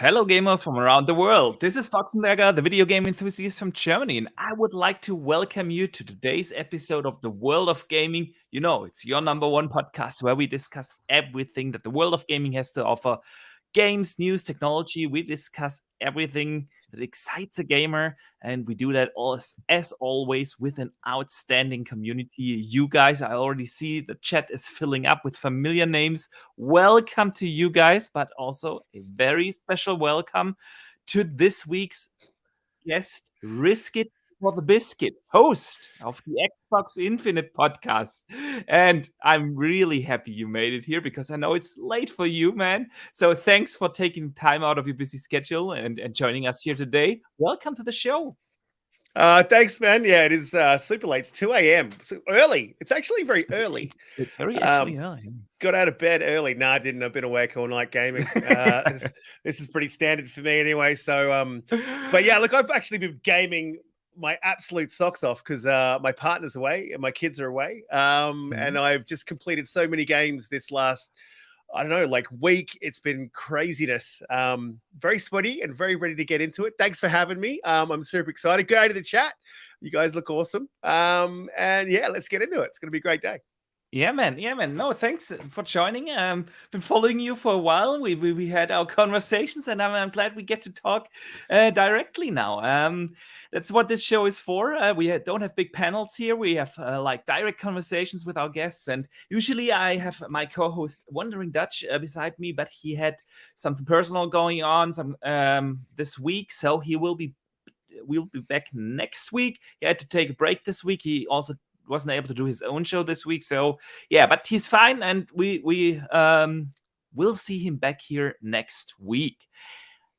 Hello, gamers from around the world. This is Foxenberger, the video game enthusiast from Germany, and I would like to welcome you to today's episode of The World of Gaming. You know, it's your number one podcast where we discuss everything that the world of gaming has to offer: games, news, technology. We discuss everything that excites a gamer, and we do that as always with an outstanding community. You guys, I already see the chat is filling up with familiar names. Welcome to you guys, but also a very special welcome to this week's guest, Risk It for the Biscuit, host of the Xbox Infinite podcast. And I'm really happy you made it here because I know it's late for you, man. So thanks for taking time out of your busy schedule and joining us here today. Welcome to the show. Thanks, man. Yeah, it is super late. It's 2 a.m. So early. It's actually very early. It's very actually early. Got out of bed early. No, I didn't. I've been awake all night gaming. This is pretty standard for me anyway. So, but yeah, look, I've actually been gaming my absolute socks off because my partner's away and my kids are away. And I've just completed so many games this last, I don't know, like week. It's been craziness. Very sweaty and very ready to get into it. Thanks for having me. I'm super excited. Go to the chat. You guys look awesome. And yeah, let's get into it. It's going to be a great day. Yeah, man. No, thanks for joining. Been following you for a while. We had our conversations, and I'm glad we get to talk directly now. That's what this show is for. We don't have big panels here. We have like direct conversations with our guests, and usually I have my co-host Wandering Dutch beside me, but he had something personal going on this week, so we'll be back next week. He had to take a break this week. He also wasn't able to do his own show this week, so yeah, but he's fine, and we will see him back here next week.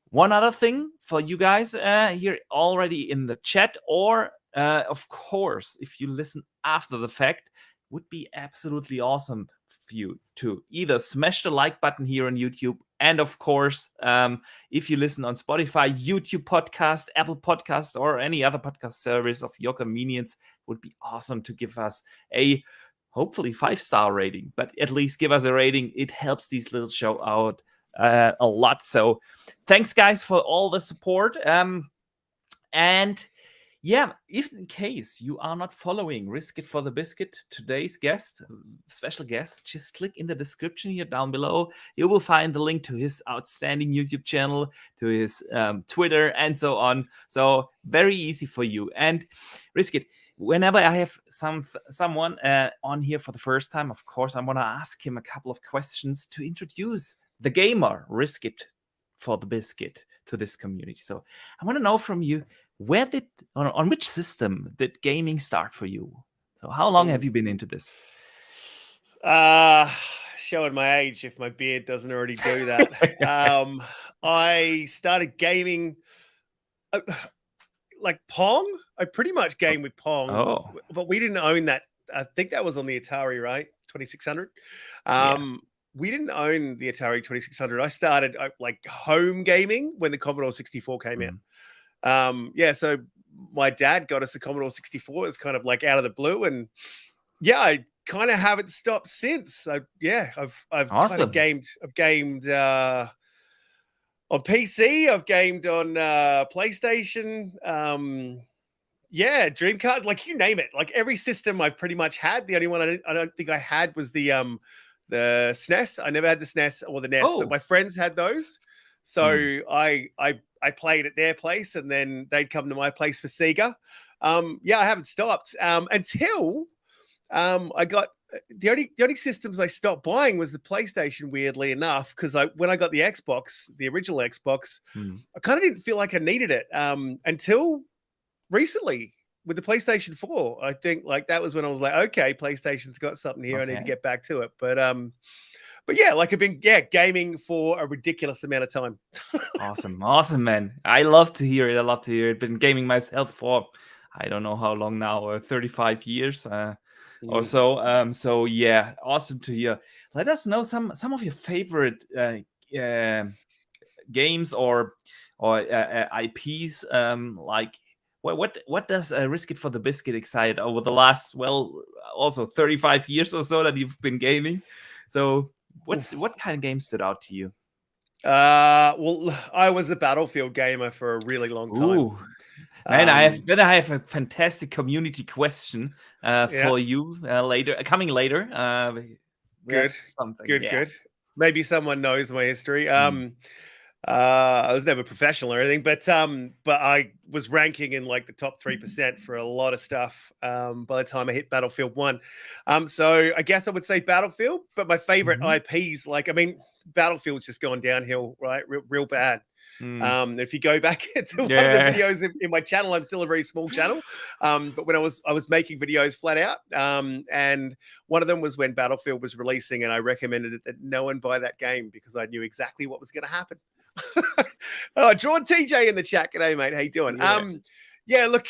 One other thing for you guys here already in the chat, or of course, if you listen after the fact, would be absolutely awesome for you to either smash the like button here on YouTube, and of course, if you listen on Spotify, YouTube podcast, Apple Podcasts, or any other podcast service of your convenience, would be awesome to give us a hopefully 5-star rating, but at least give us a rating. It helps these little show out a lot. So thanks, guys, for all the support. And yeah, if in case you are not following Risk It for the Biscuit, today's special guest, just click in the description here down below. You will find the link to his outstanding YouTube channel, to his Twitter, and so on. So very easy for you. And Risk It, whenever I have someone on here for the first time, of course, I want to ask him a couple of questions to introduce the gamer, Risk It for the Biscuit, to this community. So I want to know from you, on which system did gaming start for you? So how long have you been into this? Showing my age if my beard doesn't already do that. I started gaming like Pong. I pretty much game with Pong, but we didn't own that. I think that was on the Atari, right? 2600. We didn't own the Atari 2600. I started like home gaming when the Commodore 64 came out. So my dad got us a Commodore 64. It's kind of like out of the blue, and yeah, I kind of haven't stopped since. I've awesome. Kind of gamed. I've gamed on PC. I've gamed on PlayStation. Dreamcast. Like you name it. Like every system I've pretty much had. The only one I don't think I had was the SNES. I never had the SNES or the NES, but my friends had those. So I played at their place, and then they'd come to my place for Sega. I haven't stopped until I got the only systems I stopped buying was the PlayStation. Weirdly enough, because when I got the Xbox, the original Xbox, I kind of didn't feel like I needed it until recently with the PlayStation 4. I think like that was when I was like, okay, PlayStation's got something here. Okay. I need to get back to it, But yeah, like I've been gaming for a ridiculous amount of time. Awesome, man. I love to hear it. Been gaming myself for I don't know how long now, 35 years or so. So yeah, awesome to hear. Let us know some of your favorite games or IPs. Like what does Risk It for the Biscuit excite over the last also 35 years or so that you've been gaming? So what kind of game stood out to you? Well, I was a Battlefield gamer for a really long time. Ooh. Man, I have a fantastic community question for you coming later. Good, something. Good. Maybe someone knows my history. I was never professional or anything, but I was ranking in like the top 3% for a lot of stuff by the time I hit Battlefield 1. So I guess I would say Battlefield, but my favorite IPs, Battlefield's just gone downhill, right? Real bad. If you go back to one of the videos in my channel, I'm still a very small channel. But when I was making videos flat out, and one of them was when Battlefield was releasing, and I recommended that no one buy that game because I knew exactly what was going to happen. Drawn TJ in the chat. G'day, mate. How you doing? Look,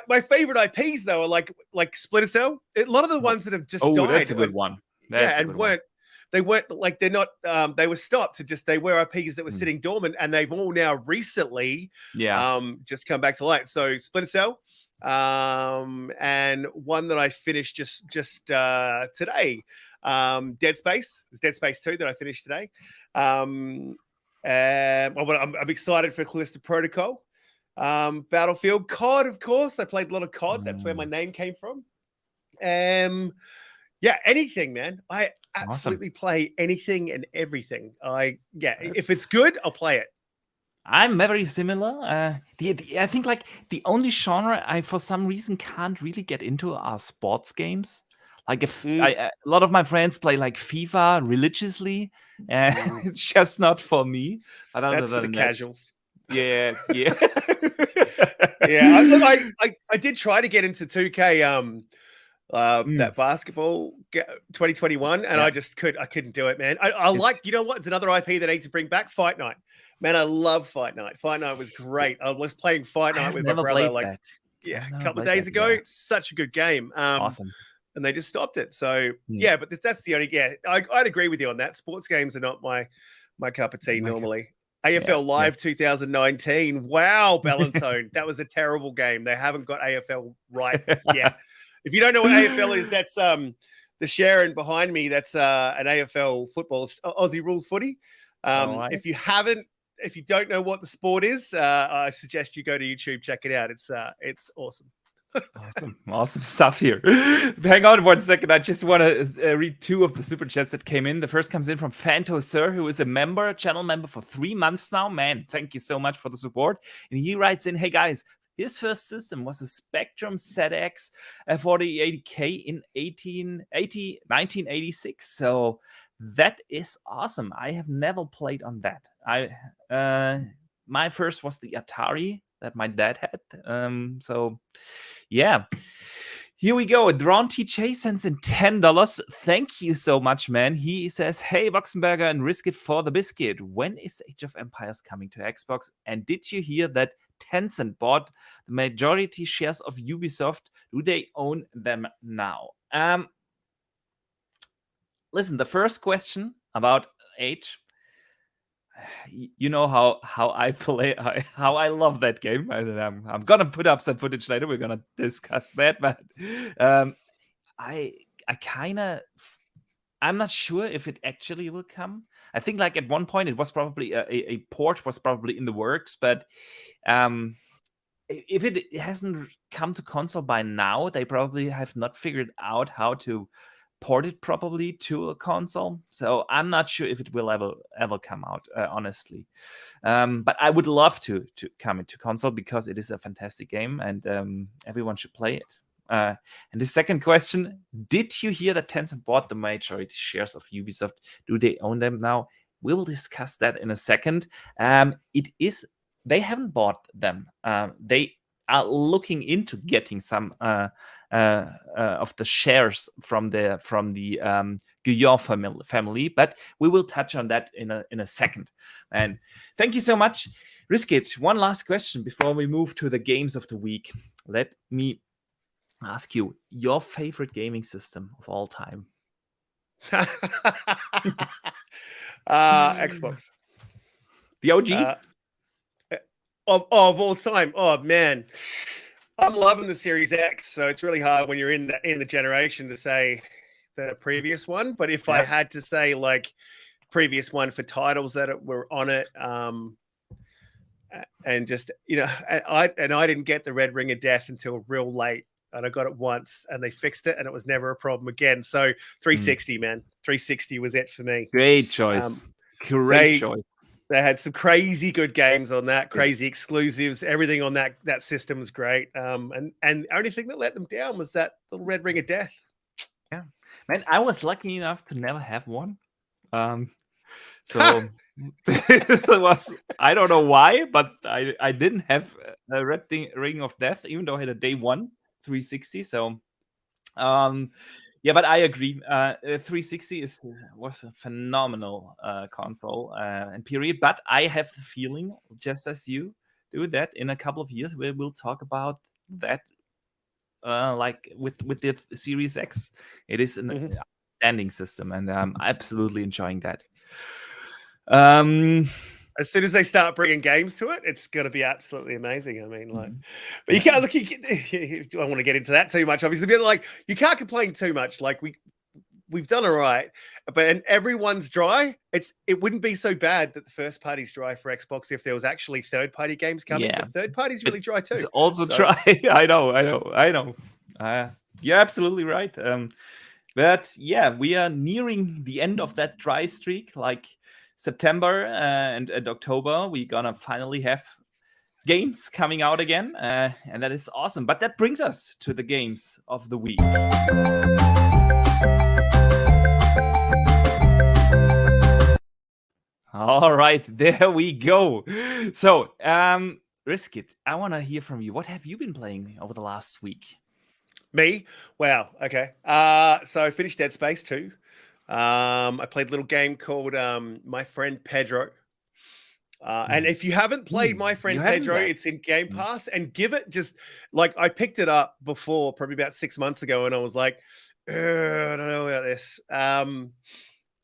my favorite IPs though are like Splinter Cell. A lot of the ones that have just died. That's a good one. They weren't like they're not. They were stopped. They were IPs that were sitting dormant, and they've all now recently, just come back to light. So Splinter Cell, and one that I finished just today, Dead Space. It's Dead Space 2 that I finished today. I'm excited for Callisto Protocol, Battlefield, COD, of course. I played a lot of COD. That's where my name came from. Anything, man. I absolutely play anything and everything. If it's good, I'll play it. I'm very similar. I think like the only genre I, for some reason, can't really get into are sports games. Like a lot of my friends play like FIFA religiously, it's just not for me. That's for the casuals. Yeah. I did try to get into 2K. That basketball 2021, and I couldn't do it, man. I like, you know what? It's another IP that I need to bring back. Fight Night, man. I love Fight Night. Fight Night was great. I was playing Fight Night with my brother, a couple of days ago. It's such a good game. Awesome. And they just stopped it. So but that's the only. I'd agree with you on that. Sports games are not my cup of tea normally. AFL Live 2019. Wow, Ballantone. That was a terrible game. They haven't got AFL right yet. If you don't know what AFL is, that's the Sharon behind me. That's an AFL football, Aussie rules footy. If you don't know what the sport is, I suggest you go to YouTube, check it out. It's awesome. Awesome stuff here. Hang on 1 second. I just want to read 2 of the super chats that came in. The first comes in from Fanto Sir, who is a channel member for 3 months now. Man, thank you so much for the support. And he writes in, hey guys, his first system was a Spectrum ZX 4080K in 1986. So that is awesome. I have never played on that. My first was the Atari that my dad had. Here we go. Drawn TJ sends in $10. Thank you so much, man. He says, hey, Boxenberger and Risk It for the Biscuit. When is Age of Empires coming to Xbox? And did you hear that Tencent bought the majority shares of Ubisoft? Do they own them now? Listen, the first question about Age, you know how I play, how I love that game. I'm gonna put up some footage later. We're gonna discuss that, but I'm not sure if it actually will come. I think like at one point it was probably a port was probably in the works, but if it hasn't come to console by now, they probably have not figured out how to port it properly to a console. So I'm not sure if it will ever come out, honestly. But I would love to come into console because it is a fantastic game and everyone should play it. And the second question, did you hear that Tencent bought the majority shares of Ubisoft? Do they own them now? We will discuss that in a second. They haven't bought them. They are looking into getting some of the shares from the Guillaume family, but we will touch on that in a second. And thank you so much. Riskit, one last question before we move to the games of the week. Let me ask you your favorite gaming system of all time. Xbox. The OG? Of all time. Oh man. I'm loving the Series X, so it's really hard when you're in the generation to say the previous one. But if I had to say, like, previous one for titles that were on it. And just, and I didn't get the Red Ring of Death until real late, and I got it once and they fixed it and it was never a problem again. So 360, man, 360 was it for me. Great choice. Great choice. They had some crazy good games on that, crazy exclusives. Everything on that system was great. And the only thing that let them down was that little Red Ring of Death. Yeah, man, I was lucky enough to never have one. So this was, I don't know why, but I didn't have a Red Ring of Death, even though I had a day one 360. So yeah, but I agree. 360 was a phenomenal console and period. But I have the feeling, just as you do, that in a couple of years we will talk about that, like with the Series X. It is an outstanding system, and I'm absolutely enjoying that. As soon as they start bringing games to it, it's going to be absolutely amazing. I mean, like, but you can't look. I don't want to get into that too much, obviously. But like, you can't complain too much. Like we've done all right, and everyone's dry. It wouldn't be so bad that the first party's dry for Xbox if there was actually third party games coming. Yeah, but third party's really dry too. It's also dry. I know. You're absolutely right. But yeah, we are nearing the end of that dry streak. Like September and October, we're gonna finally have games coming out again, and that is awesome. But that brings us to the games of the week. All right, there we go. So, Riskit, I want to hear from you. What have you been playing over the last week? Me? Wow. Okay. So I finished Dead Space 2. I played a little game called My Friend Pedro. And if you haven't played My Friend Pedro, it's in Game Pass, and give it just like I picked it up before, probably about 6 months ago, and I was like, I don't know about this.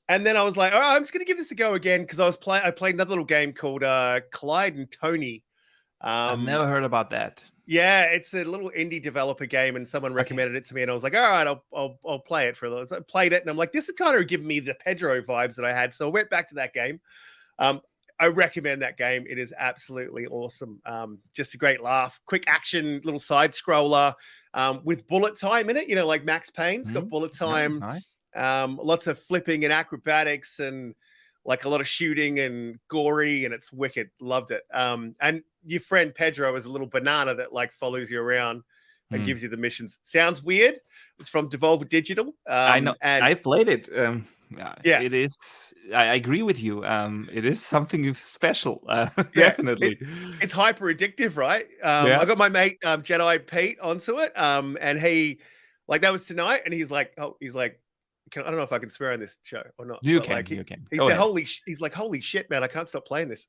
And then I was like, all right, I'm just gonna give this a go again because I played another little game called Clyde and Tony. I've never heard about that. Yeah, it's a little indie developer game, and someone recommended it to me, and I was like, all right, I'll play it for a little. So I played it, and I'm like, this is kind of giving me the Pedro vibes that I had. So I went back to that game. I recommend that game. It is absolutely awesome. Just a great laugh, quick action, little side scroller with bullet time in it. You know, like Max Payne's got bullet time. Nice. Lots of flipping and acrobatics, and like a lot of shooting and gory, and it's wicked. Loved it. And your friend Pedro is a little banana that like follows you around and gives you the missions. Sounds weird. It's from Devolver Digital. I know. And I've played it. Yeah, it is. I agree with you. It is something special. Definitely. It's hyper addictive, right? I got my mate Jedi Pete onto it. And he, like, that was tonight, and he's like, I don't know if I can swear on this show or not. You can. He said, holy shit, man, I can't stop playing this.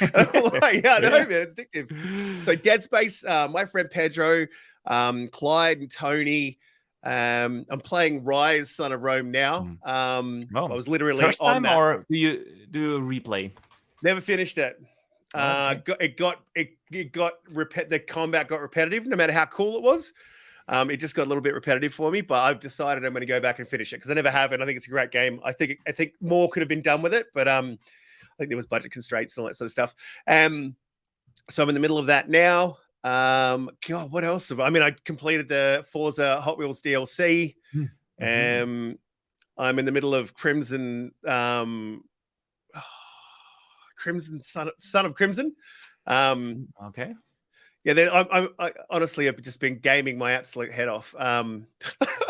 I'm like, yeah, no, man, it's addictive. So Dead Space, My Friend Pedro, Clyde and Tony. I'm playing Rise, Son of Rome now. I was literally first time, on that. or do you do a replay? Never finished it. The combat got repetitive, no matter how cool it was. It just got a little bit repetitive for me, but I've decided I'm going to go back and finish it because I never have, and I think it's a great game. I think more could have been done with it, but I think there was budget constraints and all that sort of stuff. So I'm in the middle of that now. God, what else? I completed the Forza Hot Wheels DLC. I'm in the middle of Crimson, Crimson Son of Crimson. Okay. Yeah, I honestly have just been gaming my absolute head off.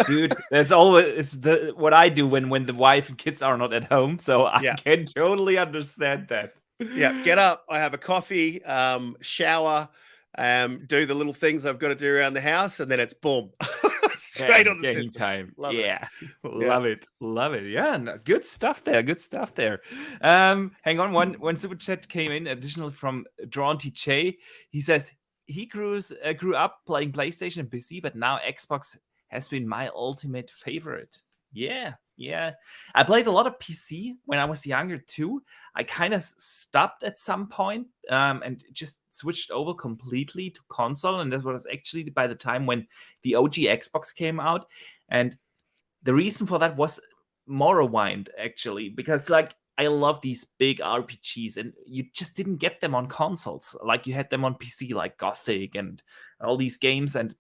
Dude, that's always what I do when the wife and kids are not at home. So I can totally understand that. Yeah, get up. I have a coffee, shower, do the little things I've got to do around the house, and then it's boom, straight on the system. Time. Love it. Yeah, no, good stuff there. Hang on, one super chat came in additionally from Drawn TJ. He says he grew up playing PlayStation and PC, but now Xbox has been my ultimate favorite. Yeah. I played a lot of PC when I was younger too. I kind of stopped at some point and just switched over completely to console. And that was actually by the time when the OG Xbox came out. And the reason for that was Morrowind, actually, because like I love these big RPGs, and you just didn't get them on consoles. Like you had them on PC, like Gothic and all these games, and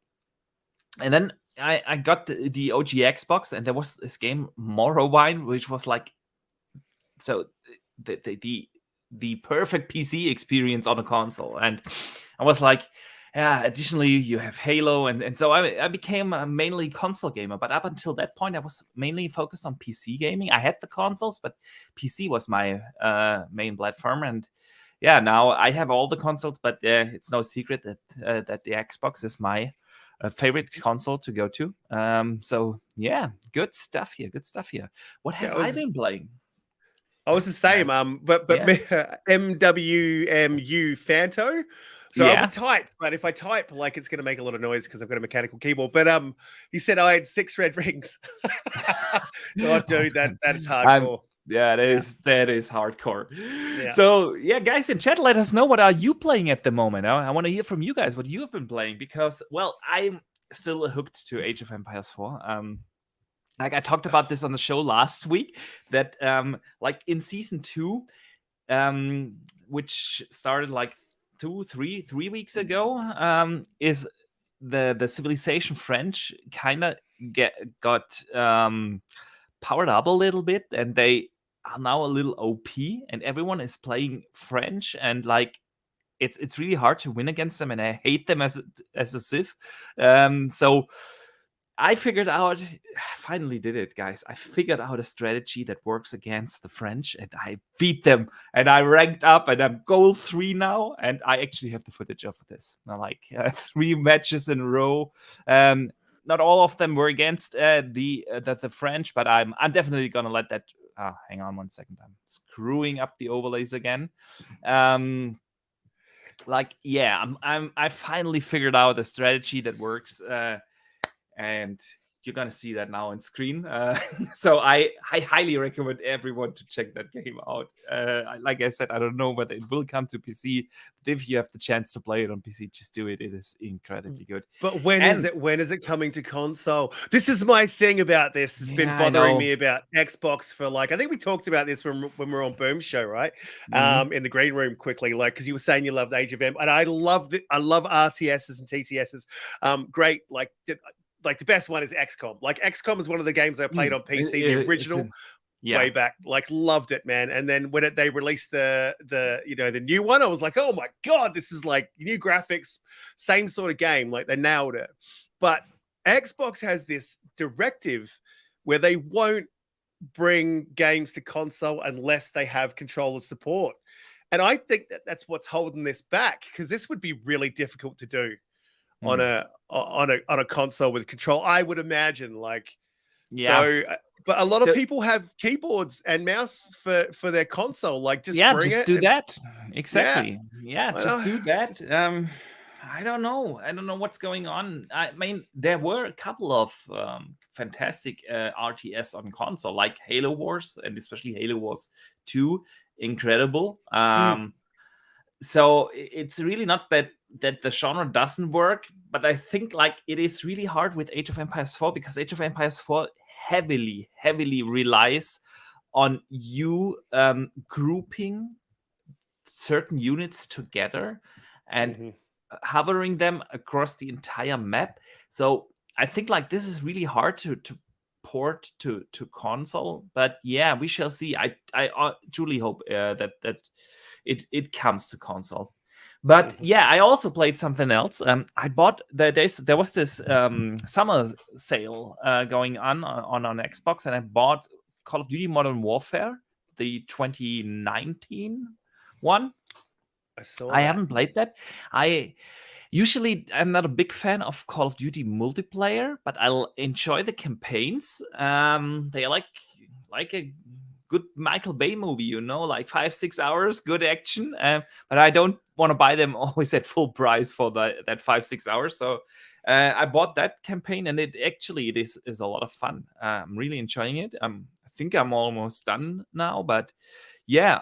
then I got the OG Xbox, and there was this game Morrowind, which was like so the perfect PC experience on a console, and I was like, yeah. Additionally, you have Halo, and so I became a mainly console gamer. But up until that point, I was mainly focused on PC gaming. I had the consoles, but PC was my main platform, and yeah, now I have all the consoles. But it's no secret that that the Xbox is my favorite console to go to. So yeah, good stuff here. Good stuff here. What have I been playing? I was the same. But MWMU Fanto. So I would type, but if I type, like it's going to make a lot of noise because I've got a mechanical keyboard. But he said I had 6 red rings. Oh, dude, that's hardcore. Yeah, that is hardcore. Yeah. So yeah, guys in chat, let us know, what are you playing at the moment? I want to hear from you guys what you have been playing, because well, I'm still hooked to Age of Empires 4. Like I talked about this on the show last week, that like in season 2, which started like 3 weeks ago, is the civilization French kind of got powered up a little bit, and they are now a little OP, and everyone is playing French, and like it's really hard to win against them, and I hate them as a civ. So I figured out, finally did it, guys. I figured out a strategy that works against the French, and I beat them, and I ranked up, and I'm gold 3 now, and I actually have the footage of this. Now, like 3 matches in a row. Not all of them were against the French, but I'm definitely gonna let that. Hang on 1 second. I'm screwing up the overlays again. Like yeah, I finally figured out a strategy that works. And you're gonna see that now on screen. So I highly recommend everyone to check that game out. Like I said, I don't know whether it will come to PC, but if you have the chance to play it on PC, just do it. It is incredibly good. But when is it coming to console? This is my thing about this. It's been bothering me about Xbox for like, I think we talked about this when we were on Boom's show, right? In the green room quickly, like, because you were saying you loved Age of Empires, and I love RTSs and TTSs. Great, like the best one is XCOM. Like XCOM is one of the games I played on PC, the original, way back. Like loved it, man. And then when they released the new one, I was like, oh my god, this is like new graphics, same sort of game. Like they nailed it. But Xbox has this directive where they won't bring games to console unless they have controller support. And I think that's what's holding this back, because this would be really difficult to do on a console with control, I would imagine. Like, so, but a lot of people have keyboards and mouse for their console. Like, just bring it. Do that. Exactly. Yeah, just do that. I don't know what's going on. I mean, there were a couple of fantastic RTS on console, like Halo Wars, and especially Halo Wars 2, incredible. So it's really not bad that the genre doesn't work, but I think like it is really hard with Age of Empires 4, because Age of Empires 4 heavily relies on you grouping certain units together and hovering them across the entire map. So I think like this is really hard to port to console, but yeah, we shall see. I truly hope that it comes to console. But yeah, I also played something else. I bought there was this summer sale going on Xbox, and I bought Call of Duty Modern Warfare, the 2019 one. I haven't played that. I'm not a big fan of Call of Duty multiplayer, but I'll enjoy the campaigns. They are like a good Michael Bay movie, like 5-6 hours, good action. But I don't want to buy them always at full price for that 5-6 hours. So I bought that campaign, and it is a lot of fun. I'm really enjoying it. I think I'm almost done now, but yeah.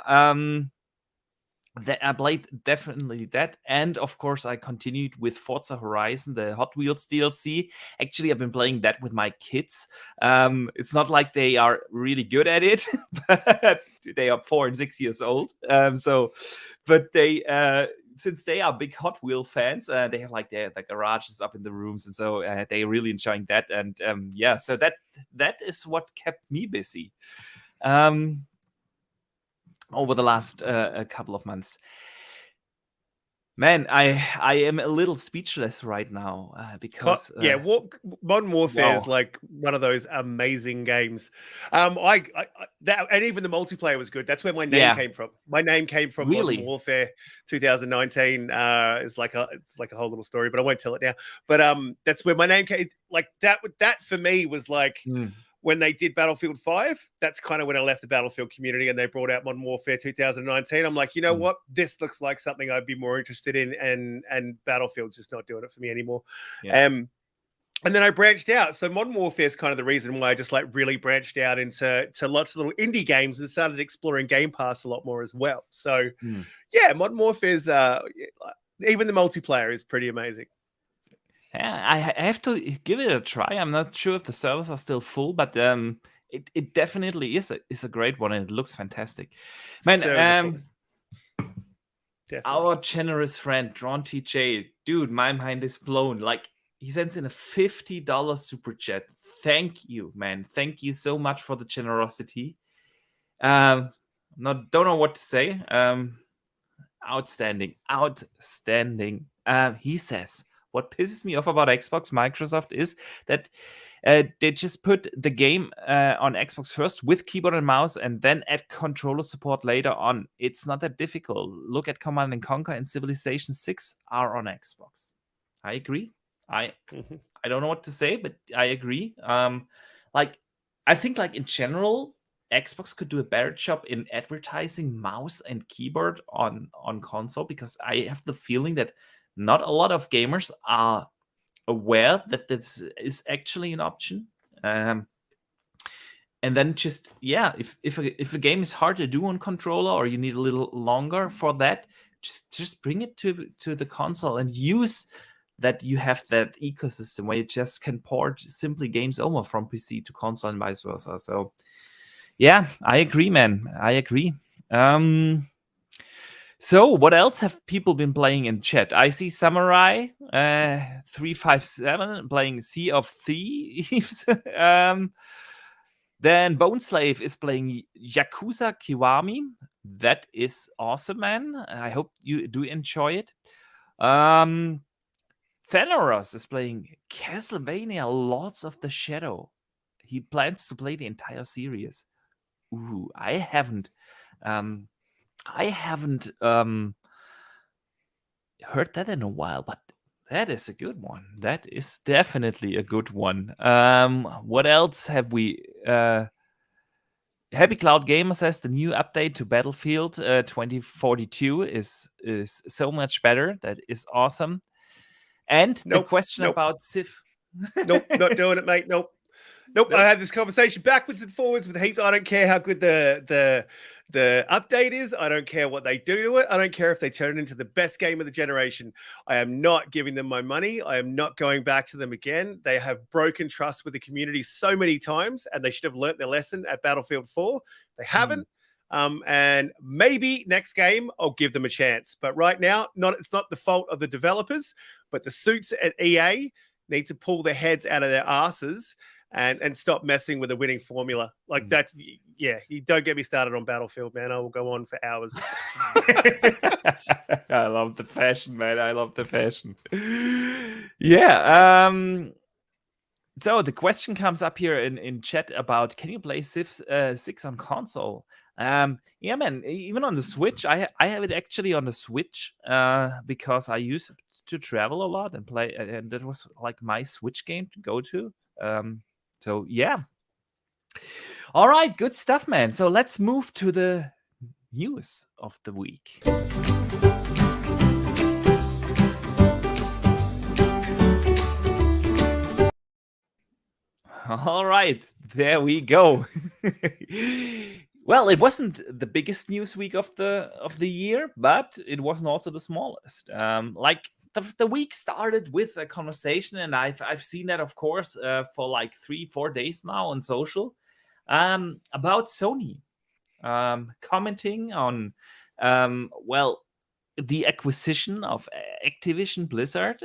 I played definitely that, and of course I continued with Forza Horizon, the Hot Wheels DLC. Actually, I've been playing that with my kids. It's not like they are really good at it, but they are 4 and 6 years old. But they since they are big Hot Wheel fans, they have like their garages up in the rooms, and so they're really enjoying that. And so that is what kept me busy over the last a couple of months. Man, I am a little speechless right now because Modern Warfare is like one of those amazing games. And even the multiplayer was good. That's where my name came from. My name came from Modern Warfare 2019. It's like a whole little story, but I won't tell it now. But that's where my name came. Like that for me was like. When they did Battlefield 5, that's kind of when I left the Battlefield community and they brought out Modern Warfare 2019. I'm like, you know what? This looks like something I'd be more interested in, and Battlefield's just not doing it for me anymore. And then I branched out. So Modern Warfare is kind of the reason why I just like really branched out into lots of little indie games and started exploring Game Pass a lot more as well. So Modern Warfare's even the multiplayer is pretty amazing. Yeah, I have to give it a try. I'm not sure if the servers are still full, but it definitely is a great one, and it looks fantastic. Man, our generous friend Drawn TJ, dude, my mind is blown. Like, he sends in a $50 super chat. Thank you, man. Thank you so much for the generosity. Don't know what to say. Outstanding. He says, what pisses me off about Xbox, Microsoft, is that they just put the game on Xbox first with keyboard and mouse and then add controller support later on. It's not that difficult. Look at Command & Conquer and Civilization 6 are on Xbox. I agree. I don't know what to say, but I agree. I think in general, Xbox could do a better job in advertising mouse and keyboard on console, because I have the feeling that not a lot of gamers are aware that this is actually an option. And then just, if a game is hard to do on controller, or you need a little longer for that, just bring it to the console and use that you have that ecosystem where you just can port simply games over from PC to console and vice versa. So, yeah, I agree, man. I agree. So, what else have people been playing in chat? I see Samurai 357 playing Sea of Thieves. Then Bone Slave is playing Yakuza Kiwami. That is awesome, man. I hope you do enjoy it. Thanaros is playing Castlevania Lords of the Shadow. He plans to play the entire series. Ooh, I haven't heard that in a while, but that is a good one. That is definitely a good one. What else have we? Happy Cloud Gamer says the new update to Battlefield 2042 is so much better. That is awesome. And the question about Civ. Nope, not doing it, mate. Nope. I had this conversation backwards and forwards with Heaps. I don't care how good the update is. I don't care what they do to it. I don't care if they turn it into the best game of the generation. I am not giving them my money. I am not going back to them again. They have broken trust with the community so many times, and they should have learnt their lesson at Battlefield 4. They haven't. And maybe next game I'll give them a chance. But right now, it's not the fault of the developers, but the suits at EA need to pull their heads out of their asses and stop messing with the winning formula. Like that's, you don't get me started on Battlefield, man. I will go on for hours. I love the passion, man. I love the passion. Yeah. So the question comes up here in chat about, can you play Civ 6 on console? Yeah, man. Even on the Switch, I have it actually on the Switch because I used to travel a lot and play, and that was like my Switch game to go to. So yeah. All right, good stuff, man. So let's move to the news of the week. All right, there we go. Well, it wasn't the biggest news week of the year, but it wasn't also the smallest. Like the week started with a conversation, and I've seen that, of course, for like 3-4 days now on social, about Sony, commenting on, well, the acquisition of Activision Blizzard.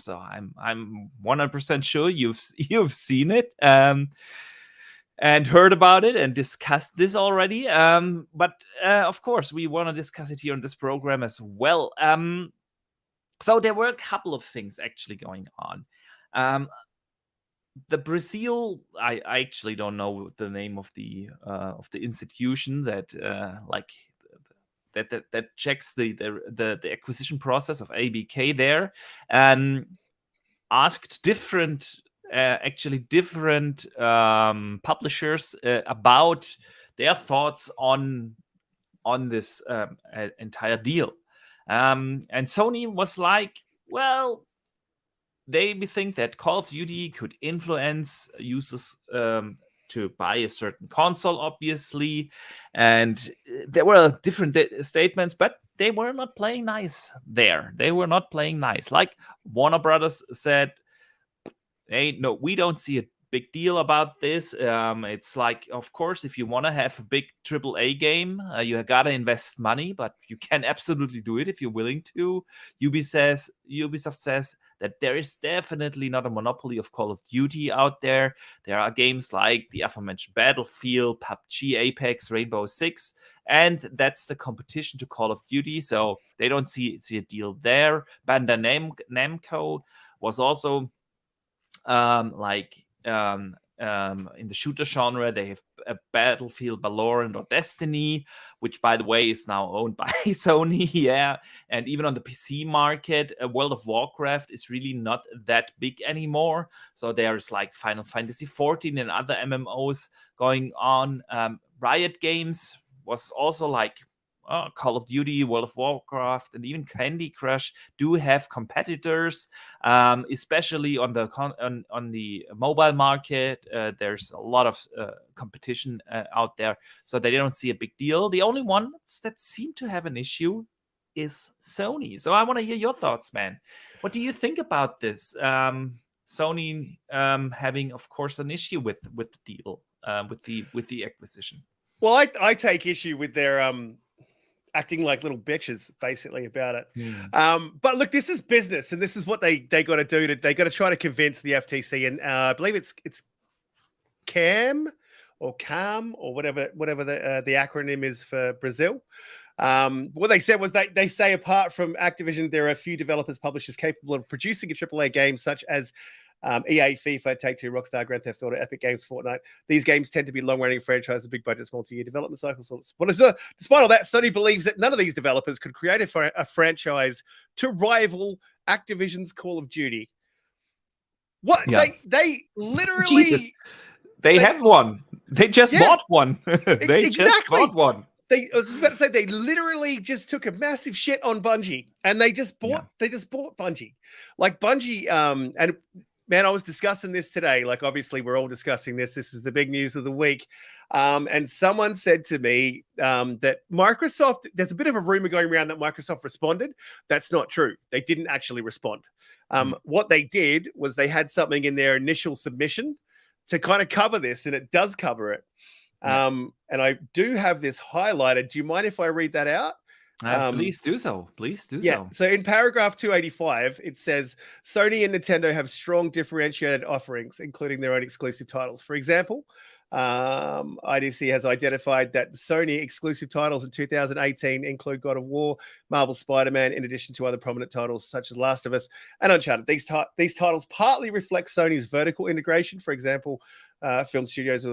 So I'm 100% sure you've seen it. And heard about it and discussed this already. But of course, we want to discuss it here on this program as well. So there were a couple of things actually going on. The Brazil, I actually don't know the name of the institution that that checks the acquisition process of ABK there, asked different publishers about their thoughts on this entire deal, and Sony was like, well, they think that Call of Duty could influence users to buy a certain console, obviously, and there were different statements, but they were not playing nice there. They were not playing nice. Like Warner Brothers said, hey, no, we don't see a big deal about this. It's like, of course, if you want to have a big AAA game, you gotta invest money, but you can absolutely do it if you're willing to. Ubisoft says that there is definitely not a monopoly of Call of Duty out there. There are games like the aforementioned Battlefield, PUBG, Apex, Rainbow Six, and that's the competition to Call of Duty. So they don't see a deal there. Bandai Namco was also in the shooter genre. They have a Battlefield, Valorant, or Destiny, which, by the way, is now owned by Sony. Yeah, and even on the PC market, World of Warcraft is really not that big anymore. So there's like Final Fantasy 14 and other MMOs going on. Riot Games was also like Call of Duty, World of Warcraft, and even Candy Crush do have competitors, especially on the mobile market. There's a lot of competition out there, so they don't see a big deal. The only ones that seem to have an issue is Sony. So I want to hear your thoughts, man. What do you think about this? Sony having, of course, an issue with the deal, with the acquisition. Well, I take issue with their acting like little bitches, basically, about it. But look, this is business, and this is what they got to do. They got to try to convince the FTC, and I believe it's CAM or whatever the acronym is for Brazil. What they said was they say, apart from Activision, there are a few developers, publishers capable of producing a AAA game, such as EA, FIFA, Take-Two, Rockstar, Grand Theft Auto, Epic Games, Fortnite. These games tend to be long-running franchises, big budgets, multi-year development cycles. Despite all that, Sony believes that none of these developers could create a franchise to rival Activision's Call of Duty. What? Yeah. They literally... Jesus. They have one. They just bought one. Just bought one. I was about to say, they literally just took a massive shit on Bungie, and they just bought Bungie. Like Bungie, and man, I was discussing this today. Like, obviously, we're all discussing this. This is the big news of the week. And someone said to me that Microsoft, there's a bit of a rumor going around that Microsoft responded. That's not true. They didn't actually respond. What they did was they had something in their initial submission to kind of cover this, and it does cover it. And I do have this highlighted. Do you mind if I read that out? Please do so. Please do so. So in paragraph 285, it says Sony and Nintendo have strong differentiated offerings, including their own exclusive titles. For example, IDC has identified that Sony exclusive titles in 2018 include God of War, Marvel Spider-Man, in addition to other prominent titles such as Last of Us and Uncharted. These titles partly reflect Sony's vertical integration, for example, film studios,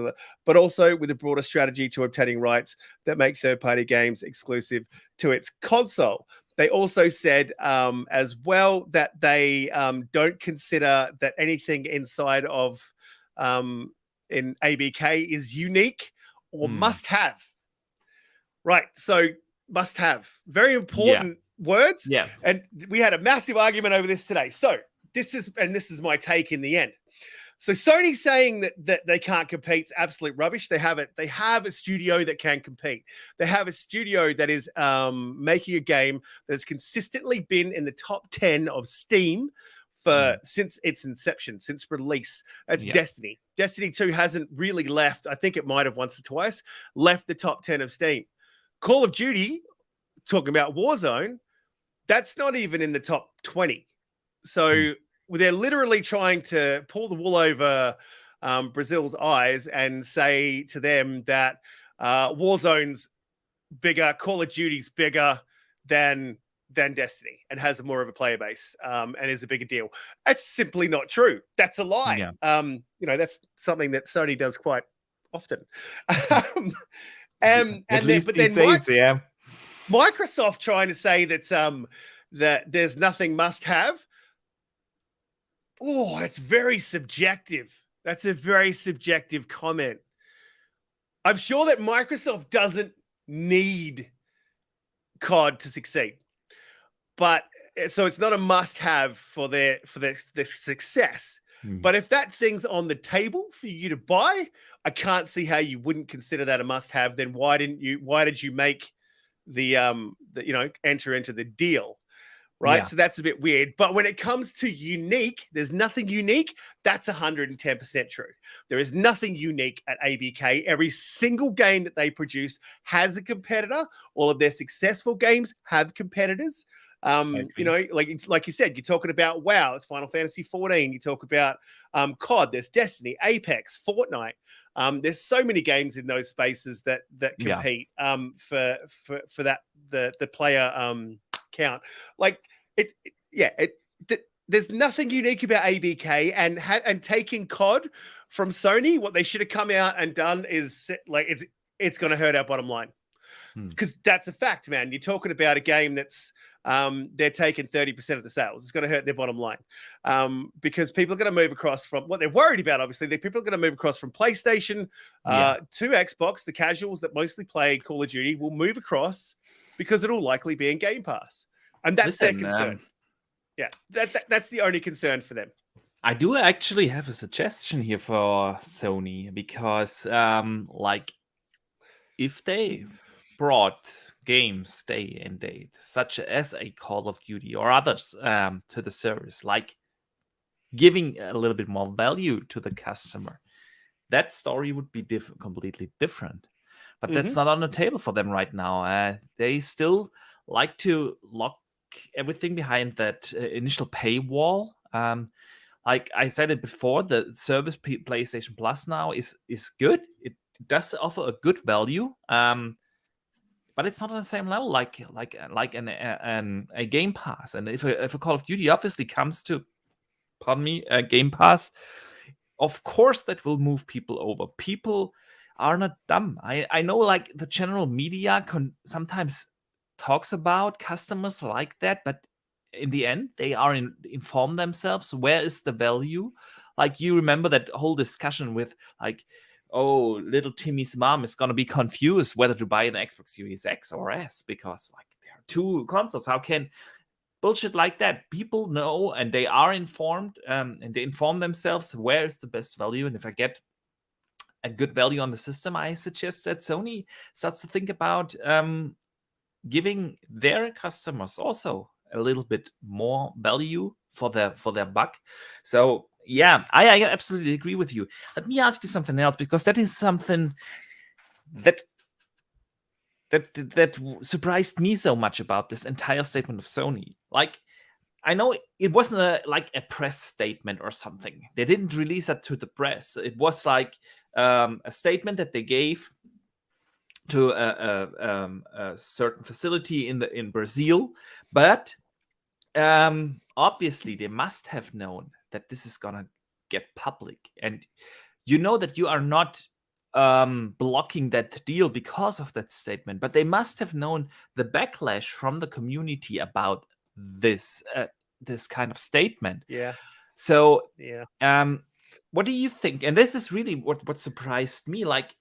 but also with a broader strategy to obtaining rights that make third-party games exclusive to its console. They also said as well that they don't consider that anything inside of in ABK is unique or must have. Right. So must have. Very important words. Yeah. And we had a massive argument over this today. So this is my take in the end. So Sony saying that they can't compete is absolute rubbish. They have it. They have a studio that can compete. They have a studio that is making a game that has consistently been in the top 10 of Steam since its inception, since release. That's Destiny. Destiny 2 hasn't really left. I think it might have once or twice left the top 10 of Steam. Call of Duty, talking about Warzone, that's not even in the top 20. So they're literally trying to pull the wool over Brazil's eyes and say to them that Warzone's bigger, Call of Duty's bigger than Destiny and has more of a player base and is a bigger deal. That's simply not true. That's a lie. Yeah. That's something that Sony does quite often. At least these days, yeah. Microsoft trying to say that that there's nothing must have. Oh, it's very subjective. That's a very subjective comment. I'm sure that Microsoft doesn't need COD to succeed, but so it's not a must-have for their success. But if that thing's on the table for you to buy, I can't see how you wouldn't consider that a must-have. Then why did you make the enter into the deal? Right. Yeah. So that's a bit weird. But when it comes to unique, there's nothing unique. That's 110% true. There is nothing unique at ABK. Every single game that they produce has a competitor. All of their successful games have competitors. Like you said, you're talking about WoW, it's Final Fantasy 14. You talk about COD, there's Destiny, Apex, Fortnite. There's so many games in those spaces that compete for that the player count. Like there's nothing unique about ABK and taking COD from Sony. What they should have come out and done is like it's going to hurt our bottom line because that's a fact, man. You're talking about a game that's they're taking 30% of the sales. It's going to hurt their bottom line because people are going to move across from what they're worried about. Obviously, people are going to move across from PlayStation to Xbox. The casuals that mostly play Call of Duty will move across because it'll likely be in Game Pass. And that's their concern. That's the only concern for them. I do actually have a suggestion here for Sony because, if they brought games day and date, such as a Call of Duty or others, to the service, like giving a little bit more value to the customer, that story would be completely different. But that's not on the table for them right now. They still like to lock everything behind that initial paywall. Like I said it before, the service PlayStation Plus now is good. It does offer a good value, but it's not on the same level like a Game Pass. And if a Call of Duty obviously comes to, Game Pass, of course that will move people over. People are not dumb. I know, like, the general media sometimes talks about customers like that, but in the end they are inform themselves where is the value. Like, you remember that whole discussion with, like, oh, little Timmy's mom is going to be confused whether to buy an Xbox Series X or S because, like, there are two consoles. How can bullshit like that? People know and they are informed, and they inform themselves where is the best value. And if I get a good value on the system, I suggest that Sony starts to think about giving their customers also a little bit more value for their buck. So yeah, I absolutely agree with you. Let me ask you something else, because that is something that surprised me so much about this entire statement of Sony. Like, I know it wasn't a press statement or something. They didn't release that to the press. It was like a statement that they gave to a certain facility in Brazil, but obviously they must have known that this is gonna get public, and you know that you are not blocking that deal because of that statement. But they must have known the backlash from the community about this kind of statement. Yeah. So what do you think? And this is really what surprised me. Like,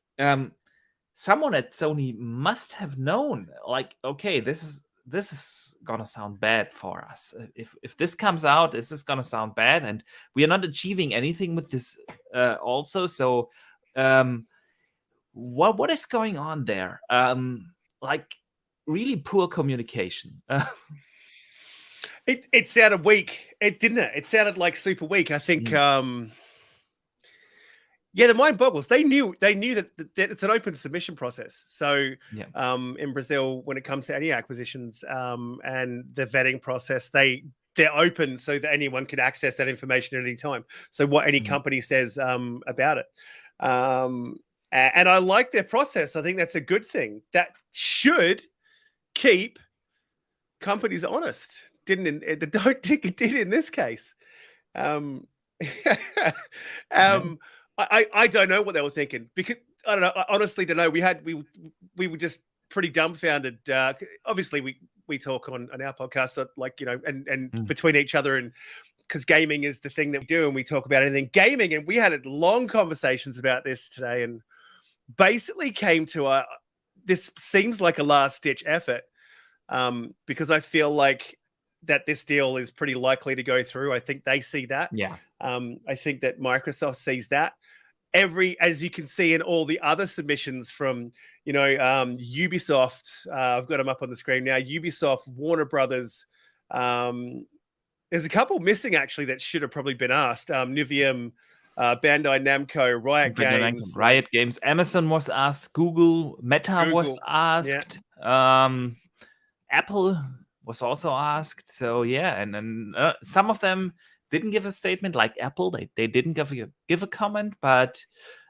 someone at Sony must have known, like, okay, this this is gonna sound bad for us. If this comes out, this is gonna sound bad, and we are not achieving anything with this also. So, what is going on there? Like really poor communication. It sounded weak. It didn't. It sounded like super weak. I think. The mind boggles. They knew that it's an open submission process. So, in Brazil, when it comes to any acquisitions and the vetting process, they're open so that anyone can access that information at any time. So, what any company says about it, and I like their process. I think that's a good thing. That should keep companies honest. Don't think it did in this case. I don't know what they were thinking, because I don't know. I honestly don't know. We were just pretty dumbfounded. Obviously, we talk on our podcast, and between each other, and because gaming is the thing that we do, and we talk about anything gaming. And we had long conversations about this today, and basically came to this seems like a last ditch effort, because I feel like that this deal is pretty likely to go through. I think they see that. I think that Microsoft sees that. As you can see in all the other submissions from, Ubisoft, I've got them up on the screen now. Ubisoft, Warner Brothers. There's a couple missing actually that should have probably been asked. Nivium, Bandai Namco, Riot Games. Amazon was asked. Google was asked. Apple was also asked. So and some of them didn't give a statement, like Apple. They didn't give a comment, but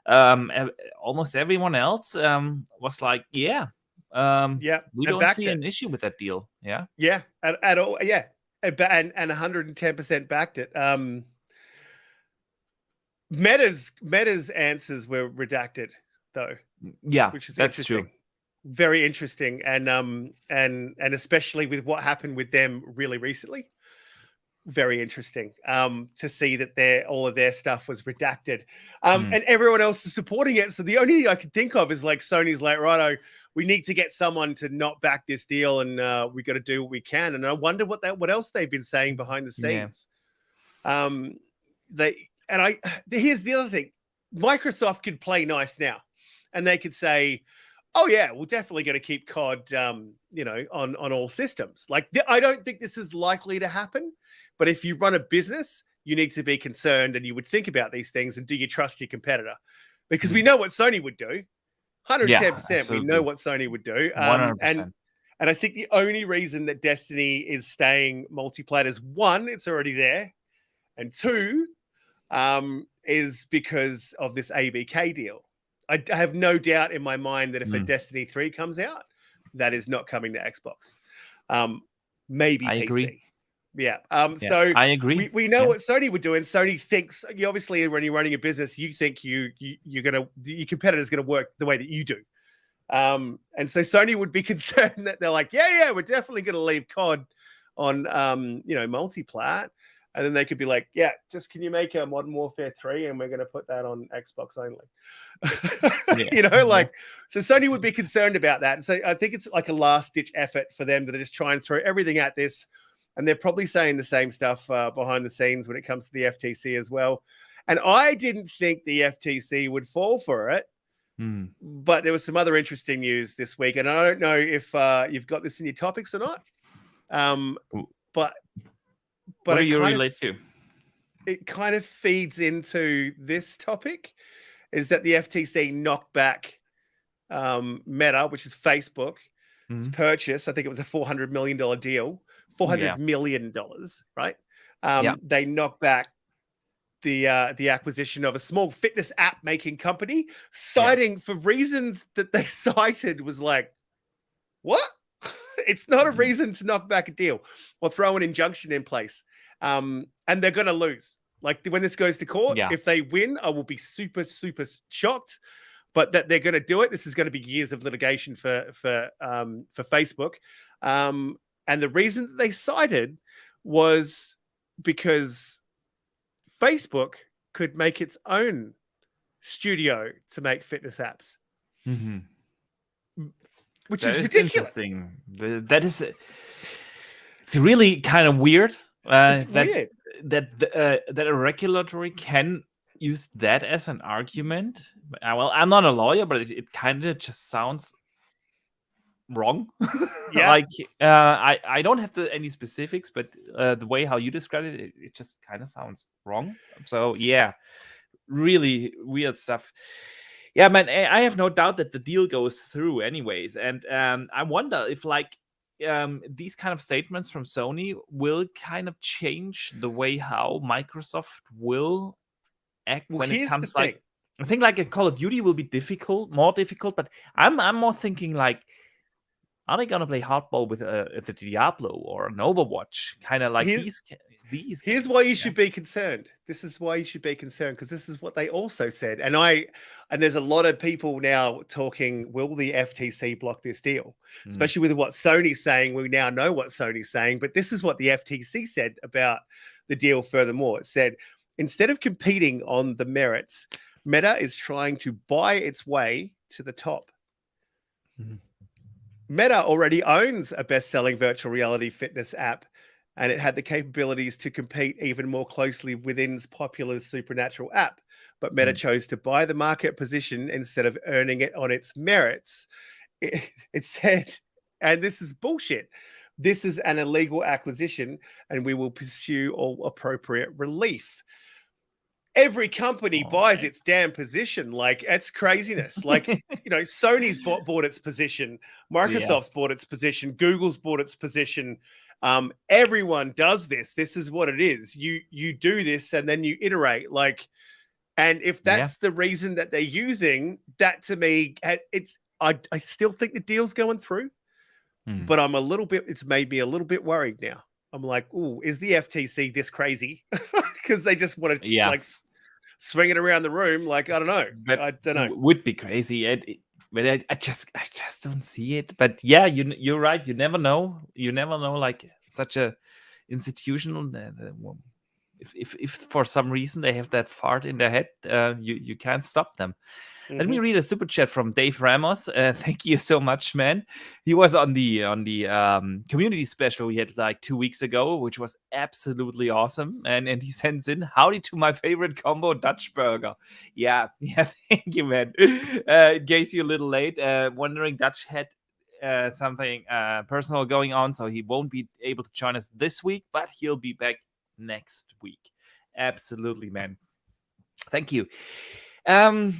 almost everyone else was like, we don't see an issue with that deal. At all. And 110% backed it. Meta's answers were redacted though. Which is that's true. Very interesting, and especially with what happened with them really recently. Very interesting to see that all of their stuff was redacted, and everyone else is supporting it. So the only thing I could think of is like Sony's like, righto, we need to get someone to not back this deal, and we got to do what we can. And I wonder what else they've been saying behind the scenes. Here's the other thing: Microsoft could play nice now, and they could say, "Oh yeah, we're definitely going to keep COD, on all systems." Like, I don't think this is likely to happen. But if you run a business, you need to be concerned, and you would think about these things. And do you trust your competitor? Because we know what Sony would do. 110%. We know what Sony would do. 100%. And I think the only reason that Destiny is staying multiplayer is, one, it's already there, and two, is because of this ABK deal. I have no doubt in my mind that if a Destiny 3 comes out, that is not coming to Xbox. Maybe I PC. Agree. So I agree. We know what Sony would do, and Sony thinks, obviously, when you're running a business, you think your competitor's gonna work the way that you do. And so Sony would be concerned that they're like, we're definitely gonna leave COD on multiplayer. And then they could be like, just can you make a Modern Warfare 3 and we're going to put that on Xbox only? So Sony would be concerned about that. And so I think it's like a last ditch effort for them to just try and throw everything at this. And they're probably saying the same stuff behind the scenes when it comes to the FTC as well. And I didn't think the FTC would fall for it. But there was some other interesting news this week. And I don't know if you've got this in your topics or not. But what do you relate to? It kind of feeds into this topic, is that the FTC knocked back Meta, which is Facebook, its purchase. I think it was a $400 million deal. $400 million, right? They knocked back the acquisition of a small fitness app making company, citing for reasons that they cited was like, what? It's not a reason to knock back a deal or throw an injunction in place. And they're going to lose. Like, when this goes to court, if they win, I will be super, super shocked. But that they're going to do it. This is going to be years of litigation for Facebook. And the reason that they cited was because Facebook could make its own studio to make fitness apps. Which is ridiculous. Interesting. That is It's really kind of weird. It's weird that a regulatory can use that as an argument. Well, I'm not a lawyer, but it kind of just sounds wrong. Yeah. Like I don't have any specifics, but the way how you described it just kind of sounds wrong. So yeah, really weird stuff. Yeah, man, I have no doubt that the deal goes through anyways, and I wonder if these kind of statements from Sony will kind of change the way how Microsoft will act when it comes like. I think like a Call of Duty will be more difficult, but I'm more thinking like, are they gonna play hardball with the Diablo or an Overwatch? Kind of like these. Here's why you should be concerned. This is why you should be concerned, because this is what they also said. And there's a lot of people now talking, will the FTC block this deal? Especially with what Sony's saying. We now know what Sony's saying, but this is what the FTC said about the deal furthermore. It said, instead of competing on the merits, Meta is trying to buy its way to the top. Meta already owns a best-selling virtual reality fitness app, and it had the capabilities to compete even more closely within Popular's Supernatural app. But Meta chose to buy the market position instead of earning it on its merits. It said, and this is bullshit, this is an illegal acquisition, and we will pursue all appropriate relief. Every company buys its damn position. Like, it's craziness. Like, Sony's bought its position. Microsoft's bought its position. Google's bought its position. Everyone does this. This is what it is. You do this and then you iterate. Like, and if that's the reason that they're using, that to me, I still think the deal's going through, but it's made me a little bit worried now. I'm like, oh, is the FTC this crazy? Because they just want to like swing it around the room. Like, I don't know. But I don't know. Would be crazy. But I just don't see it. But yeah, you're right. You never know. You never know. Like such a institutional. If for some reason they have that fart in their head, you can't stop them. Let me read a super chat from Dave Ramos. Thank you so much, man. He was on the community special we had like 2 weeks ago, which was absolutely awesome. And he sends in, howdy to my favorite combo, Dutch burger. Yeah, thank you, man. In case you're a little late, wondering, Dutch had something personal going on, so he won't be able to join us this week, but he'll be back next week. Absolutely, man. Thank you. Man,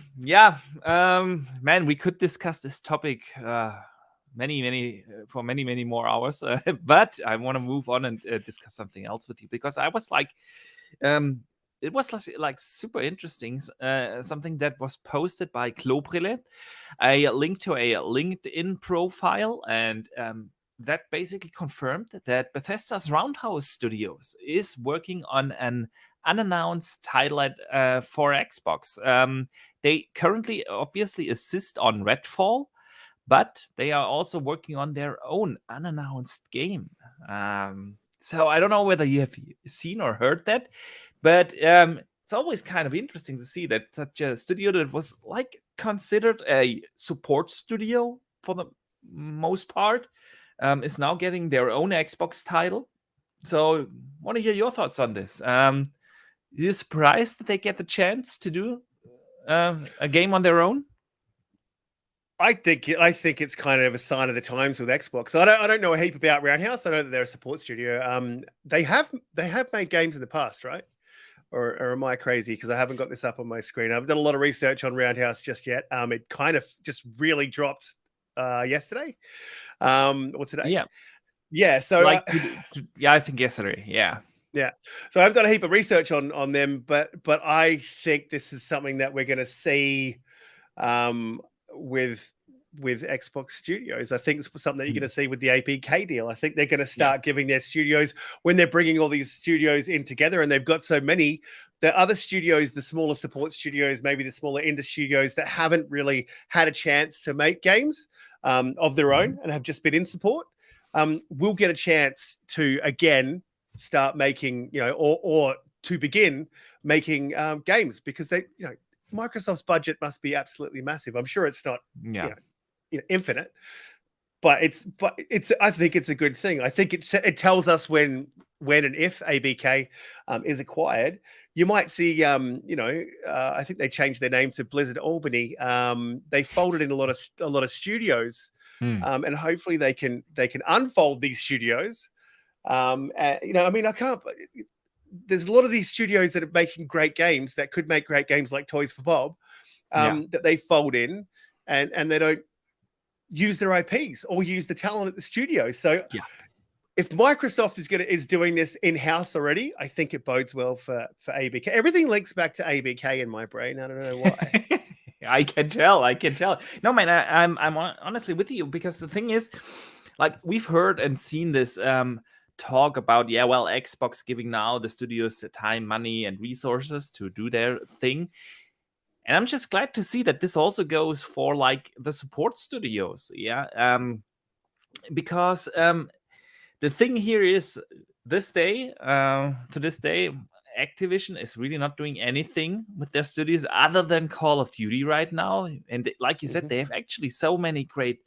we could discuss this topic many more hours, but I want to move on and discuss something else with you, because I was like, it was like super interesting, something that was posted by Klobrille, a link to a LinkedIn profile, and that basically confirmed that Bethesda's Roundhouse Studios is working on an unannounced title for Xbox. They currently obviously assist on Redfall, but they are also working on their own unannounced game. So I don't know whether you have seen or heard that, but it's always kind of interesting to see that such a studio that was like considered a support studio for the most part is now getting their own Xbox title. So I want to hear your thoughts on this. Are you surprised that they get the chance to do a game on their own? I think it's kind of a sign of the times with Xbox. I don't know a heap about Roundhouse. I know that they're a support studio. They have made games in the past, right? Or am I crazy because I haven't got this up on my screen? I've done a lot of research on Roundhouse just yet. It kind of just really dropped yesterday. Or today? Yeah. So I think yesterday. Yeah. So I've done a heap of research on them, but I think this is something that we're going to see with Xbox Studios. I think it's something that you're going to see with the APK deal. I think they're going to start giving their studios, when they're bringing all these studios in together, and they've got so many, the other studios, the smaller support studios, maybe the smaller indie studios that haven't really had a chance to make games of their own and have just been in support, will get a chance to again start making, or to begin making games, because they, Microsoft's budget must be absolutely massive. I'm sure it's not, infinite, but it's I think it's a good thing. I think it tells us when and if ABK is acquired, you might see I think they changed their name to Blizzard Albany. They folded in a lot of studios, and hopefully they can unfold these studios. I mean, I can't. There's a lot of these studios that are making great games that could make great games like Toys for Bob, that they fold in and they don't use their IPs or use the talent at the studio. So if Microsoft is doing this in-house already, I think it bodes well for ABK. Everything links back to ABK in my brain. I don't know why. I can tell. No, man, I'm honestly with you, because the thing is, like, we've heard and seen this talk about, Xbox giving now the studios the time, money, and resources to do their thing. And I'm just glad to see that this also goes for like the support studios. Because the thing here is, to this day, Activision is really not doing anything with their studios other than Call of Duty right now. And like you said, they have actually so many great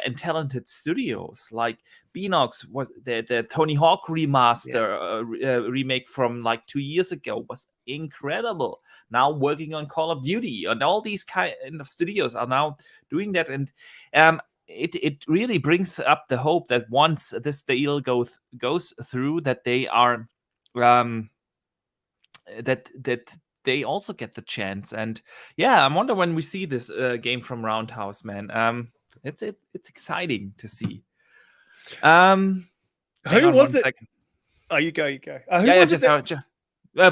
and talented studios. Like Beanox was the Tony Hawk remaster remake from like 2 years ago was incredible. Now working on Call of Duty, and all these kind of studios are now doing that. And it really brings up the hope that once this deal goes through, that they are that they also get the chance. And I wonder when we see this game from Roundhouse, man. It's exciting to see. Who was it? Second. Oh, you go. Who was it?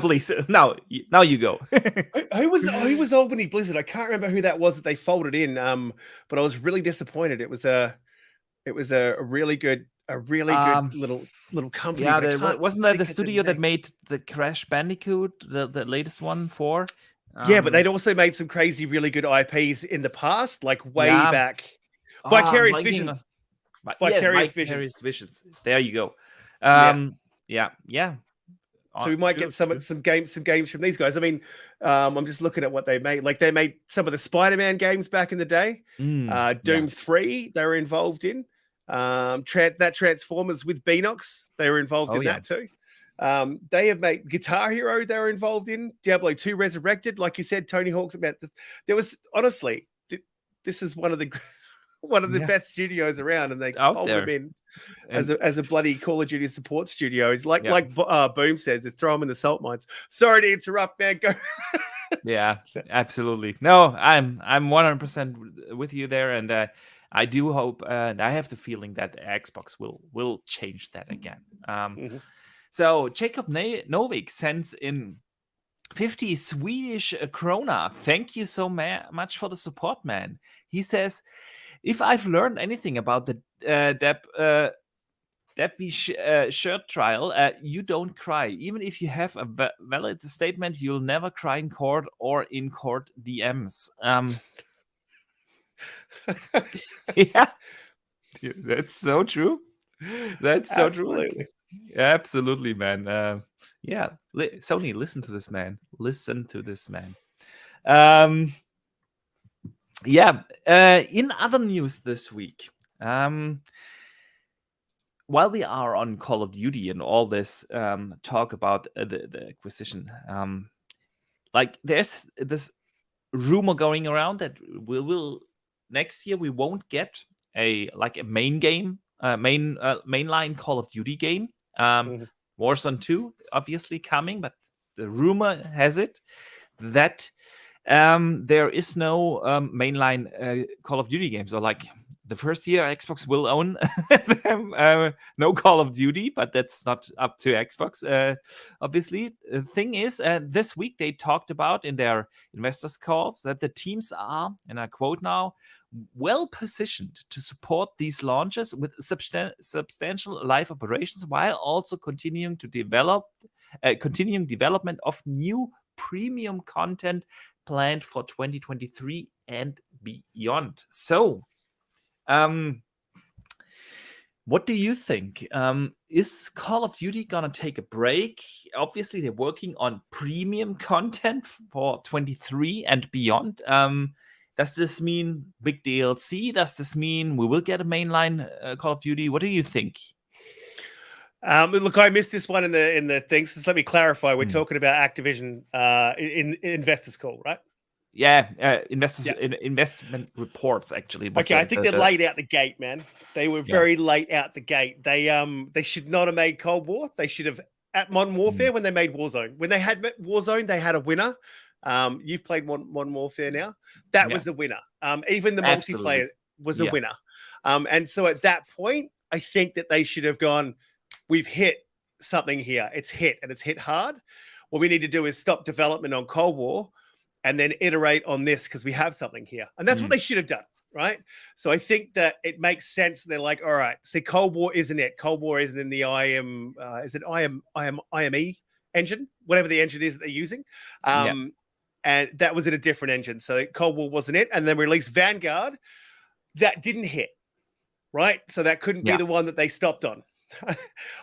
Please, now you go. who was Albany Blizzard? I can't remember who that was that they folded in. But I was really disappointed. It was a really good little company. Wasn't that the studio that made the Crash Bandicoot, the latest one for? But they'd also made some crazy, really good IPs in the past, like way back. Vicarious Visions. Vicarious Visions. There you go. So we might get some games from these guys. I mean, I'm just looking at what they made. Like they made some of the Spider-Man games back in the day. Doom 3 they were involved in. That Transformers with Beanox, they were involved in that too. They have made Guitar Hero, they were involved in. Diablo 2 Resurrected, like you said, Tony Hawk's about this. There was honestly, this is one of the best studios around, and they fold them in as a bloody Call of Duty support studio. It's like Boom says, they throw them in the salt mines. Sorry to interrupt, man. Go. Absolutely. No, I'm 100% with you there, and I do hope, and I have the feeling that Xbox will change that again. So Jacob Novik sends in 50 Swedish krona. Thank you so much for the support, man. He says, if I've learned anything about the shirt trial, you don't cry. Even if you have a valid statement, you'll never cry in court or in court DMs. That's so true. That's so true. Absolutely, man. Sony, listen to this man. In other news this week, while we are on Call of Duty and all this talk about the acquisition, like there's this rumor going around that we'll next year we won't get a main game, mainline Call of Duty game. Warzone 2 obviously coming, but the rumor has it that there is no mainline Call of Duty games. So like the first year Xbox will own no Call of Duty, but that's not up to Xbox. Obviously, the thing is, this week they talked about in their investors calls that the teams are, and I quote now, well positioned to support these launches with substantial live operations while also continuing development of new premium content planned for 2023 and beyond. So, what do you think? Is Call of Duty gonna take a break? Obviously, they're working on premium content for 23 and beyond. Does this mean big DLC? Does this mean we will get a mainline Call of Duty? What do you think? Look, I missed this one in the things. Just let me clarify. We're talking about Activision in investors call, right? Yeah, investment reports actually. Okay, I think they're late out the gate, man. They were very late out the gate. They should not have made Cold War. They should have at Modern Warfare when they made Warzone. When they had Warzone, they had a winner. You've played Modern Warfare now. That was a winner. Even the multiplayer was a winner. And so at that point, I think that they should have gone, we've hit something here. It's hit and it's hit hard. What we need to do is stop development on Cold War and then iterate on this because we have something here. And that's what they should have done, right? So I think that it makes sense. They're like, all right, see, Cold War isn't it. Cold War isn't in the IME engine, whatever the engine is that they're using. And that was in a different engine. So Cold War wasn't it. And then we released Vanguard. That didn't hit, right? So that couldn't be the one that they stopped on.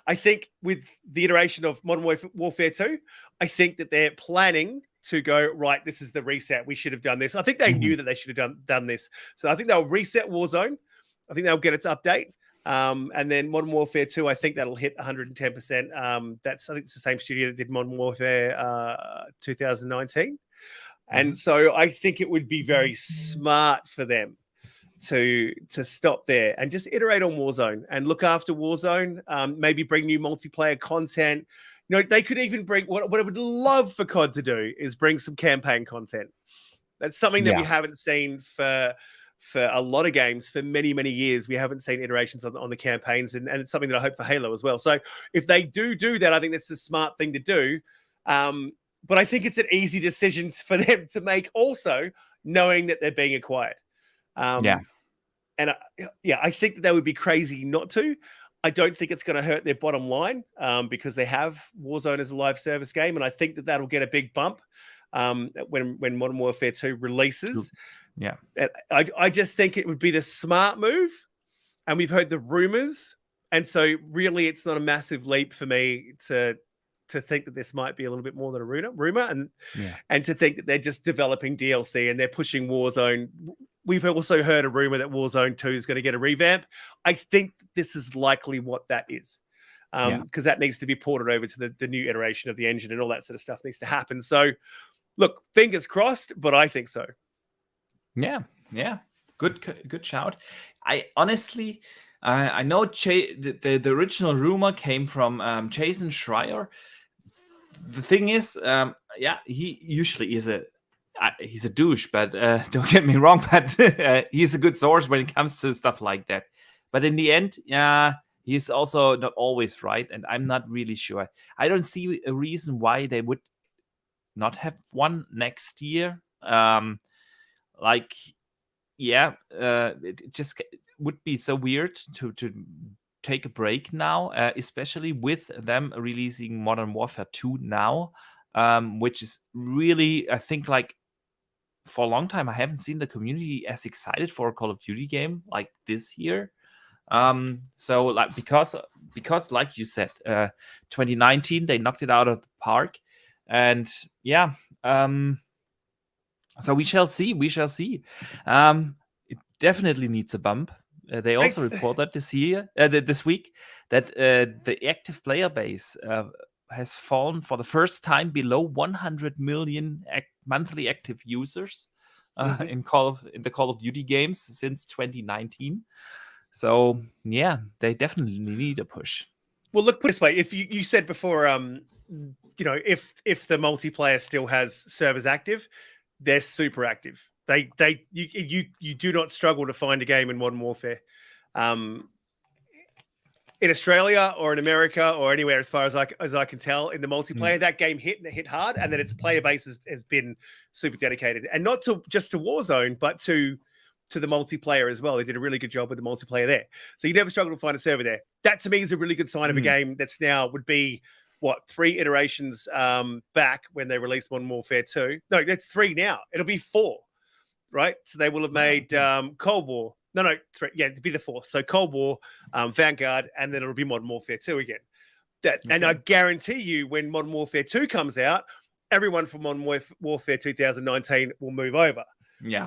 I think with the iteration of Modern Warfare 2, I think that they're planning to go, right, this is the reset. We should have done this. I think they knew that they should have done this. So I think they'll reset Warzone. I think they'll get its update. And then Modern Warfare 2, I think that'll hit 110%. I think it's the same studio that did Modern Warfare 2019. And so I think it would be very smart for them to stop there and just iterate on Warzone and look after Warzone, maybe bring new multiplayer content. You know, they could even bring what I would love for COD to do is bring some campaign content. That's something that we haven't seen for a lot of games for many, many years. We haven't seen iterations on the campaigns, and it's something that I hope for Halo as well. So if they do that, I think that's the smart thing to do. But I think it's an easy decision for them to make also, knowing that they're being acquired. And I think that they would be crazy not to. I don't think it's going to hurt their bottom line because they have Warzone as a live service game. And I think that that'll get a big bump when Modern Warfare 2 releases. Yeah. And I just think it would be the smart move. And we've heard the rumors. And so really it's not a massive leap for me to think that this might be a little bit more than a rumor and to think that they're just developing DLC and they're pushing Warzone. We've also heard a rumor that Warzone 2 is going to get a revamp. I think this is likely what that is because that needs to be ported over to the new iteration of the engine and all that sort of stuff needs to happen. So look, fingers crossed, but I think so. Yeah. Good shout. I honestly, I know the original rumor came from Jason Schreier. The thing is, he usually is he's a douche, but don't get me wrong, but he's a good source when it comes to stuff like that. But in the end, he's also not always right, and I'm not really sure. I don't see a reason why they would not have one next year. It just would be so weird to take a break now, especially with them releasing Modern Warfare 2 now, which is really, I think, like for a long time, I haven't seen the community as excited for a Call of Duty game like this year. So like because like you said, 2019 they knocked it out of the park, and so we shall see. It definitely needs a bump. They also reported this week that the active player base has fallen for the first time below 100 million monthly active users in the Call of Duty games since 2019. So they definitely need a push. Well, look, put it this way: if you said before, if the multiplayer still has servers active, they're super active. You do not struggle to find a game in Modern Warfare. In Australia or in America or anywhere, as far as I can tell, in the multiplayer, that game hit and it hit hard, and then its player base has been super dedicated, and not just to Warzone, but to the multiplayer as well. They did a really good job with the multiplayer there. So you never struggle to find a server there. That to me is a really good sign of a game that's now would be 3 iterations back when they released Modern Warfare 2. No, that's 3 now. It'll be 4, right? So they will have made Cold War. No, 3. Yeah, it'd be the 4th. So Cold War, Vanguard, and then it'll be Modern Warfare 2 again. And I guarantee you when Modern Warfare 2 comes out, everyone from Modern Warfare 2019 will move over.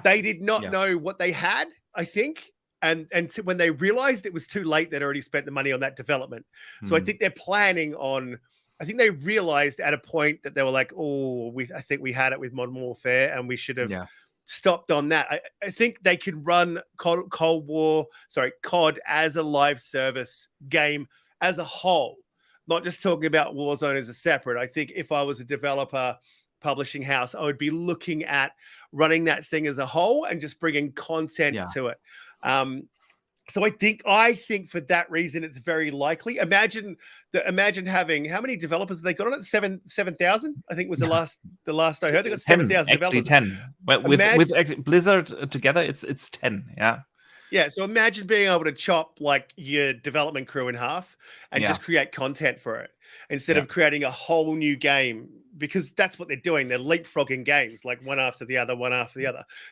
They did not know what they had, I think. And when they realized it was too late, they'd already spent the money on that development. So I think they're planning on, I think they realized at a point that they were like, I think we had it with Modern Warfare and we should have stopped on that. I think they could run COD as a live service game as a whole, not just talking about Warzone as a separate. I think if I was a developer publishing house, I would be looking at running that thing as a whole and just bringing content to it. So I think for that reason, it's very likely. Imagine having, how many developers have they got on it? 7,000, I think was the last I heard. They got 7,000 developers. 10. Well, with Blizzard together, it's 10. Yeah. Yeah. So imagine being able to chop like your development crew in half and just create content for it instead of creating a whole new game, because that's what they're doing. They're leapfrogging games like one after the other.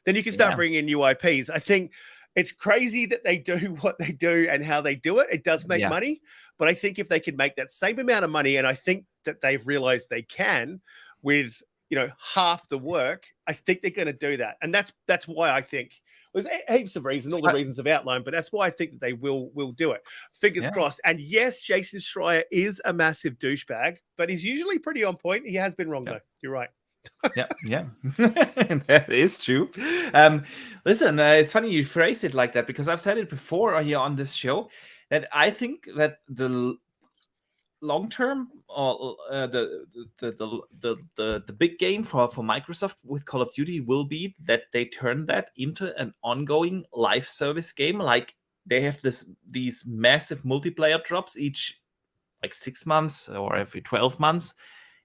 Then you can start bringing in new IPs. I think it's crazy that they do what they do and how they do it. It does make money, but I think if they could make that same amount of money, and I think that they've realized they can with, half the work, I think they're going to do that. And that's why I think there's heaps of reasons, all the reasons I've outlined, but that's why I think that they will do it. Fingers crossed. And yes, Jason Schreier is a massive douchebag, but he's usually pretty on point. He has been wrong though. You're right. yeah, that is true. Listen, it's funny you phrase it like that, because I've said it before here on this show that I think that the long term or the big game for Microsoft with Call of Duty will be that they turn that into an ongoing live service game. Like they have these massive multiplayer drops each like 6 months or every 12 months.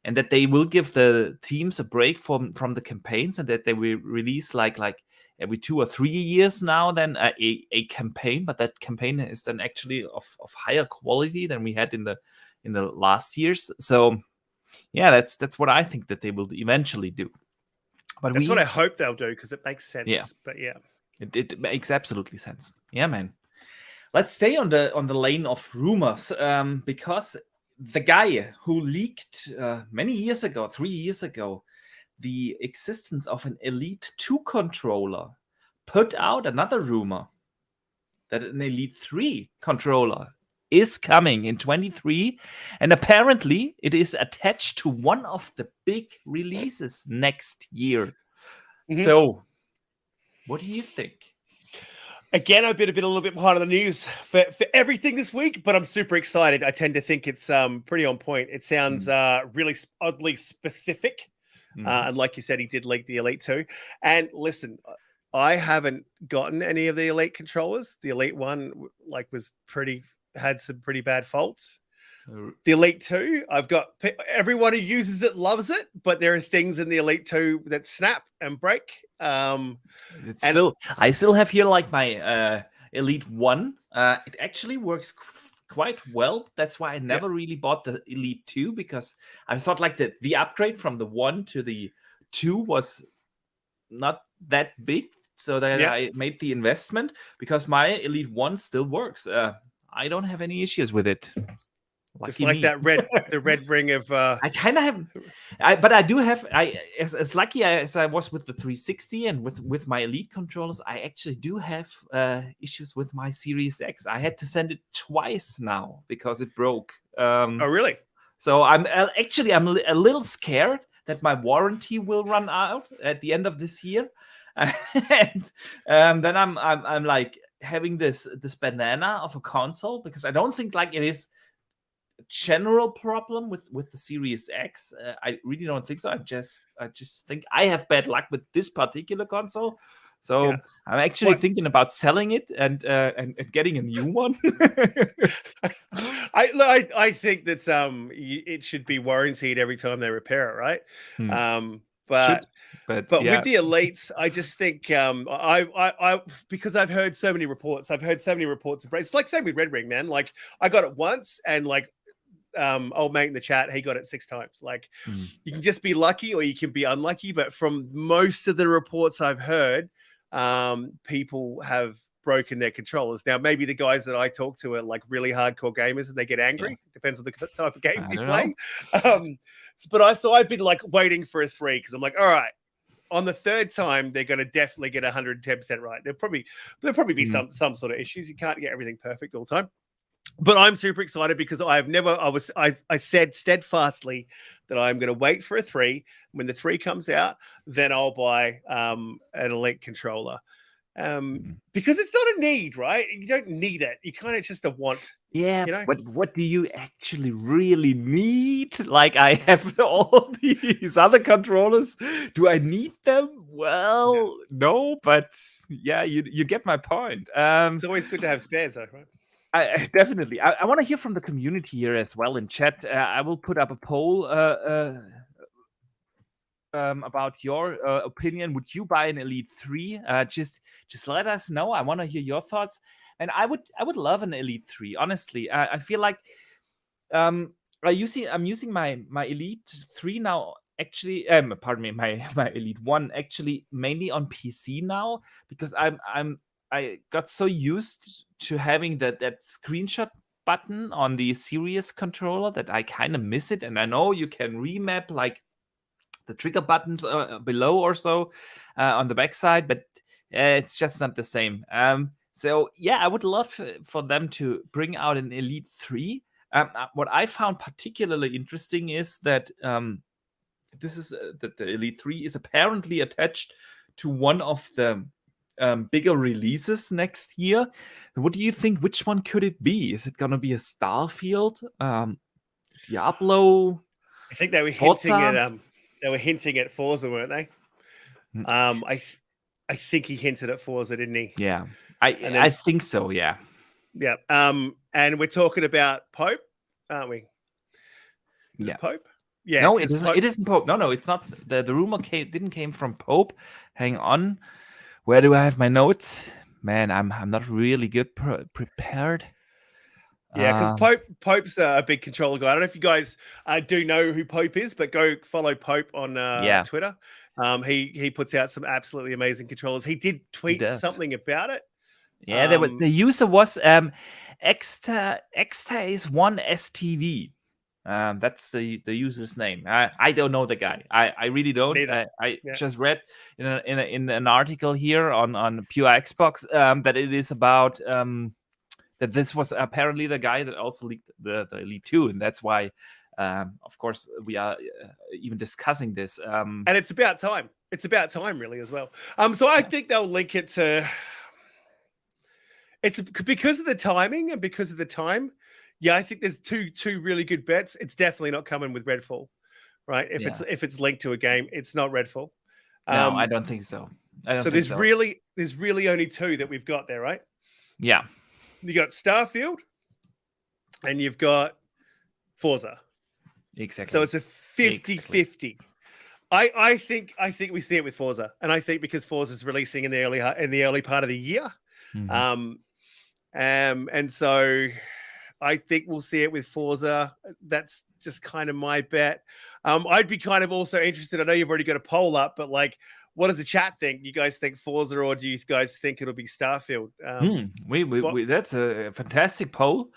And that they will give the teams a break from the campaigns, and that they will release like every 2 or 3 years now then a campaign, but that campaign is then actually of higher quality than we had in the last years. So yeah, that's what I think that they will eventually do. But that's what I hope they'll do, because it makes sense. Yeah. But yeah, it makes absolutely sense. Yeah, man. Let's stay on the lane of rumors, because the guy who leaked many years ago, 3 years ago, the existence of an Elite 2 controller put out another rumor that an Elite 3 controller is coming in 23, and apparently it is attached to one of the big releases next year. So, what do you think? Again, I've been a little bit behind on the news for everything this week, but I'm super excited. I tend to think it's pretty on point. It sounds really oddly specific. And like you said, he did leak the Elite 2. And listen, I haven't gotten any of the Elite controllers. The Elite 1 had some pretty bad faults. The Elite 2, I've got everyone who uses it loves it, but there are things in the Elite 2 that snap and break. I still have here like my Elite 1. It actually works quite well. That's why I never really bought the Elite 2, because I thought like the upgrade from the 1 to the 2 was not that big, so that I made the investment, because my Elite 1 still works. I don't have any issues with it. Just like that the red ring of I kind of have, but I do have. As lucky as I was with the 360 and with my Elite controllers, I actually do have issues with my Series X. I had to send it twice now because it broke. Oh, really? So I'm a little scared that my warranty will run out at the end of this year, and then I'm like having this banana of a console, because I don't think like it is general problem with the Series X. I really don't think so. I just think I have bad luck with this particular console. So I'm actually thinking about selling it and getting a new one. I think that it should be warranted every time they repair it, right? But with the Elites, I just think I because I've heard so many reports. It's like same with Red Ring, man. Like I got it once, and like old mate in the chat, he got it 6 times. Like you can just be lucky or you can be unlucky. But from most of the reports I've heard, people have broken their controllers. Now, maybe the guys that I talk to are like really hardcore gamers and they get angry. Depends on the type of games you play. But I've been like waiting for a 3, because I'm like, all right, on the third time, they're going to definitely get 110% right. There'll probably be some sort of issues. You can't get everything perfect all the time. But I'm super excited because I said steadfastly that I'm going to wait for a 3. When the 3 comes out, then I'll buy an Elite controller. Because it's not a need, right? You don't need it. You kind of just a want. Yeah, you know? but what do you actually really need? Like, I have all these other controllers. Do I need them? Well, no, but yeah, you get my point. It's always good to have spares, though, right? Definitely. I want to hear from the community here as well in chat. I will put up a poll about your opinion. Would you buy an Elite 3? Just let us know. I want to hear your thoughts. And I would love an Elite 3. Honestly, I feel like I'm using my Elite 3 now. Actually, pardon me, my Elite 1 actually mainly on PC now, because I got so used to having that screenshot button on the Series controller that I kind of miss it. And I know you can remap like the trigger buttons below or so on the backside, but it's just not the same. So yeah, I would love for them to bring out an Elite 3. What I found particularly interesting is that this is that the Elite 3 is apparently attached to one of the bigger releases next year. What do you think? Which one could it be? Is it gonna be a Starfield, Diablo? I think they were hinting at Forza, weren't they? I think he hinted at Forza, didn't he? Yeah, I think so. Yeah. Yeah. And we're talking about Pope, aren't we? Is it Pope? Yeah. No, it isn't. It isn't Pope. No, it's not. The rumor didn't came from Pope. Hang on. Where do I have my notes? Man, I'm not really good prepared. Yeah, because Pope's a big controller guy. I don't know if you guys do know who Pope is, but go follow Pope on Twitter. He puts out some absolutely amazing controllers. He did tweet something about it. Yeah, the user was Exta is 1STV. That's the user's name. I don't know the guy. I really don't. I just read in an article here on Pure Xbox that it is about that this was apparently the guy that also leaked the Elite 2, and that's why, of course, we are even discussing this. And it's about time. It's about time, really, as well. So I think they'll link it to. It's because of the timing and because of the time. Yeah, I think there's two really good bets. It's definitely not coming with Redfall, right? If it's linked to a game, it's not Redfall. No, I don't think so. There's really only 2 that we've got there, right? Yeah. You got Starfield, and you've got Forza. Exactly. So it's a 50-50. I think we see it with Forza, and I think because Forza's releasing in the early part of the year, and so I think we'll see it with Forza. That's just kind of my bet. I'd be kind of also interested. I know you've already got a poll up, but like, what does the chat think? You guys think Forza, or do you guys think it'll be Starfield? That's a fantastic poll.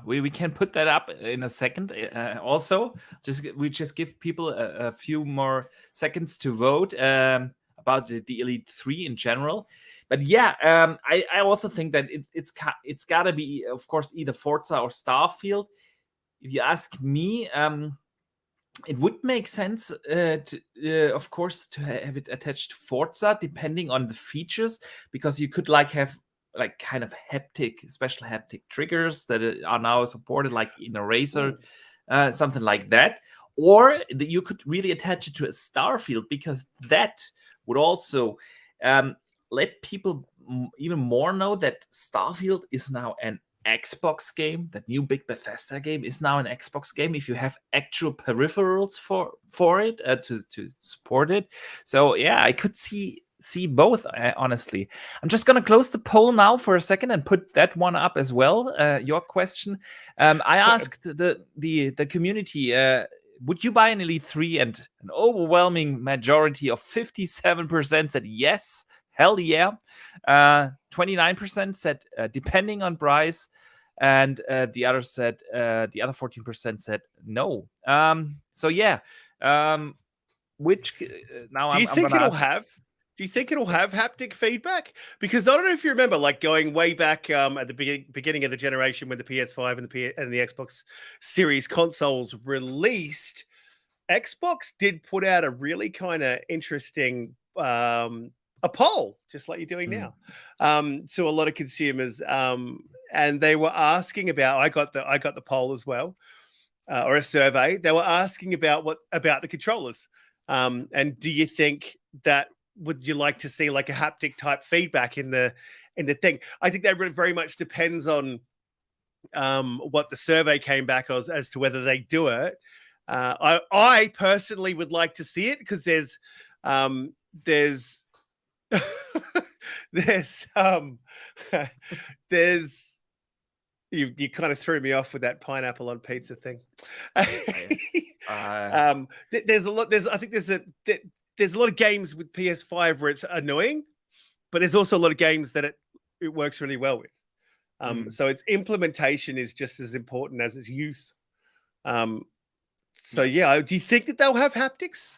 We can put that up in a second. Also, we just give people a few more seconds to vote about the Elite 3 in general. But yeah, I also think that it's gotta be, of course, either Forza or Starfield. If you ask me, it would make sense, of course, to have it attached to Forza, depending on the features, because you could have kind of special haptic triggers that are now supported, like in a Razer, something like that. Or you could really attach it to a Starfield, because that would also let people even more know that Starfield is now an Xbox game. That new big Bethesda game is now an Xbox game if you have actual peripherals for it to support it. So yeah, I could see both, honestly. I'm just gonna close the poll now for a second and put that one up as well. Your question. I asked the community, would you buy an Elite 3? And an overwhelming majority of 57% said yes. Hell yeah. 29% said depending on price, and the other 14% said no. So yeah, which now Do you I'm think gonna it'll ask. have? Do you think it'll have haptic feedback? Because I don't know if you remember, like going way back at the beginning of the generation when the PS5 and the Xbox Series consoles released, Xbox did put out a really kind of interesting a poll, just like you're doing now, to a lot of consumers, and they were asking about. I got the poll as well, or a survey. They were asking about the controllers, and do you think that would you like to see like a haptic type feedback in the thing? I think that very much depends on what the survey came back as to whether they do it. I personally would like to see it because there's you kind of threw me off with that pineapple on pizza thing. There's a lot. I think there's a lot of games with PS5 where it's annoying, but there's also a lot of games that it works really well with. So its implementation is just as important as its use. So yeah, do you think that they'll have haptics?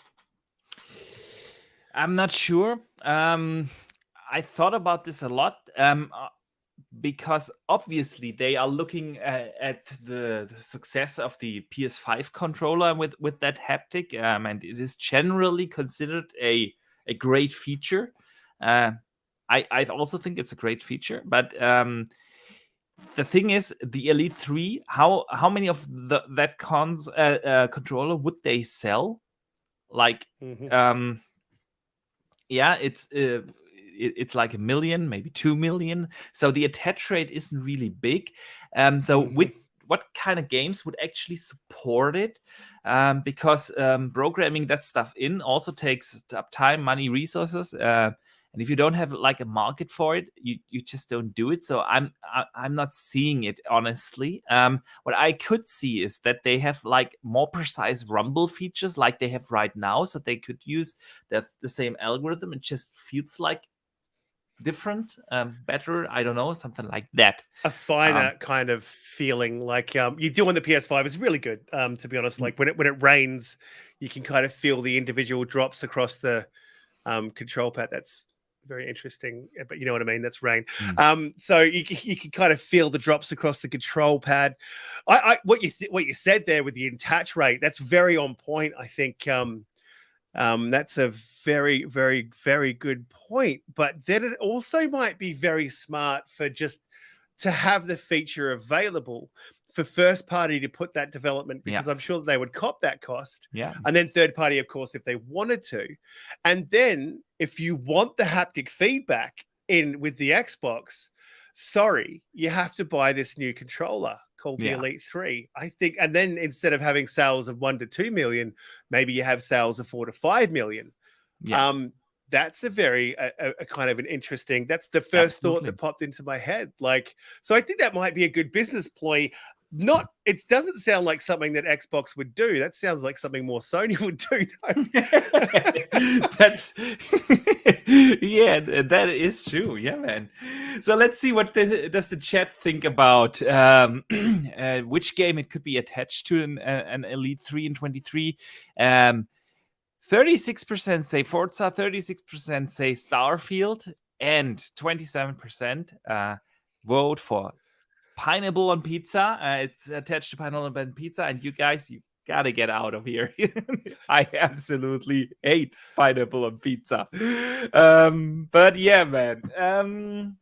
I'm not sure. I thought about this a lot because obviously they are looking at the success of the PS5 controller with that haptic, and it is generally considered a great feature. I also think it's a great feature, but the thing is, the Elite 3, how many of that controller would they sell? Like, yeah, it's like 1 million, maybe 2 million. So the attach rate isn't really big. So with what kind of games would actually support it? Because programming that stuff in also takes up time, money, resources. And if you don't have like a market for it, you just don't do it. So I'm not seeing it, honestly. What I could see is that they have like more precise rumble features like they have right now. So they could use the same algorithm. It just feels like different, better. I don't know, something like that. A finer kind of feeling like you do on the PS5 is really good. To be honest, like when it rains, you can kind of feel the individual drops across the control pad. That's very interesting, but you know what I mean. That's rain. So you can kind of feel the drops across the control pad. What you said there with the attach rate, that's very on point. I think that's a very, very, very good point. But then it also might be very smart for just to have the feature available for first party to put that development, because I'm sure they would cop that cost. And then third party, of course, if they wanted to. And then if you want the haptic feedback in with the Xbox, sorry, you have to buy this new controller called the Elite 3. I think, and then instead of having sales of 1 to 2 million, maybe you have sales of 4 to 5 million. That's a very a kind of an interesting, that's the first thought that popped into my head. Like, so I think that might be a good business ploy. It doesn't sound like something that Xbox would do. That sounds like something more Sony would do. That's yeah, that is true. Yeah, man. So let's see what does the chat think about which game it could be attached to an Elite 3 in 23. 36% say Forza, 36% say Starfield, and 27% vote for Pineapple on Pizza. It's attached to Pineapple on Pizza, and you guys, you gotta get out of here. I absolutely hate Pineapple on Pizza. But yeah, man.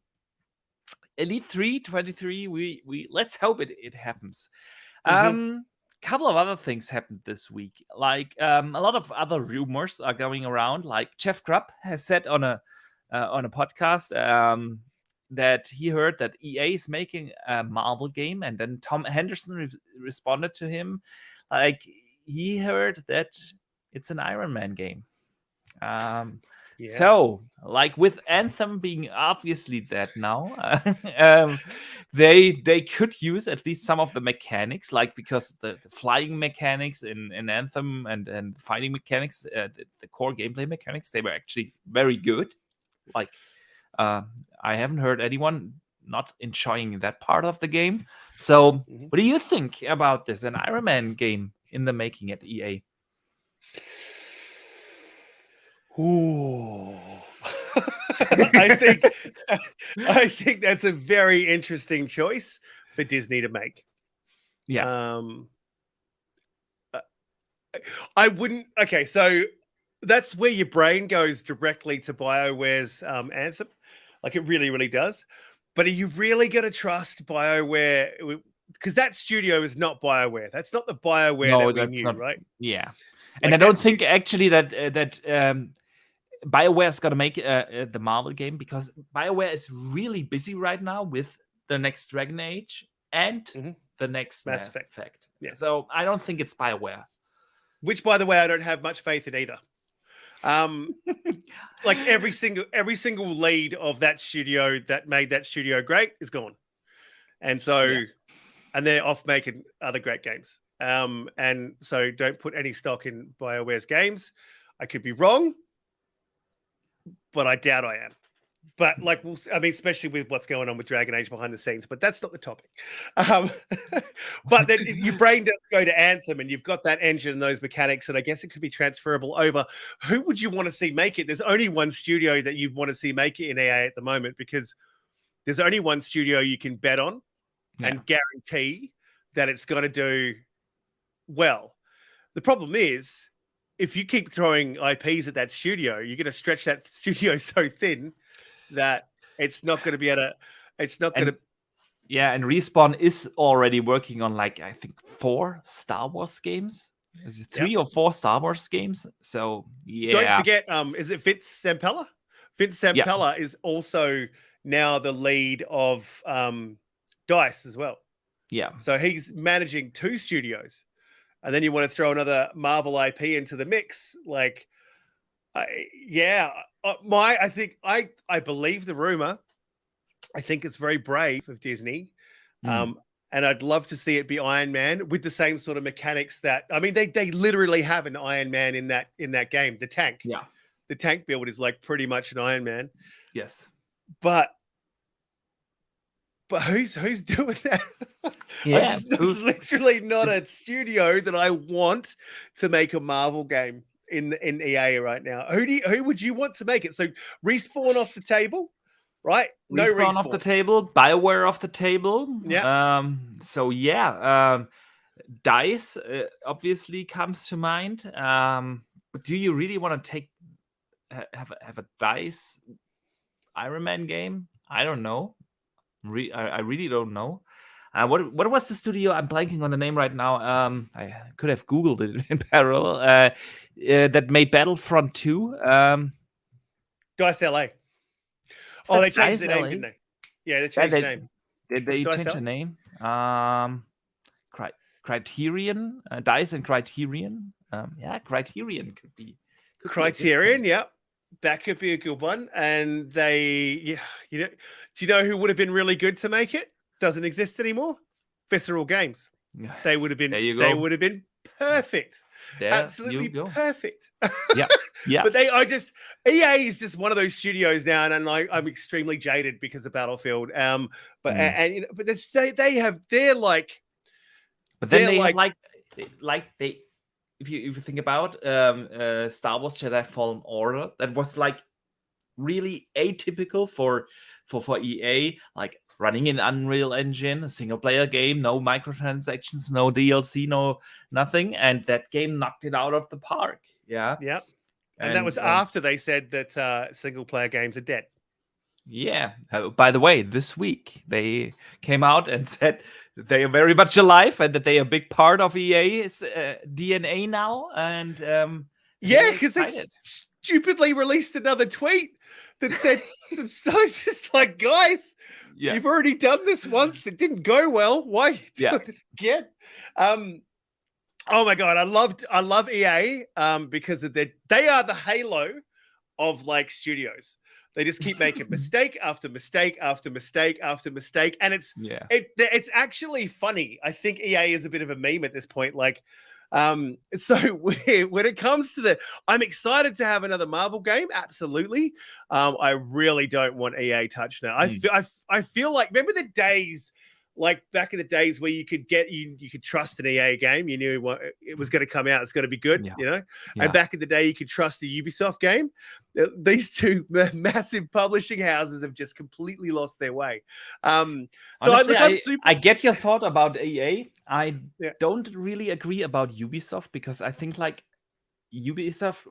Elite 3 23, we let's hope it happens. Couple of other things happened this week. Like a lot of other rumors are going around. Like Jeff Grubb has said on a podcast that he heard that EA is making a Marvel game, and then Tom Henderson responded to him like he heard that it's an Iron Man game. So, like with Anthem being obviously dead now, they could use at least some of the mechanics, like because the flying mechanics in Anthem and fighting mechanics, the core gameplay mechanics, they were actually very good. Like, I haven't heard anyone not enjoying that part of the game. So, what do you think about this? An Iron Man game in the making at EA? Ooh. I think that's a very interesting choice for Disney to make. Yeah. I wouldn't. Okay, so that's where your brain goes directly to BioWare's Anthem. Like it really, really does. But are you really going to trust BioWare? Because that studio is not BioWare. That's not the BioWare that we knew, right? Yeah. And I don't think actually that BioWare is going to make the Marvel game, because BioWare is really busy right now with the next Dragon Age and the next Mass Effect. Yeah. So I don't think it's BioWare. Which, by the way, I don't have much faith in either. Like every single lead of that studio that made that studio great is gone, and so and they're off making other great games. And so don't put any stock in BioWare's games. I could be wrong, but I doubt I am. But like, especially with what's going on with Dragon Age behind the scenes, but that's not the topic. But then your brain does go to Anthem, and you've got that engine and those mechanics, and I guess it could be transferable over. Who would you want to see make it? There's only one studio that you'd want to see make it in EA at the moment, because there's only one studio you can bet on and guarantee that it's going to do well. The problem is, if you keep throwing IPs at that studio, you're going to stretch that studio so thin that it's not going to be able to. It's not going to. Yeah, and Respawn is already working on, like, I think 4 Star Wars games. Is it 3 or 4 Star Wars games? So yeah. Don't forget, is it Vince Zampella? Vince Zampella is also now the lead of DICE as well. Yeah. So he's managing 2 studios, and then you want to throw another Marvel IP into the mix, like. I believe the rumor. I think it's very brave of Disney, and I'd love to see it be Iron Man with the same sort of mechanics that. I mean, they literally have an Iron Man in that game. The tank, the tank build is like pretty much an Iron Man. Yes, but who's doing that? Yeah, it's literally not a studio that I want to make a Marvel game. In EA right now, who would you want to make it? So Respawn off the table, right? No Respawn off the table, BioWare off the table. Yeah. DICE obviously comes to mind. But do you really want to have a DICE Iron Man game? I don't know. I really don't know. What was the studio? I'm blanking on the name right now. I could have Googled it in parallel. That made Battlefront 2. DICE LA. Oh, they changed the name, didn't they? Yeah, they changed the name. Did they change the name? Criterion, DICE and Criterion. Criterion could be. Criterion, yeah. That could be a good one. And do you know who would have been really good to make it? Doesn't exist anymore. Visceral Games. They would have been. There you go. They would have been perfect. There absolutely perfect. Yeah. But EA is just one of those studios now, and I'm extremely jaded because of Battlefield. But they have if you think about Star Wars Jedi Fallen Order, that was like really atypical for EA, like running in Unreal Engine, a single player game, no microtransactions, no DLC, no nothing, and that game knocked it out of the park. Yeah. And that was after they said that single player games are dead. Yeah. By the way, this week they came out and said that they are very much alive and that they are a big part of EA's DNA now. And because they stupidly released another tweet that said some stuff. It's just like, guys, you've already done this once. It didn't go well. Why do it again? Oh my god, I love EA because they are the Halo of like studios. They just keep making mistake after mistake after mistake after mistake, and it's actually funny. I think EA is a bit of a meme at this point. Like, so when it comes to I'm excited to have another Marvel game. Absolutely. I really don't want EA touch now. I feel like, remember the days like back in the days where you could trust an EA game. You knew what it was going to come out. It's going to be good, you know? Yeah. And back in the day, you could trust the Ubisoft game. These two massive publishing houses have just completely lost their way. So honestly, I get your thought about EA. I don't really agree about Ubisoft, because I think like Ubisoft,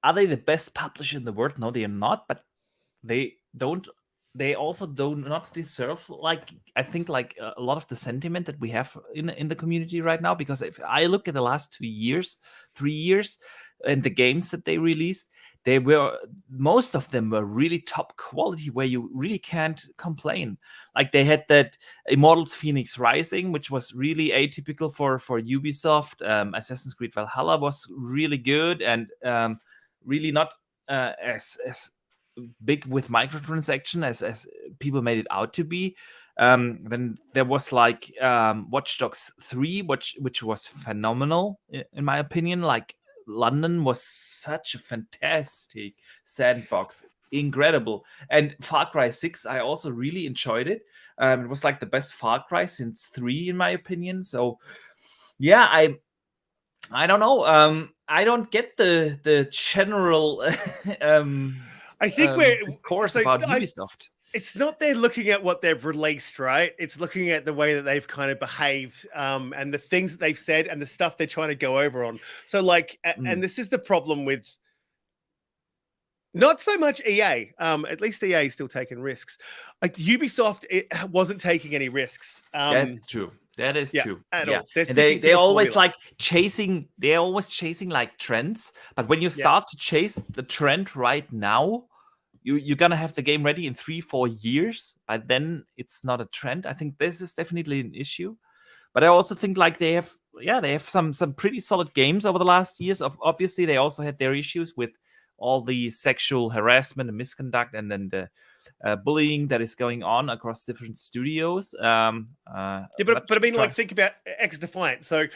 are they the best publisher in the world? No, they are not, but they also do not deserve, like, I think, like a lot of the sentiment that we have in the community right now. Because if I look at the last 3 years, and the games that they released, most of them were really top quality, where you really can't complain. Like they had that Immortals Phoenix Rising, which was really atypical for Ubisoft. Assassin's Creed Valhalla was really good, and really not as big with microtransaction as people made it out to be. Then there was like Watch Dogs 3, which was phenomenal in my opinion. Like London was such a fantastic sandbox, incredible. And Far Cry 6, I also really enjoyed it. It was like the best Far Cry since 3 in my opinion. So yeah, I don't know. I don't get the general I think we're discourse about Ubisoft. It's not they're looking at what they've released, right? It's looking at the way that they've kind of behaved, and the things that they've said and the stuff they're trying to go over on. So like, and this is the problem with not so much EA. At least EA is still taking risks. Like Ubisoft, it wasn't taking any risks. That's true. That is true. At all. And they always like chasing. They're always chasing like trends. But when you start to chase the trend right now, you're gonna have the game ready in 3-4 years. By then, it's not a trend. I think this is definitely an issue. But I also think like they have some pretty solid games over the last years. Obviously, they also had their issues with all the sexual harassment and misconduct, and then the bullying that is going on across different studios. But I mean, like, think about X-Defiant. So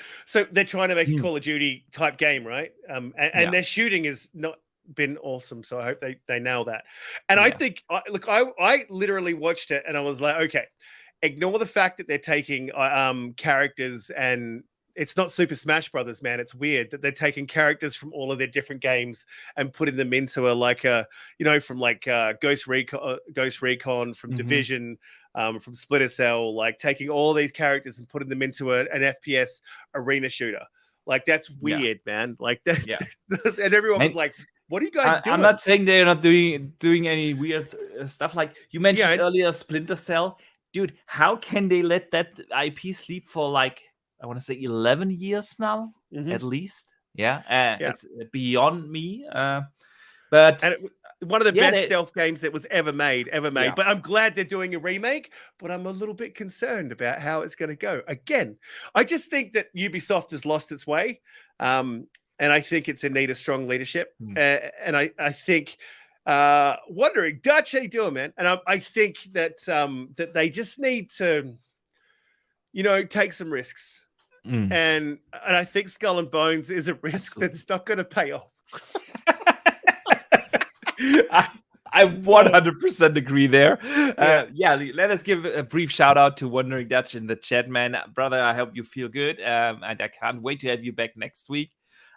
they're trying to make a Call of Duty type game, right? And their shooting has not been awesome. So I hope they nail that. And I think, I literally watched it and I was like, okay, ignore the fact that they're taking characters, and it's not Super Smash Brothers, man. It's weird that they're taking characters from all of their different games and putting them into from Ghost Recon, from Division, from Splinter Cell, like taking all of these characters and putting them into an FPS arena shooter. Like that's weird, man. Like that, and everyone was like, "What are you guys doing?" I'm not saying they're not doing any weird stuff. Like you mentioned earlier, Splinter Cell, dude. How can they let that IP sleep for like, I want to say 11 years now, at least. It's beyond me. But one of the best stealth games that was ever made. But I'm glad they're doing a remake, but I'm a little bit concerned about how it's going to go. Again, I just think that Ubisoft has lost its way. And I think it's in need of strong leadership. And I think wondering, Dutch, how you doing, man? And I think that that they just need to, take some risks. And I think Skull and Bones is a risk that's not going to pay off. I 100% agree there. Let us give a brief shout out to Wandering Dutch in the chat, man. Brother, I hope you feel good. And I can't wait to have you back next week.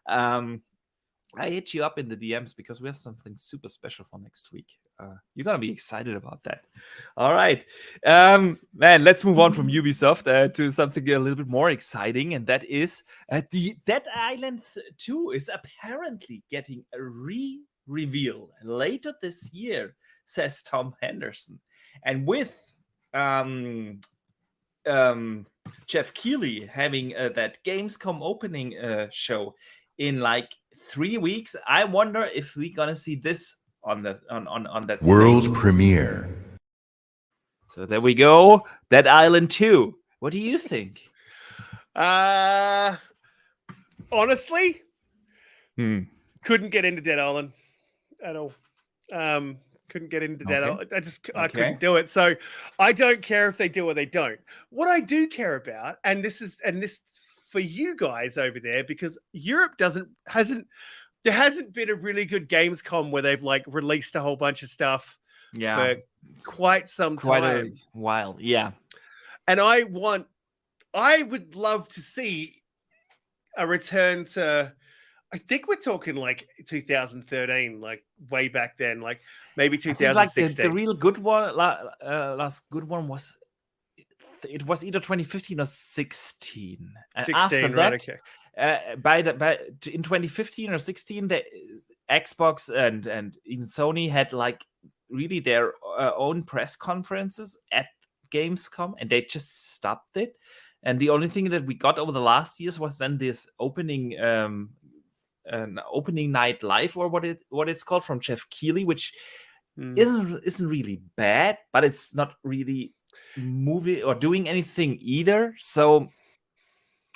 I hit you up in the DMs because we have something super special for next week. You're going to be excited about that. All right. Man, let's move on from Ubisoft to something a little bit more exciting. And that is the Dead Island 2 is apparently getting a reveal later this year, says Tom Henderson. And with Jeff Keighley having that Gamescom opening show in like 3 weeks, I wonder if we're gonna see this on that world stage. Premiere. So there we go. Dead Island 2. What do you think? Honestly, couldn't get into Dead Island at all. Couldn't get into Dead Island. I couldn't do it. So I don't care if they do or they don't. What I do care about, and this for you guys over there, because Europe hasn't been a really good Gamescom where they've like released a whole bunch of stuff for quite some time. Quite a while, yeah. And I would love to see a return to, I think we're talking like 2013, like way back then, like maybe 2016. I think like the real good one, last good one was, it was either 2015 or 16. And 16, after right? that, okay. In 2015 or 16, the Xbox and even Sony had like really their own press conferences at Gamescom, and they just stopped it. And the only thing that we got over the last years was then this opening night live, or what it's called, from Jeff Keighley, which isn't really bad, but it's not really movie or doing anything either. So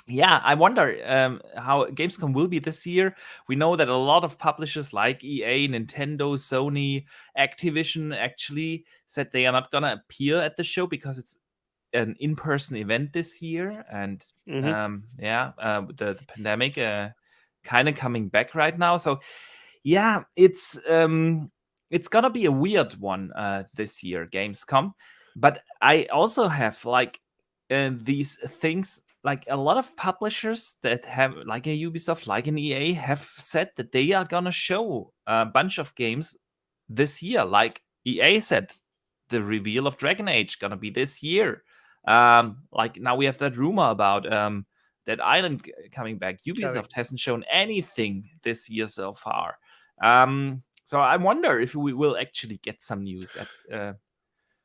yeah, I wonder how Gamescom will be this year. We know that a lot of publishers like EA, Nintendo, Sony, Activision actually said they are not gonna appear at the show because it's an in-person event this year, and the pandemic kind of coming back right now. So yeah, it's gonna be a weird one this year, Gamescom. But I also have like these things, like a lot of publishers that have, like a Ubisoft, like an EA, have said that they are gonna show a bunch of games this year. Like EA said, the reveal of Dragon Age gonna be this year. Like now we have that rumor about Dead Island coming back. Ubisoft hasn't shown anything this year so far. So I wonder if we will actually get some news at.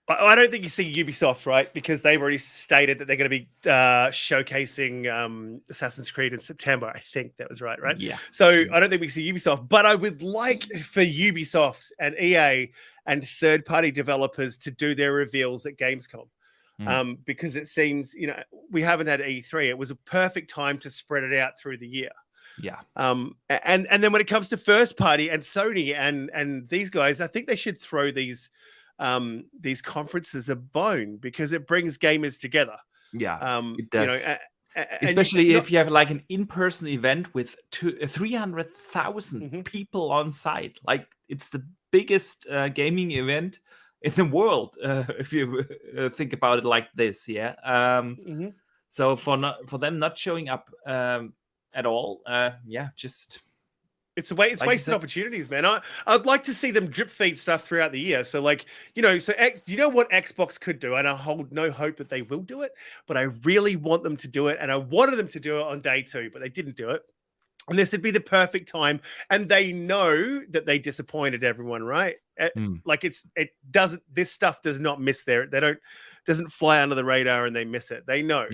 I don't think you see Ubisoft, right? Because they've already stated that they're going to be showcasing Assassin's Creed in September. I think that was right? Yeah. So I don't think we see Ubisoft, but I would like for Ubisoft and EA and third-party developers to do their reveals at Gamescom. Because it seems, we haven't had E3. It was a perfect time to spread it out through the year. Yeah. And then when it comes to first party and Sony and these guys, I think they should throw these conferences a bone, because it brings gamers together. Yeah, it does. Especially if you have like an in-person event with 300,000 people on site. Like, it's the biggest gaming event in the world, if you think about it like this. Yeah. So for them not showing up at all, just. It's wasted opportunities, man. I'd like to see them drip feed stuff throughout the year. So do you know what Xbox could do? And I hold no hope that they will do it, but I really want them to do it. And I wanted them to do it on day 2, but they didn't do it. And this would be the perfect time. And they know that they disappointed everyone, right? This stuff does not miss doesn't fly under the radar, and they miss it. They know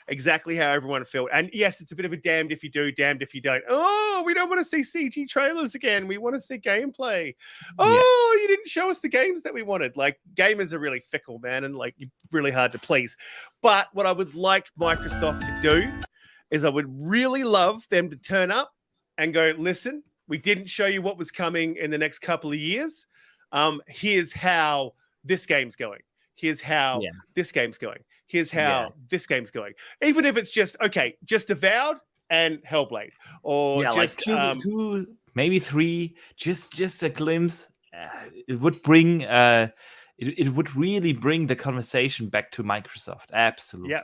exactly how everyone felt. And yes, it's a bit of a damned if you do, damned if you don't. Oh, we don't want to see CG trailers again. We want to see gameplay. Oh, you didn't show us the games that we wanted. Like, gamers are really fickle, man, and like, you're really hard to please. But what I would like Microsoft to do is I would really love them to turn up and go, listen, we didn't show you what was coming in the next couple of years. Here's how this game's going. Here's how this game's going. Here's how this game's going. Even if it's just Avowed and Hellblade, or just like two, maybe 3, just a glimpse. It would bring it would really bring the conversation back to Microsoft. Absolutely.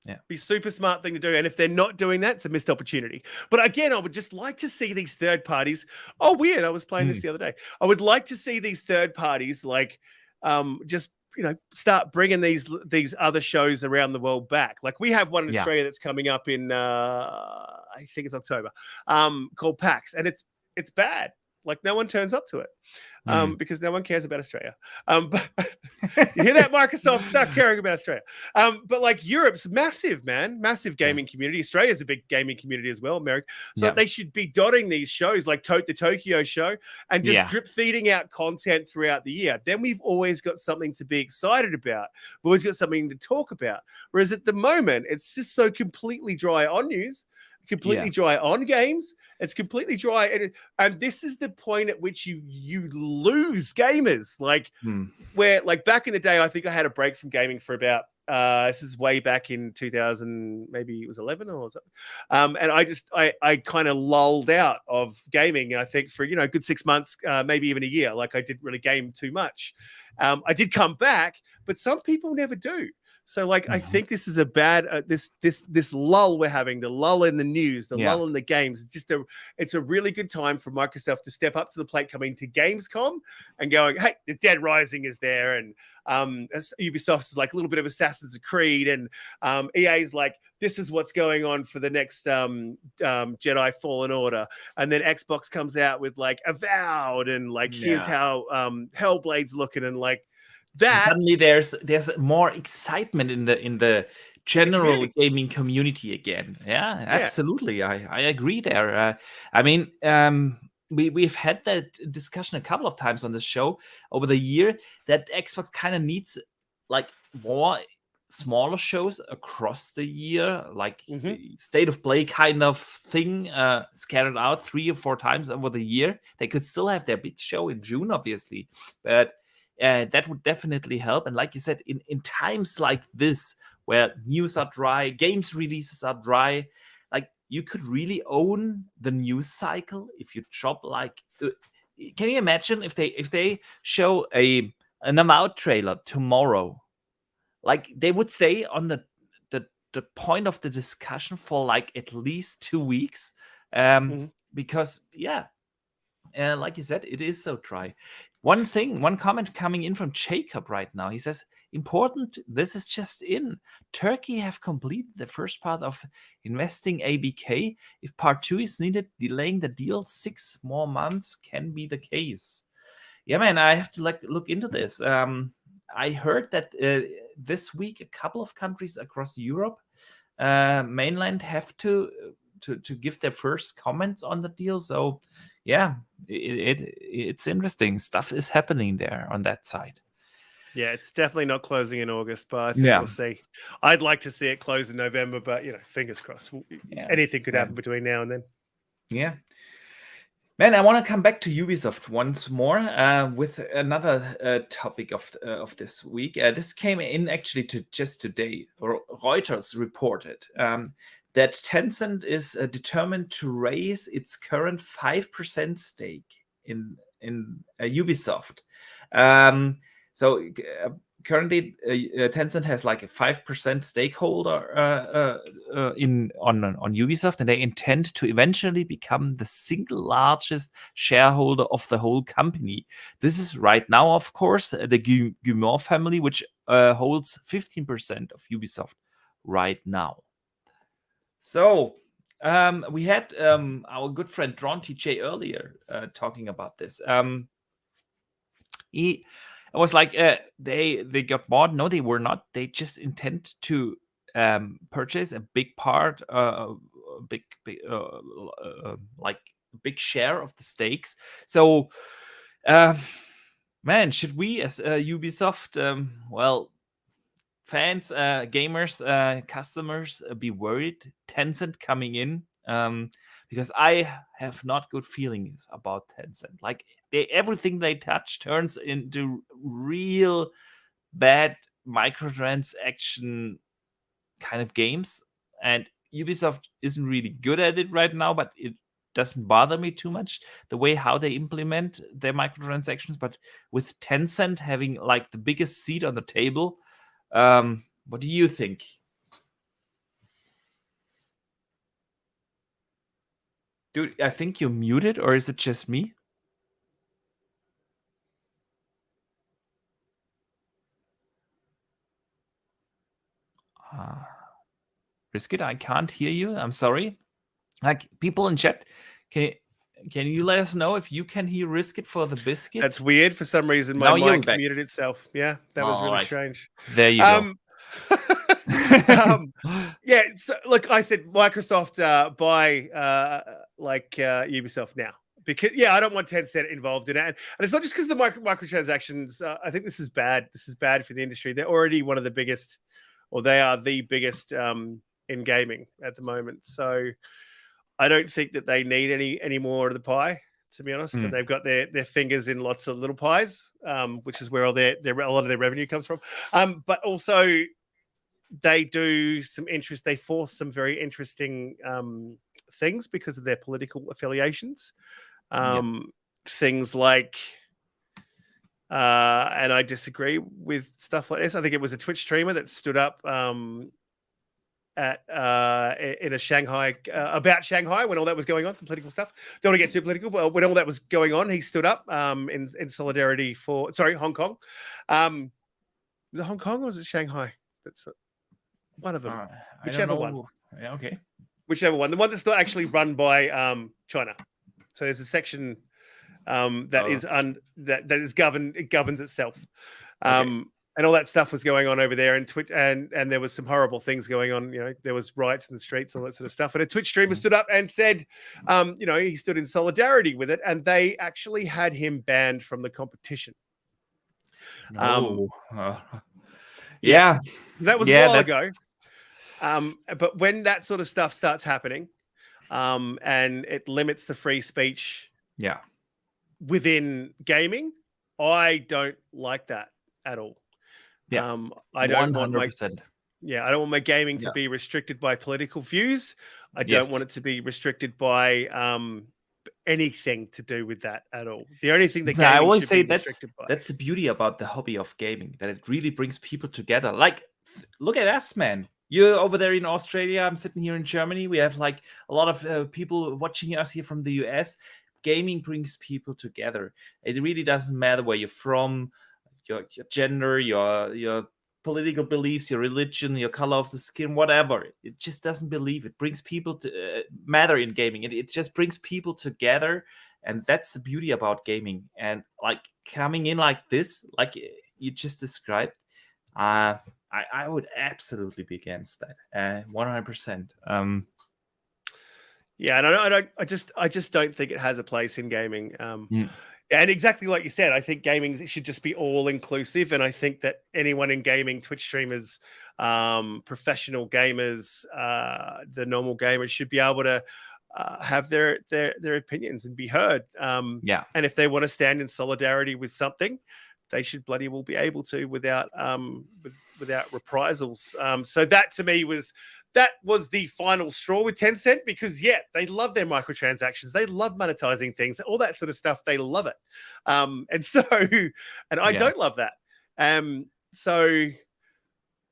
Yeah. Be super smart thing to do. And if they're not doing that, it's a missed opportunity. But again, I would just like to see these third parties. Oh, weird. I was playing this the other day. I would like to see these third parties start bringing these other shows around the world back. Like, we have one in Australia that's coming up in I think it's October, called PAX, and it's bad. Like, no one turns up to it because no one cares about Australia. But you hear that, Microsoft? Start caring about Australia. But like, Europe's massive, man. Massive gaming community. Australia's a big gaming community as well, America. So they should be dotting these shows like the Tokyo show and just drip feeding out content throughout the year. Then we've always got something to be excited about. We've always got something to talk about. Whereas at the moment, it's just so completely dry on news. Completely dry on games. It's completely dry, and this is the point at which you lose gamers. Like, where, like, back in the day, I think I had a break from gaming for about this is way back in 2000, maybe it was 11 or something. And I kind of lulled out of gaming, and I think for a good 6 months, maybe even a year. Like, I didn't really game too much. I did come back, but some people never do. So, like, I think this is a bad this lull we're having, the lull in the news, the lull in the games. It's a really good time for Microsoft to step up to the plate, coming to Gamescom and going, "Hey, the Dead Rising is there," and Ubisoft is like a little bit of Assassin's Creed, and EA's like, "This is what's going on for the next Jedi Fallen Order," and then Xbox comes out with like Avowed, and like here's how Hellblade's looking, and like. That and suddenly there's more excitement in the general gaming community again. Yeah, absolutely. I agree there. I mean, we've had that discussion a couple of times on this show over the year that Xbox kind of needs like more smaller shows across the year, like state of play kind of thing, scattered out 3 or 4 times over the year. They could still have their big show in June, obviously, but that would definitely help. And like you said, in times like this, where news are dry, games releases are dry, like you could really own the news cycle if you drop like. Can you imagine if they show an Avowed trailer tomorrow? Like they would stay on the point of the discussion for like at least 2 weeks, because like you said, it is so dry. One comment coming in from Jacob right now. He says, important, this is just in. Turkey have completed the first part of investing ABK. If part 2 is needed, delaying the deal 6 more months can be the case. Yeah, man, I have to look into this. I heard that this week a couple of countries across Europe, mainland, have to give their first comments on the deal. So yeah, it's interesting. Stuff is happening there on that side. Yeah, it's definitely not closing in August, but I think we'll see. I'd like to see it close in November, but fingers crossed. Anything could happen between now and then. Yeah. Man, I want to come back to Ubisoft once more with another topic of this week. This came in actually just today. Reuters reported that Tencent is determined to raise its current 5% stake in Ubisoft. So currently, Tencent has like a 5% stakeholder on Ubisoft, and they intend to eventually become the single largest shareholder of the whole company. This is right now, of course, the Guillemot family, which holds 15% of Ubisoft right now. So we had our good friend Dron TJ earlier talking about this. He was like, they got bought. No, they were not. They just intend to purchase a big part, big share of the stakes. So, man, should we as Ubisoft, fans, gamers, customers, be worried? Tencent coming in, because I have not good feelings about Tencent. Like everything they touch turns into real bad microtransaction kind of games, and Ubisoft isn't really good at it right now, but it doesn't bother me too much the way how they implement their microtransactions. But with Tencent having like the biggest seat on the table, what do you think? Dude, I think you're muted, or is it just me? Biscuit, I can't hear you. I'm sorry. Like people in chat, can you let us know if you can hear Risket for the biscuit? That's weird. For some reason, my mic muted itself. Yeah, that was really strange. There you go. Yeah, so, look, I said Microsoft buy Ubisoft now, because I don't want Tencent involved in it, and it's not just because of the microtransactions. I think this is bad. This is bad for the industry. They're already one of the biggest, or they are the biggest in gaming at the moment. So I don't think that they need any more of the pie, to be honest. And they've got their fingers in lots of little pies, which is where a lot of their revenue comes from. But also, they do some interest. They force some very interesting things because of their political affiliations. Things like and I disagree with stuff like this. I think it was a Twitch streamer that stood up in a Shanghai about Shanghai when all that was going on, the political stuff. Don't want to get too political, but when all that was going on, he stood up in solidarity for Hong Kong. Was it Hong Kong or was it Shanghai? That's one of them. Whichever one. Yeah, okay. Whichever one. The one that's not actually run by China. So there's a section that is governed. It governs itself. And all that stuff was going on over there, and and there was some horrible things going on. There was riots in the streets, all that sort of stuff. And a Twitch streamer stood up and said, he stood in solidarity with it, and they actually had him banned from the competition. Yeah, that was a while ago. But when that sort of stuff starts happening, and it limits the free speech, within gaming, I don't like that at all. Yeah, I don't 100%. I don't want my gaming to be restricted by political views. I don't want it to be restricted by anything to do with that at all. The only thing that I always should say be restricted by. That's the beauty about the hobby of gaming, that it really brings people together. Like, look at us, man. You're over there in Australia. I'm sitting here in Germany. We have like a lot of people watching us here from the US. Gaming brings people together. It really doesn't matter where you're from, your gender, your political beliefs, your religion, your color of the skin, whatever. It just doesn't believe. It brings people to matter in gaming. It just brings people together, and that's the beauty about gaming. And like coming in like this, like you just described, I would absolutely be against that, 100%. Yeah, and I just don't think it has a place in gaming. And exactly like you said, I think gaming should just be all inclusive. And I think that anyone in gaming, Twitch streamers, professional gamers, the normal gamers should be able to have their opinions and be heard. And if they want to stand in solidarity with something, they should bloody well be able to without reprisals. So that to me was the final straw with Tencent, because they love their microtransactions, they love monetizing things, all that sort of stuff. They love it, and I don't love that. So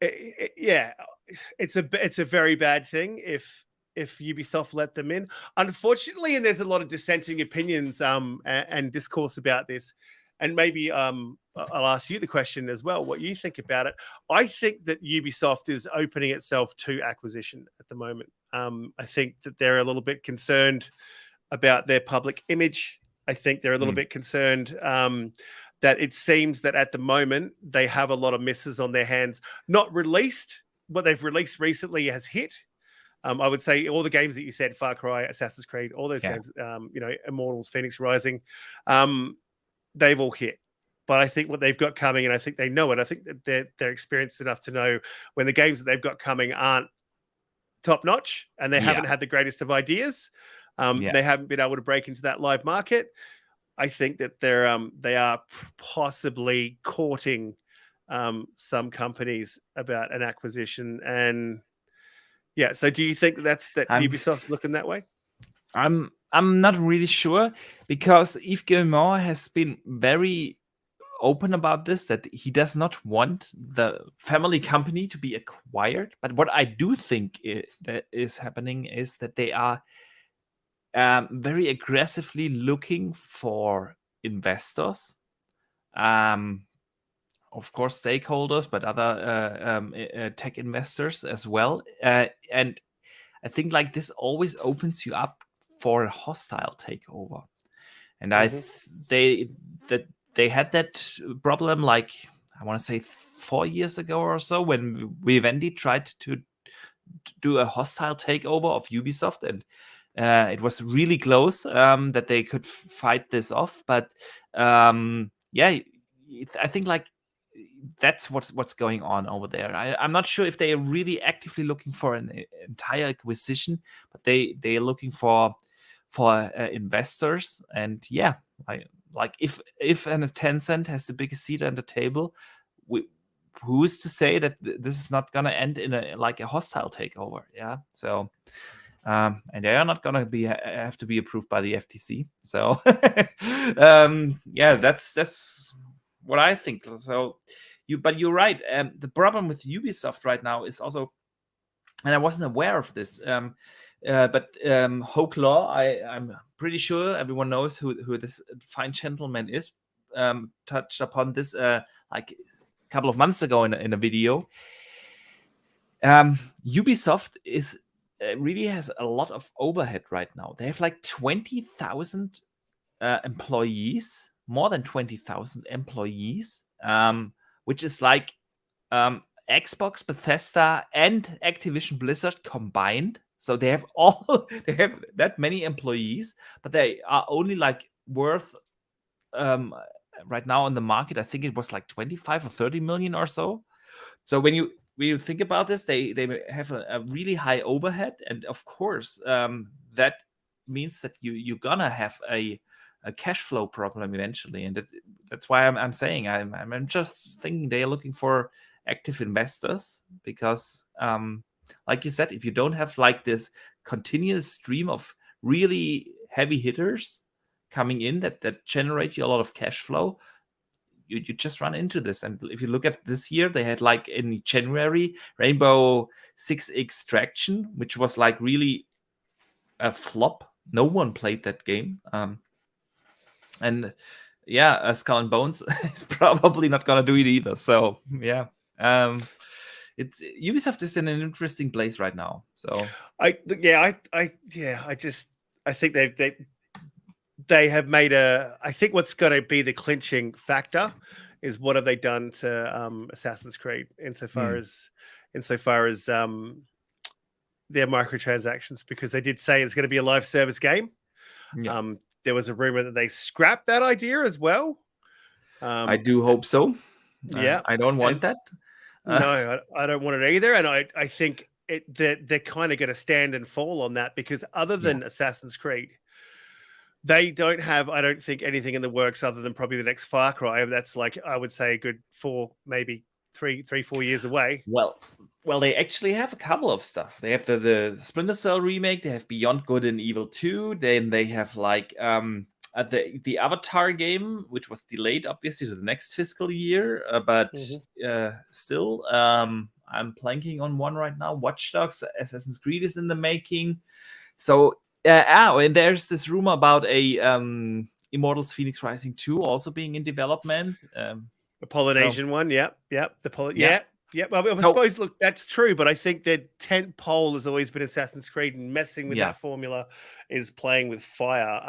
it's a very bad thing if Ubisoft let them in, unfortunately. And there's a lot of dissenting opinions and discourse about this. And maybe I'll ask you the question as well, what you think about it. I think that Ubisoft is opening itself to acquisition at the moment. I think that they're a little bit concerned about their public image. I think they're a little bit concerned that it seems that at the moment they have a lot of misses on their hands. Not released. What they've released recently has hit. I would say all the games that you said, Far Cry, Assassin's Creed, all those games, Immortals, Phoenix Rising, they've all hit. But I think what they've got coming, and I think they know it, I think that they're experienced enough to know when the games that they've got coming aren't top notch, and they haven't had the greatest of ideas. They haven't been able to break into that live market. I think that they are possibly courting some companies about an acquisition. And so do you think that Ubisoft's looking that way? I'm not really sure, because Yves Guillemot has been very open about this, that he does not want the family company to be acquired. But what I do think that is happening is that they are very aggressively looking for investors, of course stakeholders, but other tech investors as well. And I think like this always opens you up for a hostile takeover. And they had that problem, like I want to say 4 years ago or so, when Vivendi tried to do a hostile takeover of Ubisoft, and it was really close that they could fight this off. But I think like that's what's going on over there. I'm not sure if they are really actively looking for an entire acquisition, but they are looking for investors. And like if an Tencent has the biggest seat on the table, who's to say that this is not going to end in a hostile takeover? So and they are not going to have to be approved by the FTC. So that's what I think. So but you're right. The problem with Ubisoft right now is also, and I wasn't aware of this. But Hoke Law, I'm pretty sure everyone knows who this fine gentleman is. Touched upon this like a couple of months ago in a video. Ubisoft really has a lot of overhead right now. They have like 20,000 employees, more than 20,000 employees, which is like Xbox, Bethesda, and Activision Blizzard combined. So they have that many employees, but they are only like worth right now on the market. I think it was like 25 or 30 million or so. So when you think about this, they have a really high overhead, and of course that means that you're gonna have a cash flow problem eventually, and that's why I'm saying I'm just thinking they are looking for active investors, because like you said, if you don't have like this continuous stream of really heavy hitters coming in that generate you a lot of cash flow, you just run into this. And if you look at this year, they had like in January Rainbow Six Extraction, which was like really a flop. No one played that game. And yeah, Skull and Bones is probably not gonna do it either. So yeah, Ubisoft is in an interesting place right now. So I think they have made I think what's going to be the clinching factor is what have they done to Assassin's Creed insofar as their microtransactions, because they did say it's going to be a live service game. yeah. There was a rumor that they scrapped that idea as well. I do hope so. Yeah, I don't want that. No, I don't want it either. And I think they're kind of going to stand and fall on that, because other than Assassin's Creed, they don't have, I don't think, anything in the works other than probably the next Far Cry. That's like, I would say, a good 4 years away. Well, they actually have a couple of stuff. They have the Splinter Cell remake. They have Beyond Good and Evil 2. Then they have like the Avatar game, which was delayed obviously to the next fiscal year. But still, I'm planking on one right now. Watch Dogs, Assassin's Creed is in the making. So and there's this rumor about a Immortals Phoenix Rising 2 also being in development. The Polynesian one, yep. Well, I suppose, look, that's true, but I think that tent pole has always been Assassin's Creed, and messing with that formula is playing with fire.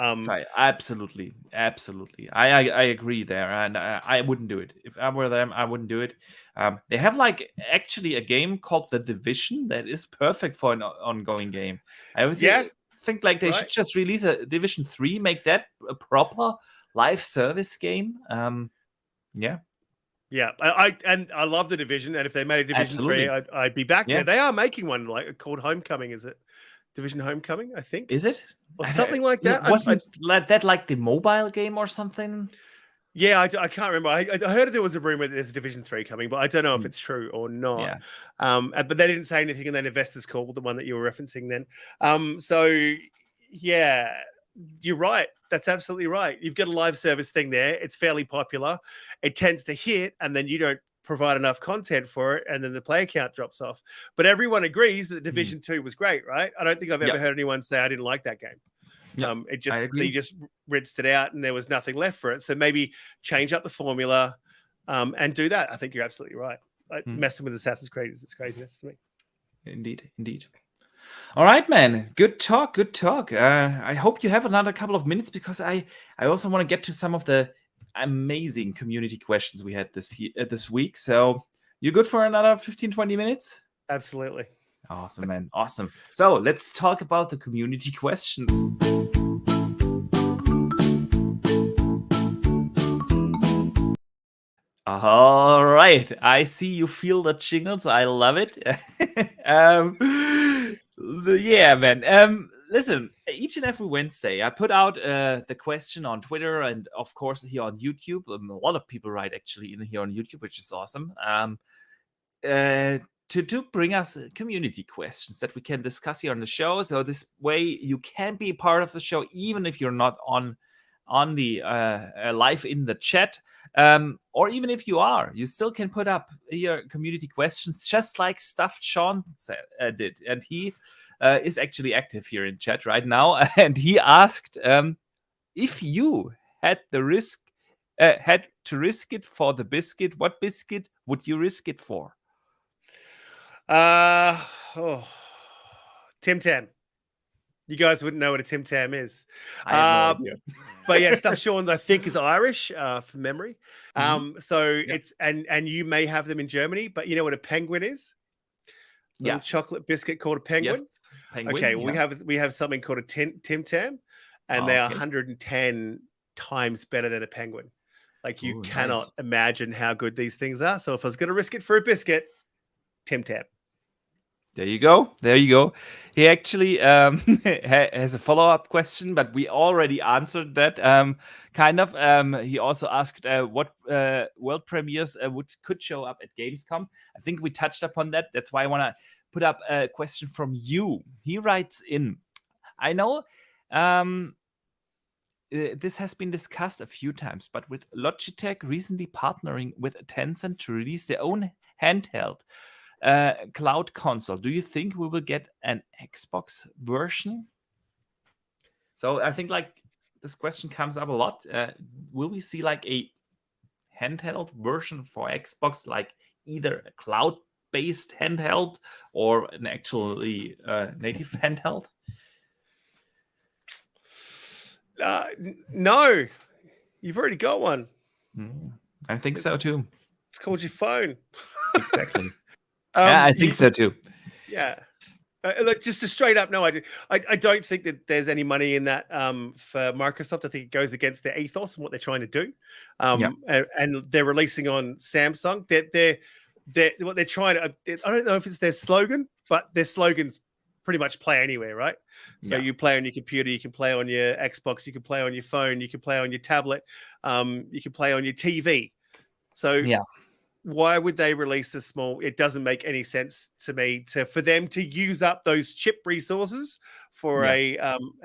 Absolutely. I agree there, and I wouldn't do it. If I were them, I wouldn't do it. They have like actually a game called The Division that is perfect for an ongoing game. I think like they should just release a Division 3, make that a proper live service game. Yeah, I love The Division, and if they made a Division 3, I'd be back there. They are making one like called Homecoming. Is it Division Homecoming? I think. Is it or something like that? Wasn't that like the mobile game or something? Yeah, I can't remember. I heard there was a rumor that there's a Division 3 coming, but I don't know if it's true or not. Yeah. But they didn't say anything in that investors call, the one that you were referencing then. So yeah, you're right. That's absolutely right. You've got a live service thing there. It's fairly popular. It tends to hit, and then you don't provide enough content for it, and then the player count drops off. But everyone agrees that Division 2 was great, right? I don't think I've ever heard anyone say I didn't like that game. They just rinsed it out, and there was nothing left for it. So maybe change up the formula and do that. I think you're absolutely right. Messing with Assassin's Creed is craziness to me. Indeed. All right, man. Good talk. I hope you have another couple of minutes, because I also want to get to some of the amazing community questions we had this week. So you good for another 15-20 minutes? Absolutely. Awesome, man. Awesome. So let's talk about the community questions. All right. I see you feel the jingles. I love it. Yeah, man. Listen, each and every Wednesday, I put out the question on Twitter and, of course, here on YouTube. A lot of people write actually in here on YouTube, which is awesome. To bring us community questions that we can discuss here on the show. So this way you can be part of the show, even if you're not on on the live in the chat. Or even if you are, you still can put up your community questions, just like Stuffed Sean did. And he is actually active here in chat right now. And he asked if you had to risk it for the biscuit, what biscuit would you risk it for? Tim Tam. You guys wouldn't know what a Tim Tam is. I have no idea. But yeah, Stuff Sean, I think, is Irish from memory. So it's and you may have them in Germany, but you know what a penguin is? Little chocolate biscuit called a penguin. Yes, penguin. Okay, we have something called a Tim Tam, and they are 110 times better than a penguin. Like you cannot imagine how good these things are. So if I was going to risk it for a biscuit, Tim Tam. There you go. He actually has a follow-up question, but we already answered that. Kind of. He also asked what world premieres could show up at Gamescom. I think we touched upon that. That's why I want to put up a question from you. He writes in, I know this has been discussed a few times, but with Logitech recently partnering with Tencent to release their own handheld cloud console, do you think we will get an Xbox version? So I think like this question comes up a lot. Will we see like a handheld version for Xbox, like either a cloud-based handheld or an actually native handheld? No, you've already got one. I think so too. It's called your phone. Exactly. Yeah, I think so too. Yeah. Look, just a straight up no. I don't think that there's any money in that for Microsoft. I think it goes against their ethos and what they're trying to do. And they're releasing on Samsung. They're what they're trying to. I don't know if it's their slogan, but their slogan's pretty much play anywhere, right? So you play on your computer, you can play on your Xbox, you can play on your phone, you can play on your tablet, you can play on your TV. So why would they release a small? It doesn't make any sense to me for them to use up those chip resources for a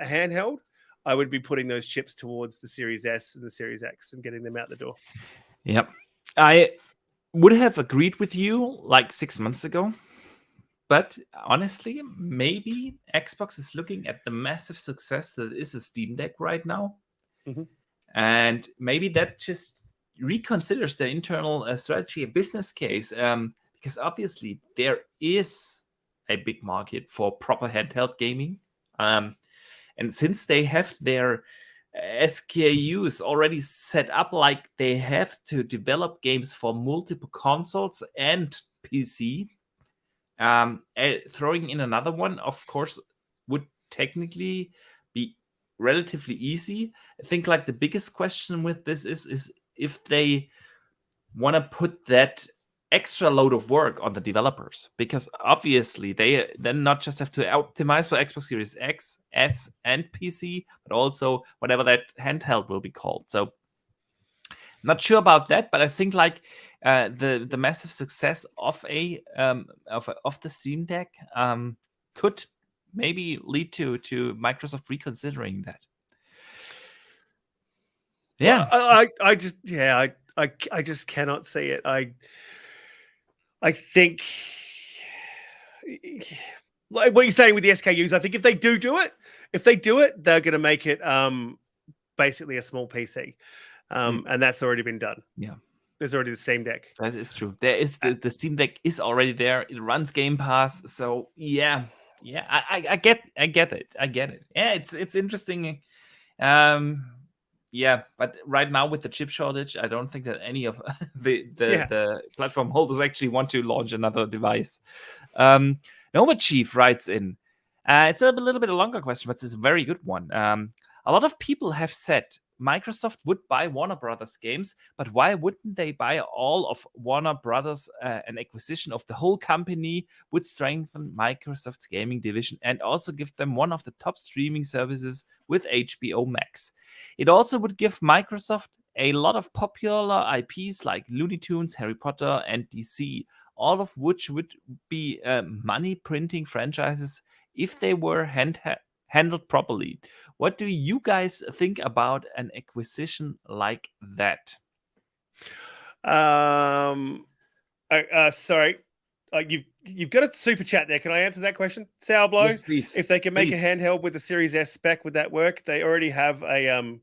handheld. I would be putting those chips towards the Series S and the Series X and getting them out the door. Yep. I would have agreed with you like 6 months ago. But honestly, maybe Xbox is looking at the massive success that is a Steam Deck right now. And maybe that just reconsiders their internal strategy, a business case. Because obviously there is a big market for proper handheld gaming. And since they have their SKUs already set up, like they have to develop games for multiple consoles and PC, throwing in another one, of course, would technically be relatively easy. I think like the biggest question with this is if they want to put that extra load of work on the developers, because obviously they then not just have to optimize for Xbox Series X, S, and PC, but also whatever that handheld will be called. So not sure about that, but I think like the massive success of the Steam Deck could maybe lead to Microsoft reconsidering that. Yeah, well, I just cannot see it. I think like what you're saying with the SKUs. I think if they do it, they're going to make it basically a small PC. And that's already been done. Yeah. There's already the Steam Deck. That is true. There is the Steam Deck is already there. It runs Game Pass. So I get it. Yeah, it's interesting. But right now with the chip shortage, I don't think that any of the platform holders actually want to launch another device. Nova Chief writes in. It's a little bit a longer question, but it's a very good one. A lot of people have said Microsoft would buy Warner Brothers games, but why wouldn't they buy all of Warner Brothers? An acquisition of the whole company would strengthen Microsoft's gaming division and also give them one of the top streaming services with HBO Max. It also would give Microsoft a lot of popular IPs like Looney Tunes, Harry Potter, and DC, all of which would be money-printing franchises if they were handled properly. What do you guys think about an acquisition like that? Sorry. You've got a super chat there. Can I answer that question? Sourblow, Yes, please. If they can make Please. a handheld with the Series S spec, would that work? They already have a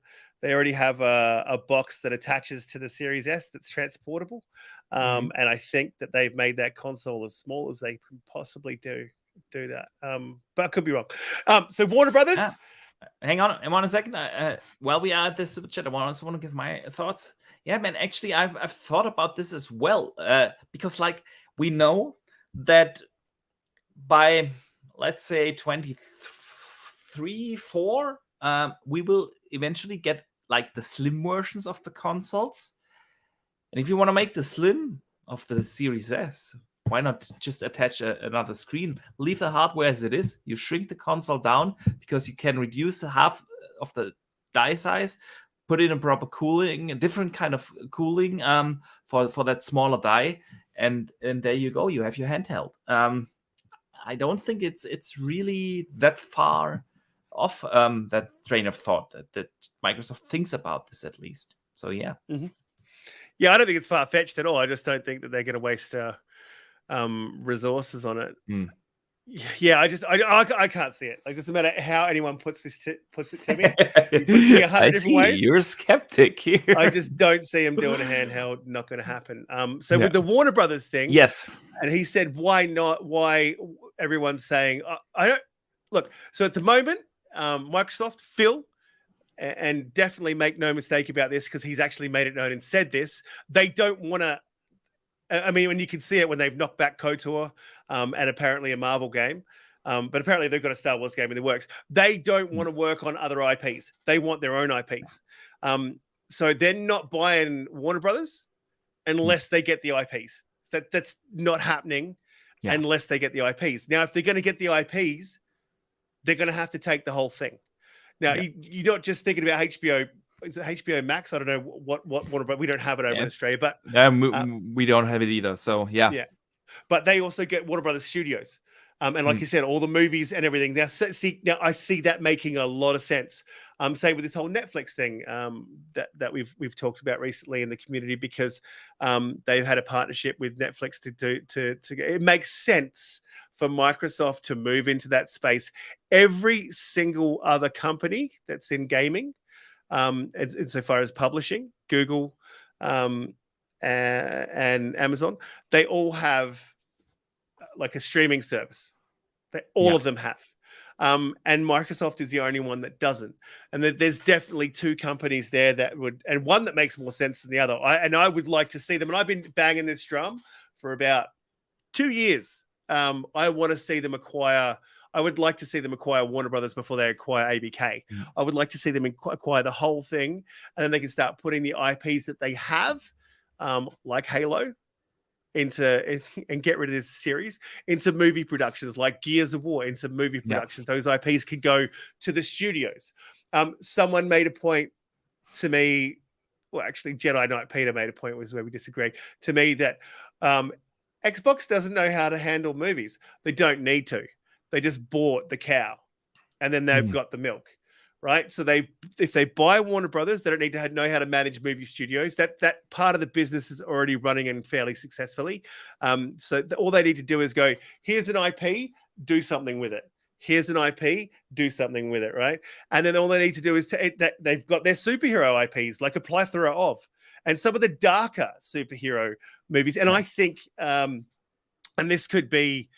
box that attaches to the Series S that's transportable. And I think that they've made that console as small as they can possibly do that. But I could be wrong. So Warner Brothers. Hang on a second. While we are at this super chat, I also want to give my thoughts. Yeah, man, actually, I've thought about this as well. Because, like, we know that by, let's say, 23, 4, we will eventually get, like, the slim versions of the consoles. And if you want to make the slim of the Series S, why not just attach another screen? Leave the hardware as it is. You shrink the console down because you can reduce half of the die size, put in a proper cooling, a different kind of cooling for that smaller die, and there you go. You have your handheld. I don't think it's really that far off that train of thought that Microsoft thinks about this, at least. So yeah. Mm-hmm. Yeah, I don't think it's far-fetched at all. I just don't think that they're going to waste resources on it. Yeah, I can't see it. Like, doesn't matter how anyone puts it to me. He puts it 100 different ways. You're a skeptic here. I just don't see him doing a handheld. Not going to happen. So with the Warner Brothers thing, yes, and he said, why not? Why everyone's saying I don't look. So at the moment, Microsoft, Phil, and definitely make no mistake about this, because he's actually made it known and said this. They don't want to. I mean, when you can see it when they've knocked back KOTOR and apparently a Marvel game, but apparently they've got a Star Wars game in the works. They don't want to work on other IPs. They want their own IPs. So they're not buying Warner Brothers unless they get the IPs. That's not happening unless they get the IPs. Now, if they're going to get the IPs, they're going to have to take the whole thing. Now, you're not just thinking about HBO. Is it HBO Max? I don't know what Warner Brothers. We don't have it over in Australia, but we don't have it either. So yeah. But they also get Warner Brothers Studios, and like you said, all the movies and everything. Now I see that making a lot of sense. Say with this whole Netflix thing that we've talked about recently in the community, because they've had a partnership with Netflix to it makes sense for Microsoft to move into that space. Every single other company that's in gaming, insofar as publishing, Google and Amazon, they all have like a streaming service. All of them have. And Microsoft is the only one that doesn't. And there's definitely two companies there that would, and one that makes more sense than the other. I would like to see them. And I've been banging this drum for about 2 years. I want to see them acquire. I would like to see them acquire Warner Brothers before they acquire ABK. I would like to see them acquire the whole thing, and then they can start putting the IPs that they have, like Halo, and get rid of this series into movie productions, like Gears of War, into movie productions. Those IPs could go to the studios. Someone made a point to me. Well, actually, Jedi Knight Peter made a point, was where we disagreed, to me, that Xbox doesn't know how to handle movies. They don't need to. They just bought the cow, and then they've got the milk, right? So if they buy Warner Brothers, they don't need to know how to manage movie studios. That part of the business is already running and fairly successfully. So all they need to do is go, here's an IP, do something with it. Here's an IP, do something with it, right? And then all they need to do is they've got their superhero IPs, like a plethora of, and some of the darker superhero movies. And I think, and this could be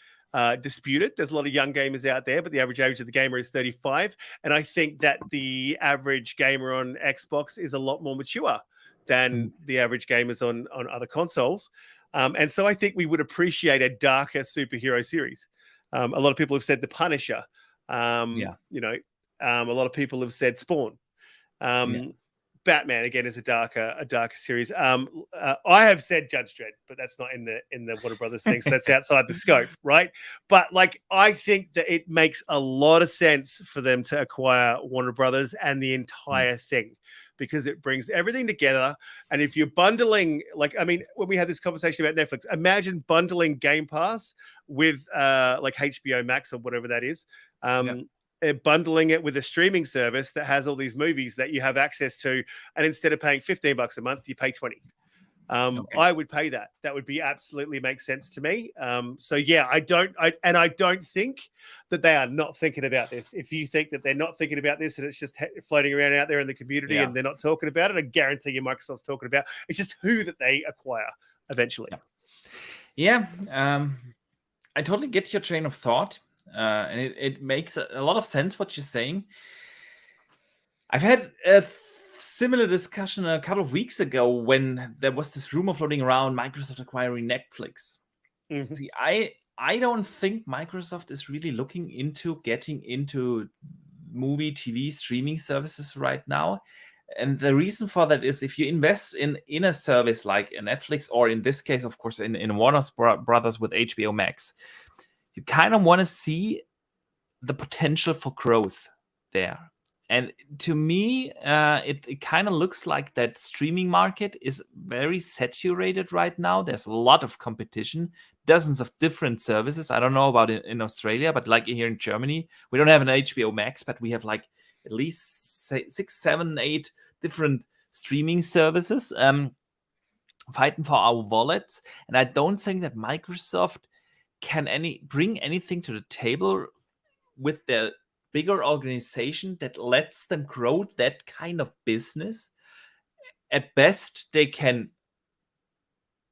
disputed. There's a lot of young gamers out there, but the average age of the gamer is 35. And I think that the average gamer on Xbox is a lot more mature than the average gamers on other consoles. And so I think we would appreciate a darker superhero series. A lot of people have said The Punisher. A lot of people have said Spawn. Batman, again, is a darker series. I have said Judge Dredd, but that's not in the Warner Brothers thing, so that's outside the scope, right? But like, I think that it makes a lot of sense for them to acquire Warner Brothers and the entire thing, because it brings everything together. And if you're bundling, like, I mean, when we had this conversation about Netflix, imagine bundling Game Pass with like HBO Max or whatever that is. bundling it with a streaming service that has all these movies that you have access to, and instead of paying $15 a month, you pay 20. Okay. I would pay that. That would be absolutely make sense to me. So yeah, I don't think that they are not thinking about this. If you think that they're not thinking about this and it's just floating around out there in the community and they're not talking about it, I guarantee you Microsoft's talking about it. It's just who that they acquire eventually. Yeah. I totally get your train of thought. And it makes a lot of sense what you're saying. I've had a similar discussion a couple of weeks ago when there was this rumor floating around Microsoft acquiring Netflix. Mhm. See, I don't think Microsoft is really looking into getting into movie, TV streaming services right now. And the reason for that is if you invest in a service like a Netflix, or in this case, of course, in Warner Brothers with HBO Max, you kind of want to see the potential for growth there. And to me, it kind of looks like that streaming market is very saturated right now. There's a lot of competition, dozens of different services. I don't know about it in Australia, but like here in Germany, we don't have an HBO Max, but we have like at least 6, 7, 8 different streaming services fighting for our wallets. And I don't think that Microsoft can bring anything to the table with their bigger organization that lets them grow that kind of business. At best, they can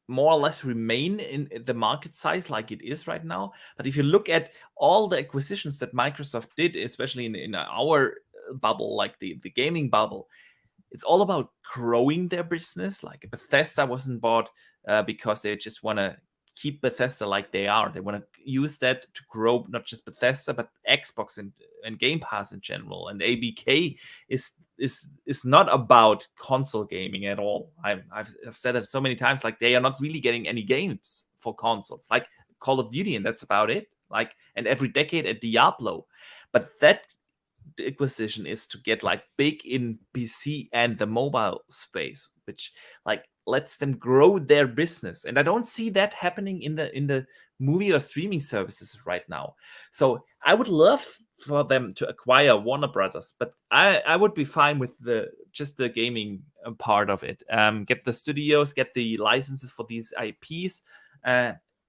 more or less remain in the market size like it is right now. But if you look at all the acquisitions that Microsoft did, especially in our bubble, like the gaming bubble, it's all about growing their business. Like Bethesda wasn't bought because they just want to keep Bethesda like they are. They want to use that to grow not just Bethesda, but Xbox and Game Pass in general. And ABK is not about console gaming at all. I've said it so many times, like they are not really getting any games for consoles, like Call of Duty, and that's about it. Like, and every decade a Diablo. But that acquisition is to get like big in PC and the mobile space, which like lets them grow their business. And I don't see that happening in the movie or streaming services right now. So I would love for them to acquire Warner Brothers, but I would be fine with just the gaming part of it. Get the studios, get the licenses for these IPs,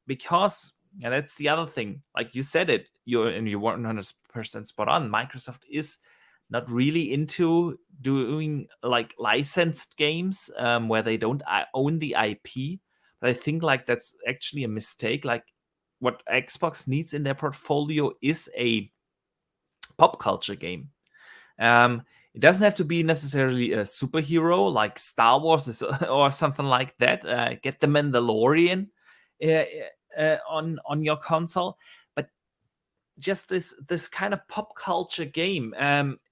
because, and that's the other thing, like you said it, you're 100% spot on. Microsoft is not really into doing like licensed games where they don't own the IP. But I think like that's actually a mistake. Like what Xbox needs in their portfolio is a pop culture game. It doesn't have to be necessarily a superhero like Star Wars or something like that. Get the Mandalorian on your console, but just this kind of pop culture game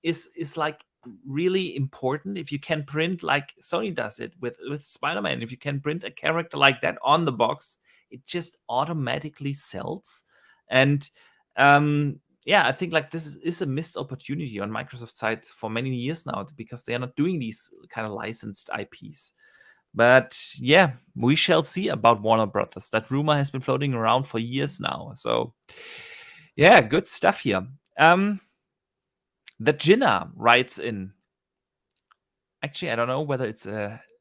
is like really important. If you can print like Sony does it with Spider-Man, if you can print a character like that on the box, it just automatically sells. And I think like this is a missed opportunity on Microsoft's side for many years now, because they are not doing these kind of licensed IPs. But yeah, we shall see about Warner Brothers. That rumor has been floating around for years now. So yeah, good stuff here. The Jinna writes in. Actually, I don't know whether it's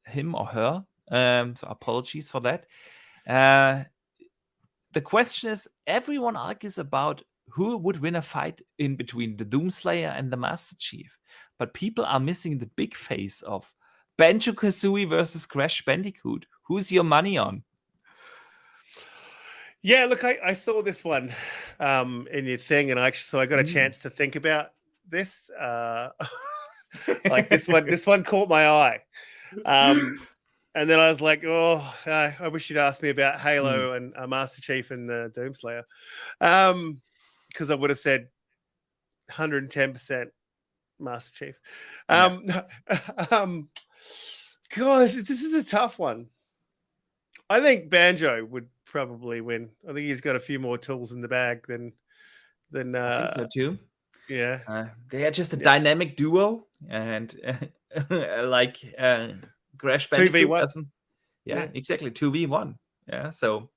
him or her. So apologies for that. The question is, everyone argues about who would win a fight in between the Doomslayer and the Master Chief. But people are missing the big face of Banjo-Kazooie versus Crash Bandicoot. Who's your money on? Yeah, look, I saw this one in your thing, and I got a chance to think about this. Like this one caught my eye. And then I was like, oh, I wish you'd asked me about Halo and Master Chief and Doomslayer. Because I would have said 110% Master Chief. God, this is a tough one. I think Banjo would probably win. I think he's got a few more tools in the bag than I think so too. Yeah. They are just a dynamic duo, and like Crash Bandicoot 2v1. Exactly, 2v1. Yeah, so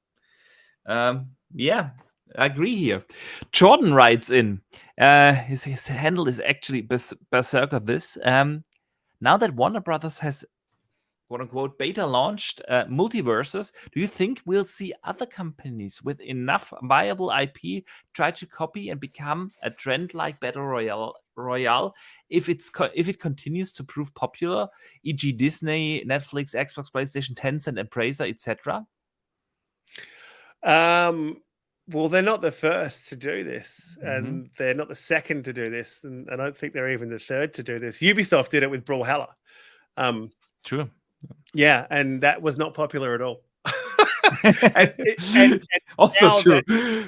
yeah, I agree here. Jordan writes in, his handle is actually Berserker this. Now that Warner Brothers has quote-unquote beta launched multiverses, do you think we'll see other companies with enough viable IP try to copy and become a trend like Battle Royale if it continues to prove popular, e.g. Disney, Netflix, Xbox, PlayStation, Tencent, Embracer, etc.? Well, they're not the first to do this, and they're not the second to do this, and I don't think they're even the third to do this. Ubisoft did it with Brawlhalla. True. Yeah, and that was not popular at all. and also true.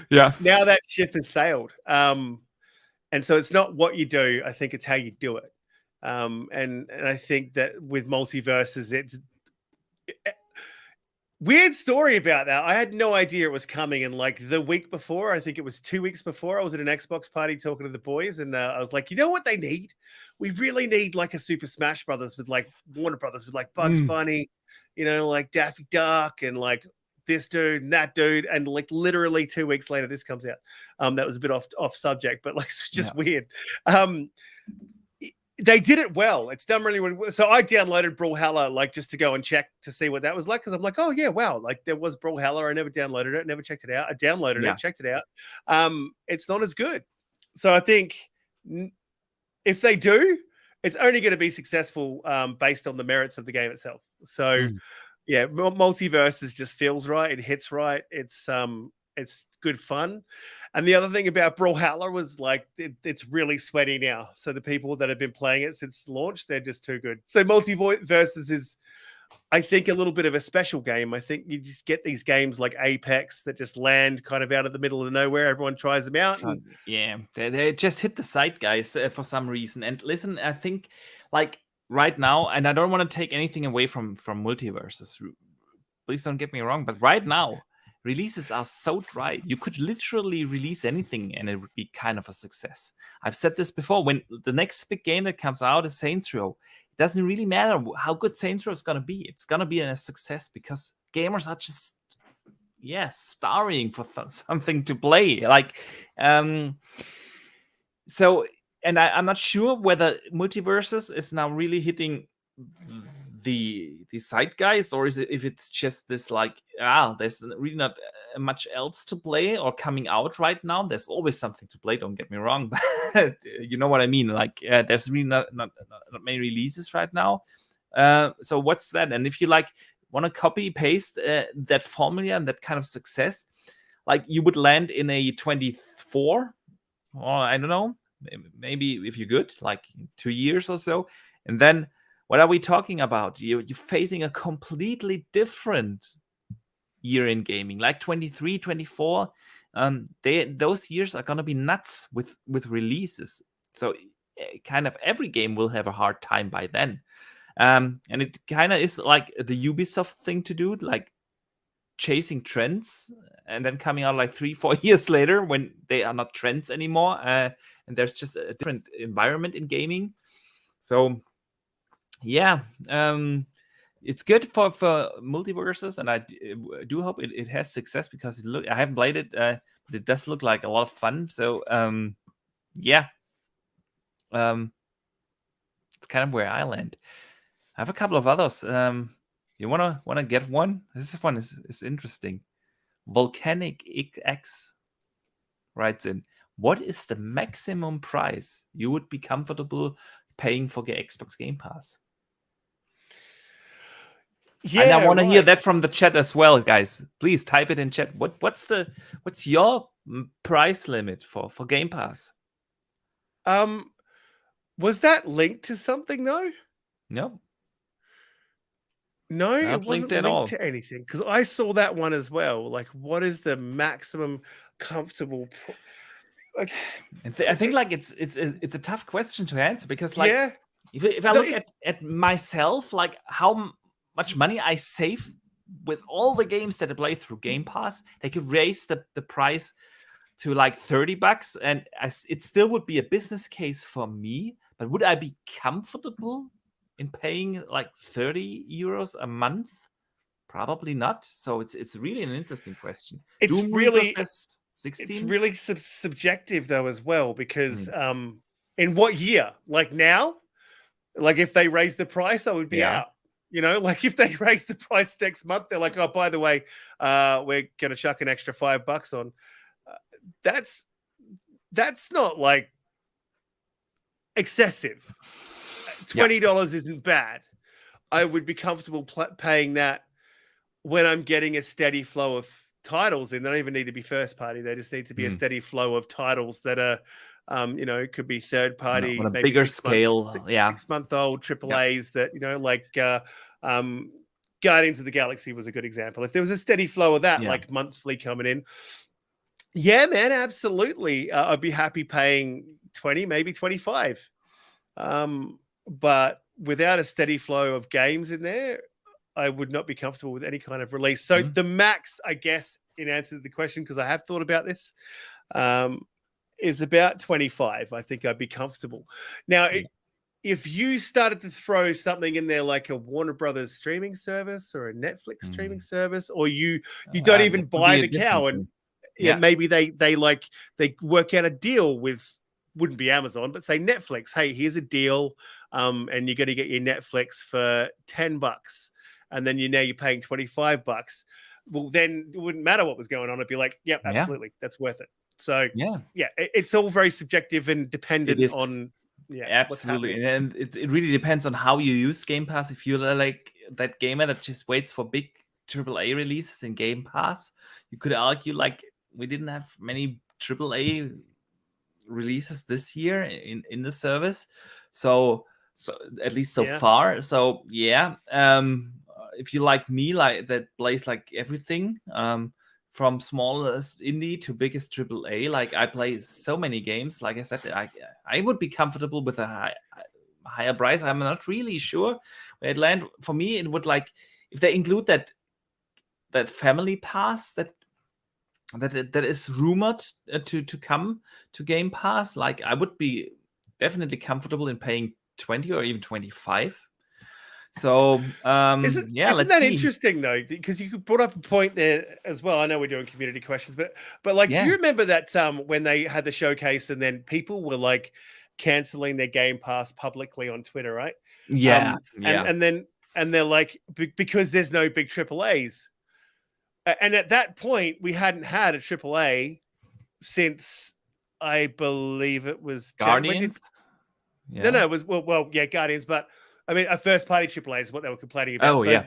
Now that ship has sailed. And so it's not what you do. I think it's how you do it. And I think that with multiverses, it's weird story about that. I had no idea it was coming. And like the week before, I think it was 2 weeks before, I was at an Xbox party talking to the boys, and I was like, you know what they need? We really need like a Super Smash Brothers with like Warner Brothers with like Bugs Bunny, you know, like Daffy Duck and like this dude and that dude. And like literally 2 weeks later, this comes out. That was a bit off subject, but like it's just weird. They did it well. It's done really well. So I downloaded Brawlhalla like just to go and check to see what that was like, because I'm like, oh yeah, wow, like there was Brawlhalla. I never downloaded it, never checked it out. I downloaded it, checked it out. It's not as good. So I think if they do, it's only going to be successful based on the merits of the game itself. So yeah, multiverses just feels right. It hits right. It's good fun. And the other thing about Brawlhalla was like it's really sweaty now. So the people that have been playing it since launch, they're just too good. So multiverses is, I think, a little bit of a special game. I think you just get these games like Apex that just land kind of out of the middle of nowhere. Everyone tries them out. And... yeah, they just hit the zeitgeist for some reason. And listen, I think like right now, and I don't want to take anything away from multiverses. Please don't get me wrong, but right now, releases are so dry. You could literally release anything and it would be kind of a success. I've said this before. When the next big game that comes out is Saints Row, it doesn't really matter how good Saints Row is going to be. It's going to be a success because gamers are just, starving for something to play. Like, so, and I'm not sure whether multiverses is now really hitting the zeitgeist, or is it if it's just this like there's really not much else to play or coming out right now. There's always something to play, don't get me wrong, but you know what I mean. Like there's really not many releases right now. So what's that? And if you like want to copy paste that formula and that kind of success, like you would land in a 24, or I don't know, maybe if you're good, like 2 years or so, and then what are we talking about? You're facing a completely different year in gaming, like 23, 24. Those years are going to be nuts with releases. So kind of every game will have a hard time by then. And it kind of is like the Ubisoft thing to do, like chasing trends and then coming out like 3-4 years later when they are not trends anymore. And there's just a different environment in gaming. So yeah, it's good for multiverses, and I do hope it has success because I haven't played it, but it does look like a lot of fun. So yeah, it's kind of where I land. I have a couple of others. You wanna get one? This one is interesting. Volcanic X writes in, what is the maximum price you would be comfortable paying for the Xbox Game Pass? Yeah, and I want to hear that from the chat as well, guys. Please type it in chat. What's your price limit for Game Pass? Was that linked to something though? No. No, it wasn't linked to anything, because I saw that one as well. Like, what is the maximum comfortable? Like, I think like it's a tough question to answer, because like if I look at myself, like how much money I save with all the games that I play through Game Pass, they could raise the price to like $30, and it still would be a business case for me. But would I be comfortable in paying like 30 euros a month? Probably not. So it's really an interesting question. It's really 16? It's really subjective though as well, because in what year? Like now? Like if they raise the price, I would be out. You know, like if they raise the price next month, they're like, oh, by the way, we're going to chuck an extra $5 on. That's not like excessive. $20 isn't bad. I would be comfortable paying that when I'm getting a steady flow of titles in. They don't even need to be first party. They just need to be a steady flow of titles that are, you know, it could be third party, on a maybe bigger scale. 6-month-old AAAs that, you know, like Guardians of the Galaxy was a good example. If there was a steady flow of that, like monthly coming in, yeah, man, absolutely. I'd be happy paying 20, maybe 25. But without a steady flow of games in there, I would not be comfortable with any kind of release. So the max, I guess, in answer to the question, because I have thought about this, is about 25. I think I'd be comfortable. Now, if you started to throw something in there like a Warner Brothers streaming service or a Netflix streaming service, or you don't even buy the cow, and maybe they work out a deal with, wouldn't be Amazon, but say Netflix. Hey, here's a deal, and you're going to get your Netflix for $10, and then you're paying $25. Well, then it wouldn't matter what was going on. It'd be like, yep, absolutely, that's worth it. So it's all very subjective and dependent on absolutely, and it really depends on how you use Game Pass. If you're like that gamer that just waits for big AAA releases in Game Pass, you could argue like we didn't have many AAA releases this year in the service, so at least so far. So if you like me, like that plays like everything, from smallest indie to biggest AAA, like I play so many games. Like I said, I would be comfortable with a higher price. I'm not really sure where it land. For me, it would, like, if they include that family pass that is rumored to come to Game Pass, like I would be definitely comfortable in paying 20 or even 25. So isn't that interesting though? Because you brought up a point there as well. I know we're doing community questions, but like, do you remember that when they had the showcase and then people were like canceling their Game Pass publicly on Twitter, right? And they're like, because there's no big AAAs. And at that point, we hadn't had a AAA since, I believe it was Guardians. No, it was Guardians, but I mean, a first-party AAA is what they were complaining about. Oh,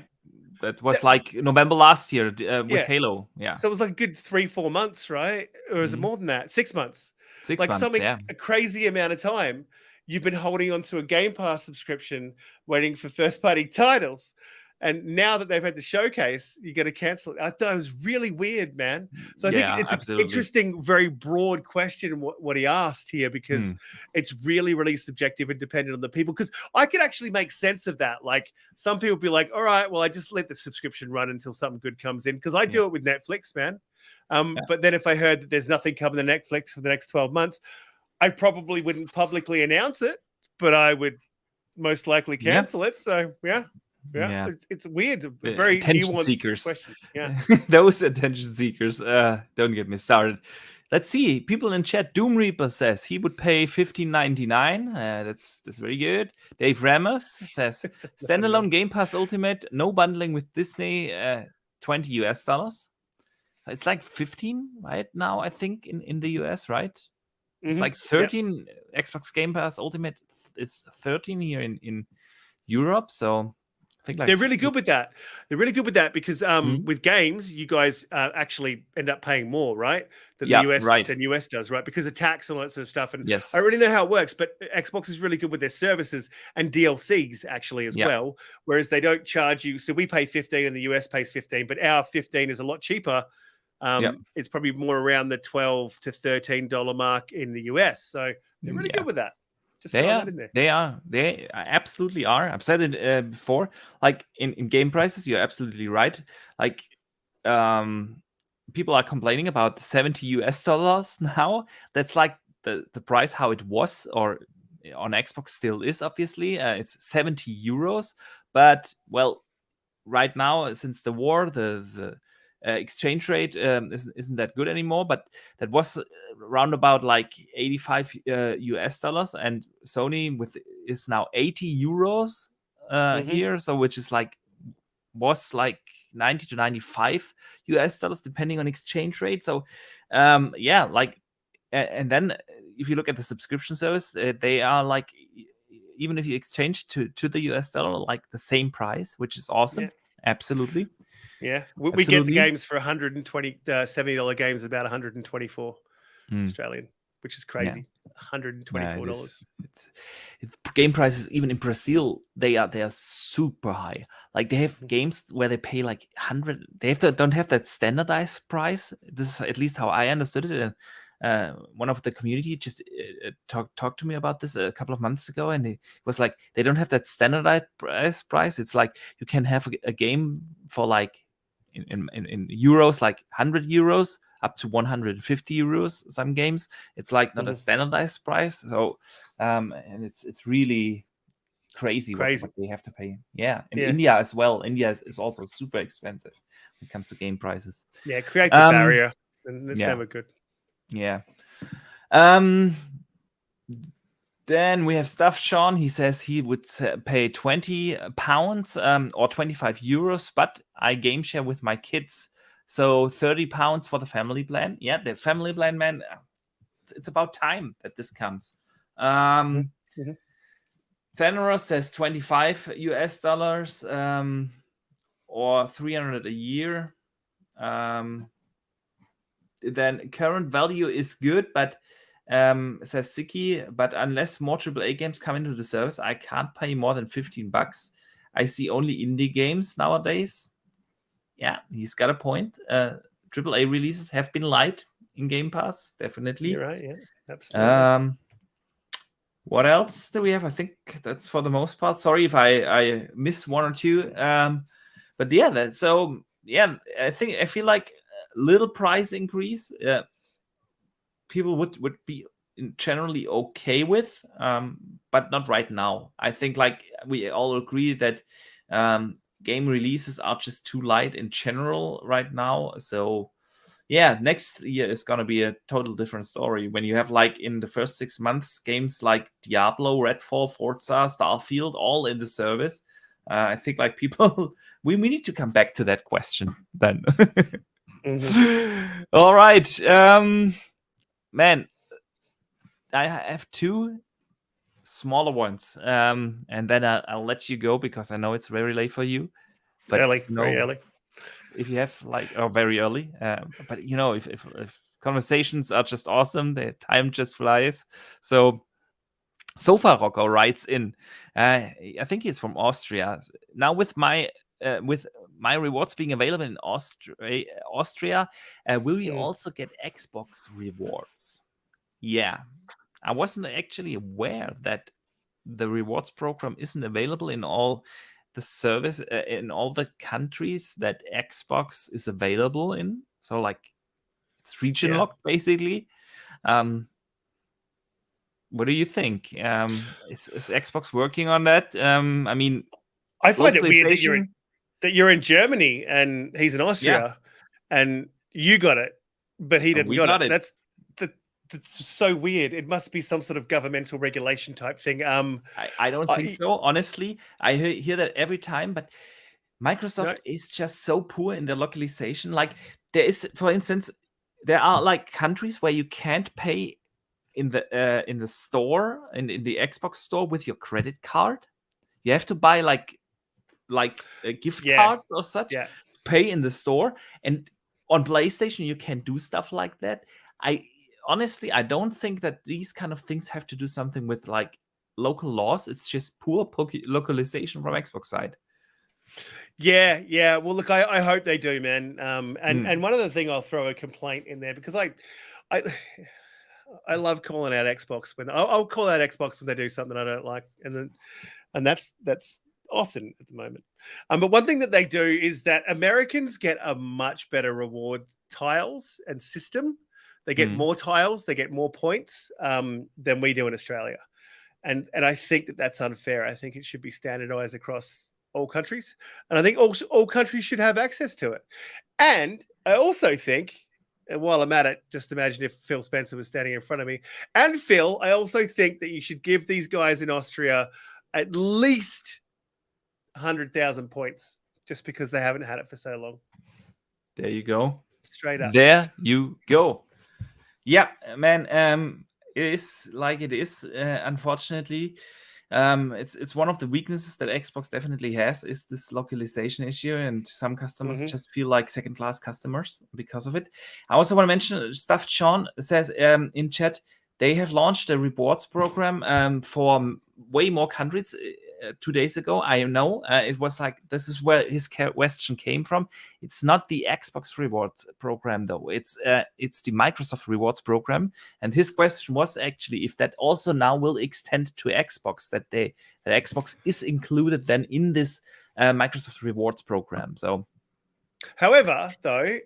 that was like November last year with Halo. Yeah. So it was like a good 3-4 months, right? Or is it more than that? 6 months. 6 like months, something a crazy amount of time. You've been holding on to a Game Pass subscription, waiting for first-party titles. And now that they've had the showcase, you got to cancel it. I thought it was really weird, man. So I think it's an interesting, very broad question what he asked here, because it's really, really subjective and dependent on the people. Because I could actually make sense of that. Like, some people be like, all right, well, I just let the subscription run until something good comes in. Because I do it with Netflix, man. But then if I heard that there's nothing coming to Netflix for the next 12 months, I probably wouldn't publicly announce it, but I would most likely cancel it. So, it's weird. Very attention nuanced seekers. question. Yeah, those attention seekers. Don't get me started. Let's see. People in chat. Doom Reaper says he would pay $15.99. That's very good. Dave Ramos says standalone Game Pass Ultimate, no bundling with Disney. $20. It's like 15 right now, I think, in the US, right? It's like 13. Xbox Game Pass Ultimate. It's 13 here in Europe. So I think they're really good with that. They're really good with that because with games, you guys actually end up paying more, right? Than the US does, right? Because of tax and all that sort of stuff. And I already know how it works, but Xbox is really good with their services and DLCs actually as well. Whereas they don't charge you. So we pay 15 and the US pays 15, but our 15 is a lot cheaper. It's probably more around the $12 to $13 mark in the US. So they're really good with that. Just they absolutely are. I've said it before. Like in game prices, you're absolutely right. Like people are complaining about $70 now. That's like the price how it was, or on Xbox still is. Obviously, it's 70 euros. But well, right now, since the war, the exchange rate isn't that good anymore, but that was around about like 85 US dollars, and Sony is now 80 euros here, so which is like was like 90 to 95 US dollars depending on exchange rate. So yeah, like, and then if you look at the subscription service, they are like, even if you exchange to the US dollar, like the same price, which is awesome. Absolutely. Yeah, we get the games for $120, $70 games, about 124 Australian, which is crazy. $124. It's game prices even in Brazil, they are super high. Like they have games where they pay like 100. They don't have that standardized price. This is at least how I understood it. And one of the community just talked to me about this a couple of months ago, and it was like they don't have that standardized price. It's like you can have a game for like in euros, like 100 euros up to 150 euros. Some games, it's like not a standardized price. So and it's really crazy. What they have to pay. Yeah, in India as well. India is also super expensive when it comes to game prices. Yeah, it creates a barrier, and it's never good. Yeah. Then we have Stuff Sean. He says he would pay £20 or 25 euros, but I game share with my kids. So £30 for the family plan. Yeah, the family plan, man. It's about time that this comes. Thanos says 25 US dollars or 300 a year. Then current value is good, but says Siki, but unless more AAA games come into the service, I can't pay more than $15. I see only indie games nowadays. Yeah, he's got a point. AAA releases have been light in Game Pass, definitely. You're right, yeah, absolutely. What else do we have? I think that's for the most part. Sorry if I missed one or two. But yeah, I feel like little price increase people would be generally okay with, but not right now. I think like we all agree that game releases are just too light in general right now. So yeah, next year is going to be a total different story when you have like in the first 6 months games like Diablo, Redfall, Forza, Starfield all in the service. I think like people we need to come back to that question then. All right, man, I have two smaller ones, and then I'll let you go because I know it's very late for you. But very early. If you have like very early, but if conversations are just awesome, the time just flies. So Sofa Rocco writes in, I think he's from Austria. Now with my rewards being available in Austria, will we also get Xbox rewards? Yeah, I wasn't actually aware that the rewards program isn't available in all the service in all the countries that Xbox is available in. So like it's region locked basically. What do you think? Is Xbox working on that? I mean, I find it weird that you're in Germany and he's in Austria, and you got it, but he didn't got it. That's so weird. It must be some sort of governmental regulation type thing. I don't think so. Honestly, I hear that every time, but Microsoft is just so poor in their localization. Like there is, for instance, there are like countries where you can't pay in the store in the Xbox store with your credit card. You have to buy like a gift card or such, pay in the store. And on PlayStation you can do stuff like that. Honestly, I don't think that these kind of things have to do something with like local laws. It's just poor localization from Xbox side. Yeah. Well, look, I hope they do, man. And one other thing, I'll throw a complaint in there because I love calling out Xbox when I'll call out Xbox when they do something I don't like, and that's often at the moment. But one thing that they do is that Americans get a much better reward tiles and system. They get more tiles, they get more points than we do in Australia, and I think that that's unfair. I think it should be standardized across all countries, and I think all countries should have access to it. And I also think, and while I'm at it, just imagine if Phil Spencer was standing in front of me. And Phil, I also think that you should give these guys in Austria at least 100,000 points, just because they haven't had it for so long. There you go. Straight up. There you go. Yeah, man. It is like it is. Unfortunately, it's one of the weaknesses that Xbox definitely has is this localization issue, and some customers just feel like second-class customers because of it. I also want to mention stuff. Sean says in chat they have launched a rewards program for way more countries. 2 days ago, I know it was like this is where his question came from. It's not the Xbox rewards program though. It's the Microsoft rewards program, and his question was actually if that also now will extend to Xbox, that Xbox is included then in this Microsoft rewards program. So, however, though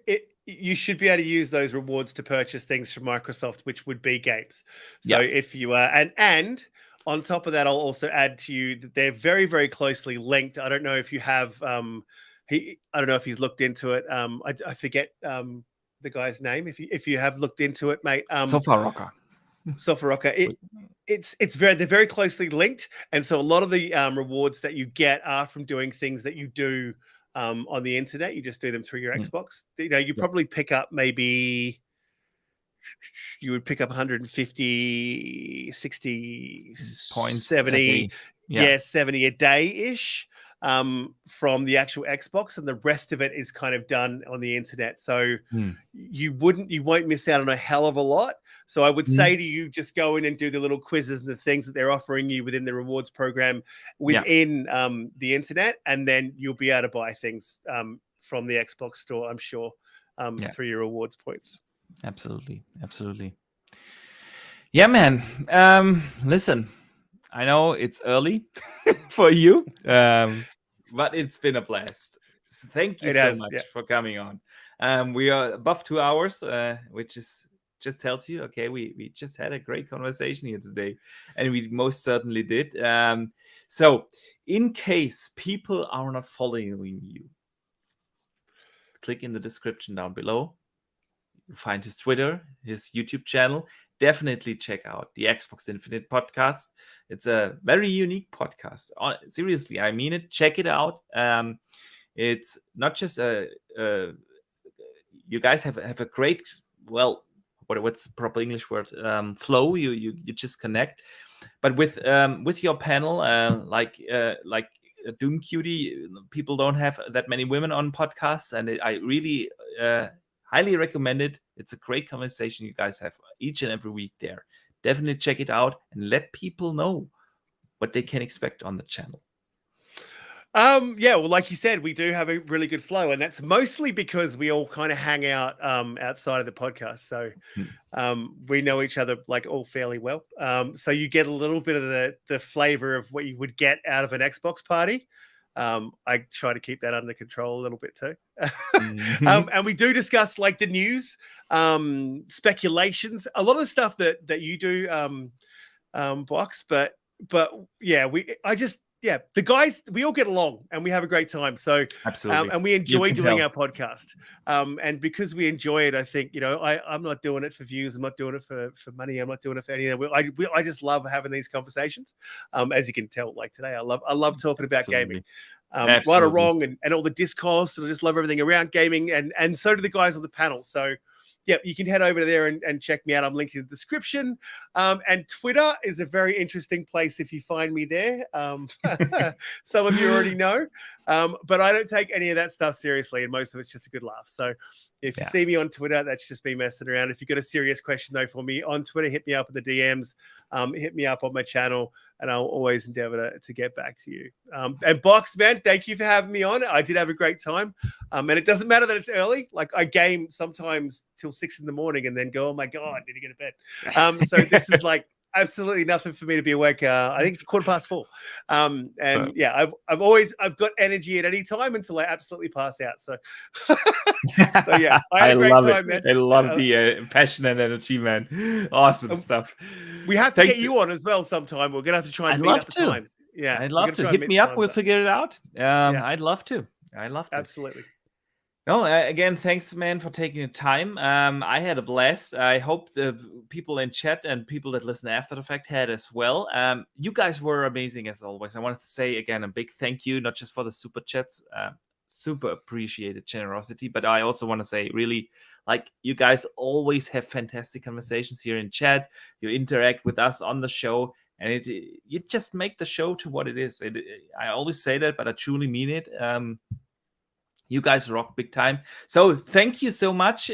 you should be able to use those rewards to purchase things from Microsoft, which would be games. So if you and on top of that, I'll also add to you that they're very, very closely linked. I don't know if you have, I don't know if he's looked into it. I forget the guy's name. If you have looked into it, mate. Sofa Rocker. They're very closely linked, and so a lot of the rewards that you get are from doing things that you do on the internet. You just do them through your Xbox. You know, you probably pick up maybe. You would pick up 150, 60 points, 70, 70 a day-ish from the actual Xbox, and the rest of it is kind of done on the internet. So you won't miss out on a hell of a lot. So I would say to you, just go in and do the little quizzes and the things that they're offering you within the rewards program within the internet, and then you'll be able to buy things from the Xbox store, I'm sure, through your rewards points. Absolutely. Yeah, man. Listen, I know it's early for you, but it's been a blast. So thank you so much for coming on. We are above 2 hours, which is just tells you, okay, we just had a great conversation here today, and we most certainly did. So in case people are not following you, click in the description down below. Find his Twitter, his YouTube channel. Definitely check out the Xbox Infinite podcast. It's a very unique podcast. Seriously, I mean it. Check it out. It's not just you guys have a great, well, what's the proper English word? Flow. You just connect. But with your panel, like Doom Cutie, people don't have that many women on podcasts, and I really highly recommend it. It's a great conversation you guys have each and every week there. Definitely check it out and let people know what they can expect on the channel. Well, like you said, we do have a really good flow, and that's mostly because we all kind of hang out outside of the podcast. So we know each other like all fairly well. So you get a little bit of the flavor of what you would get out of an Xbox party. I try to keep that under control a little bit too. And we do discuss like the news, speculations, a lot of the stuff that you do, Box. But yeah, the guys, we all get along and we have a great time. So absolutely, and we enjoy doing our podcast. And because we enjoy it, I think, you know, I'm not doing it for views. I'm not doing it for money. I'm not doing it for anything. I just love having these conversations. As you can tell, like today, I love talking about gaming. Right or wrong, and all the discourse, and I just love everything around gaming, and so do the guys on the panel. So yeah, you can head over there and check me out. I'm linked in the description. And Twitter is a very interesting place if you find me there. Some of you already know. But I don't take any of that stuff seriously, and most of it's just a good laugh. So if you see me on Twitter, that's just me messing around. If you've got a serious question, though, for me on Twitter, hit me up in the DMs. Hit me up on my channel, and I'll always endeavor to get back to you. And Box, man, thank you for having me on. I did have a great time. And it doesn't matter that it's early. Like I game sometimes till 6 a.m. and then go, oh my God, I need to get to bed. So this is like absolutely nothing for me to be awake. I think it's 4:15. And yeah, I've got energy at any time until I absolutely pass out. So, so yeah, I had a great time, man. I love the passion and energy, man. Awesome stuff. We have to get you on as well sometime. We're gonna have to try and meet up the times. Yeah, I'd love to. Hit me up. We'll figure it out. I'd love to. Absolutely. No, again, thanks, man, for taking the time. I had a blast. I hope the people in chat and people that listen after the fact had as well. You guys were amazing as always. I wanted to say again a big thank you, not just for the super chats, super appreciated generosity, but I also want to say really, like, you guys always have fantastic conversations here in chat. You interact with us on the show, and you just make the show to what it is. I always say that, but I truly mean it. You guys rock big time. So thank you so much.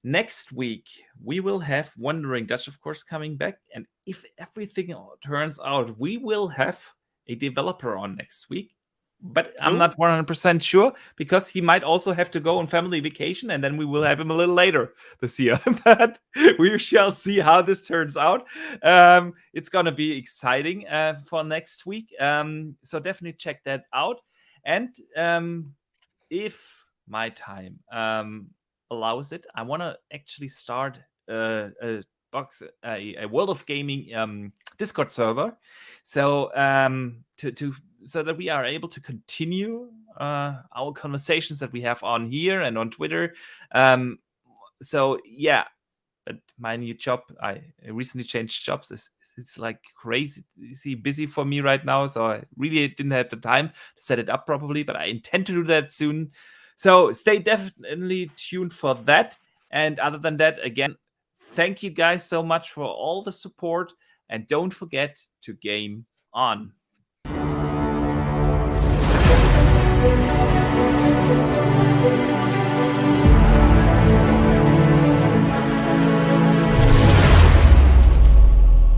Next week, we will have Wandering Dutch, of course, coming back. And if everything turns out, we will have a developer on next week. But I'm not 100% sure, because he might also have to go on family vacation, and then we will have him a little later this year. But we shall see how this turns out. It's going to be exciting for next week. So definitely check that out. And if my time allows it, I want to actually start a World of Gaming Discord server, so so that we are able to continue our conversations that we have on here and on Twitter. So yeah, but my new job, I recently changed jobs. It's like crazy busy for me right now, so I really didn't have the time to set it up properly, but I intend to do that soon. So stay definitely tuned for that. And other than that, again, thank you guys so much for all the support, and don't forget to game on.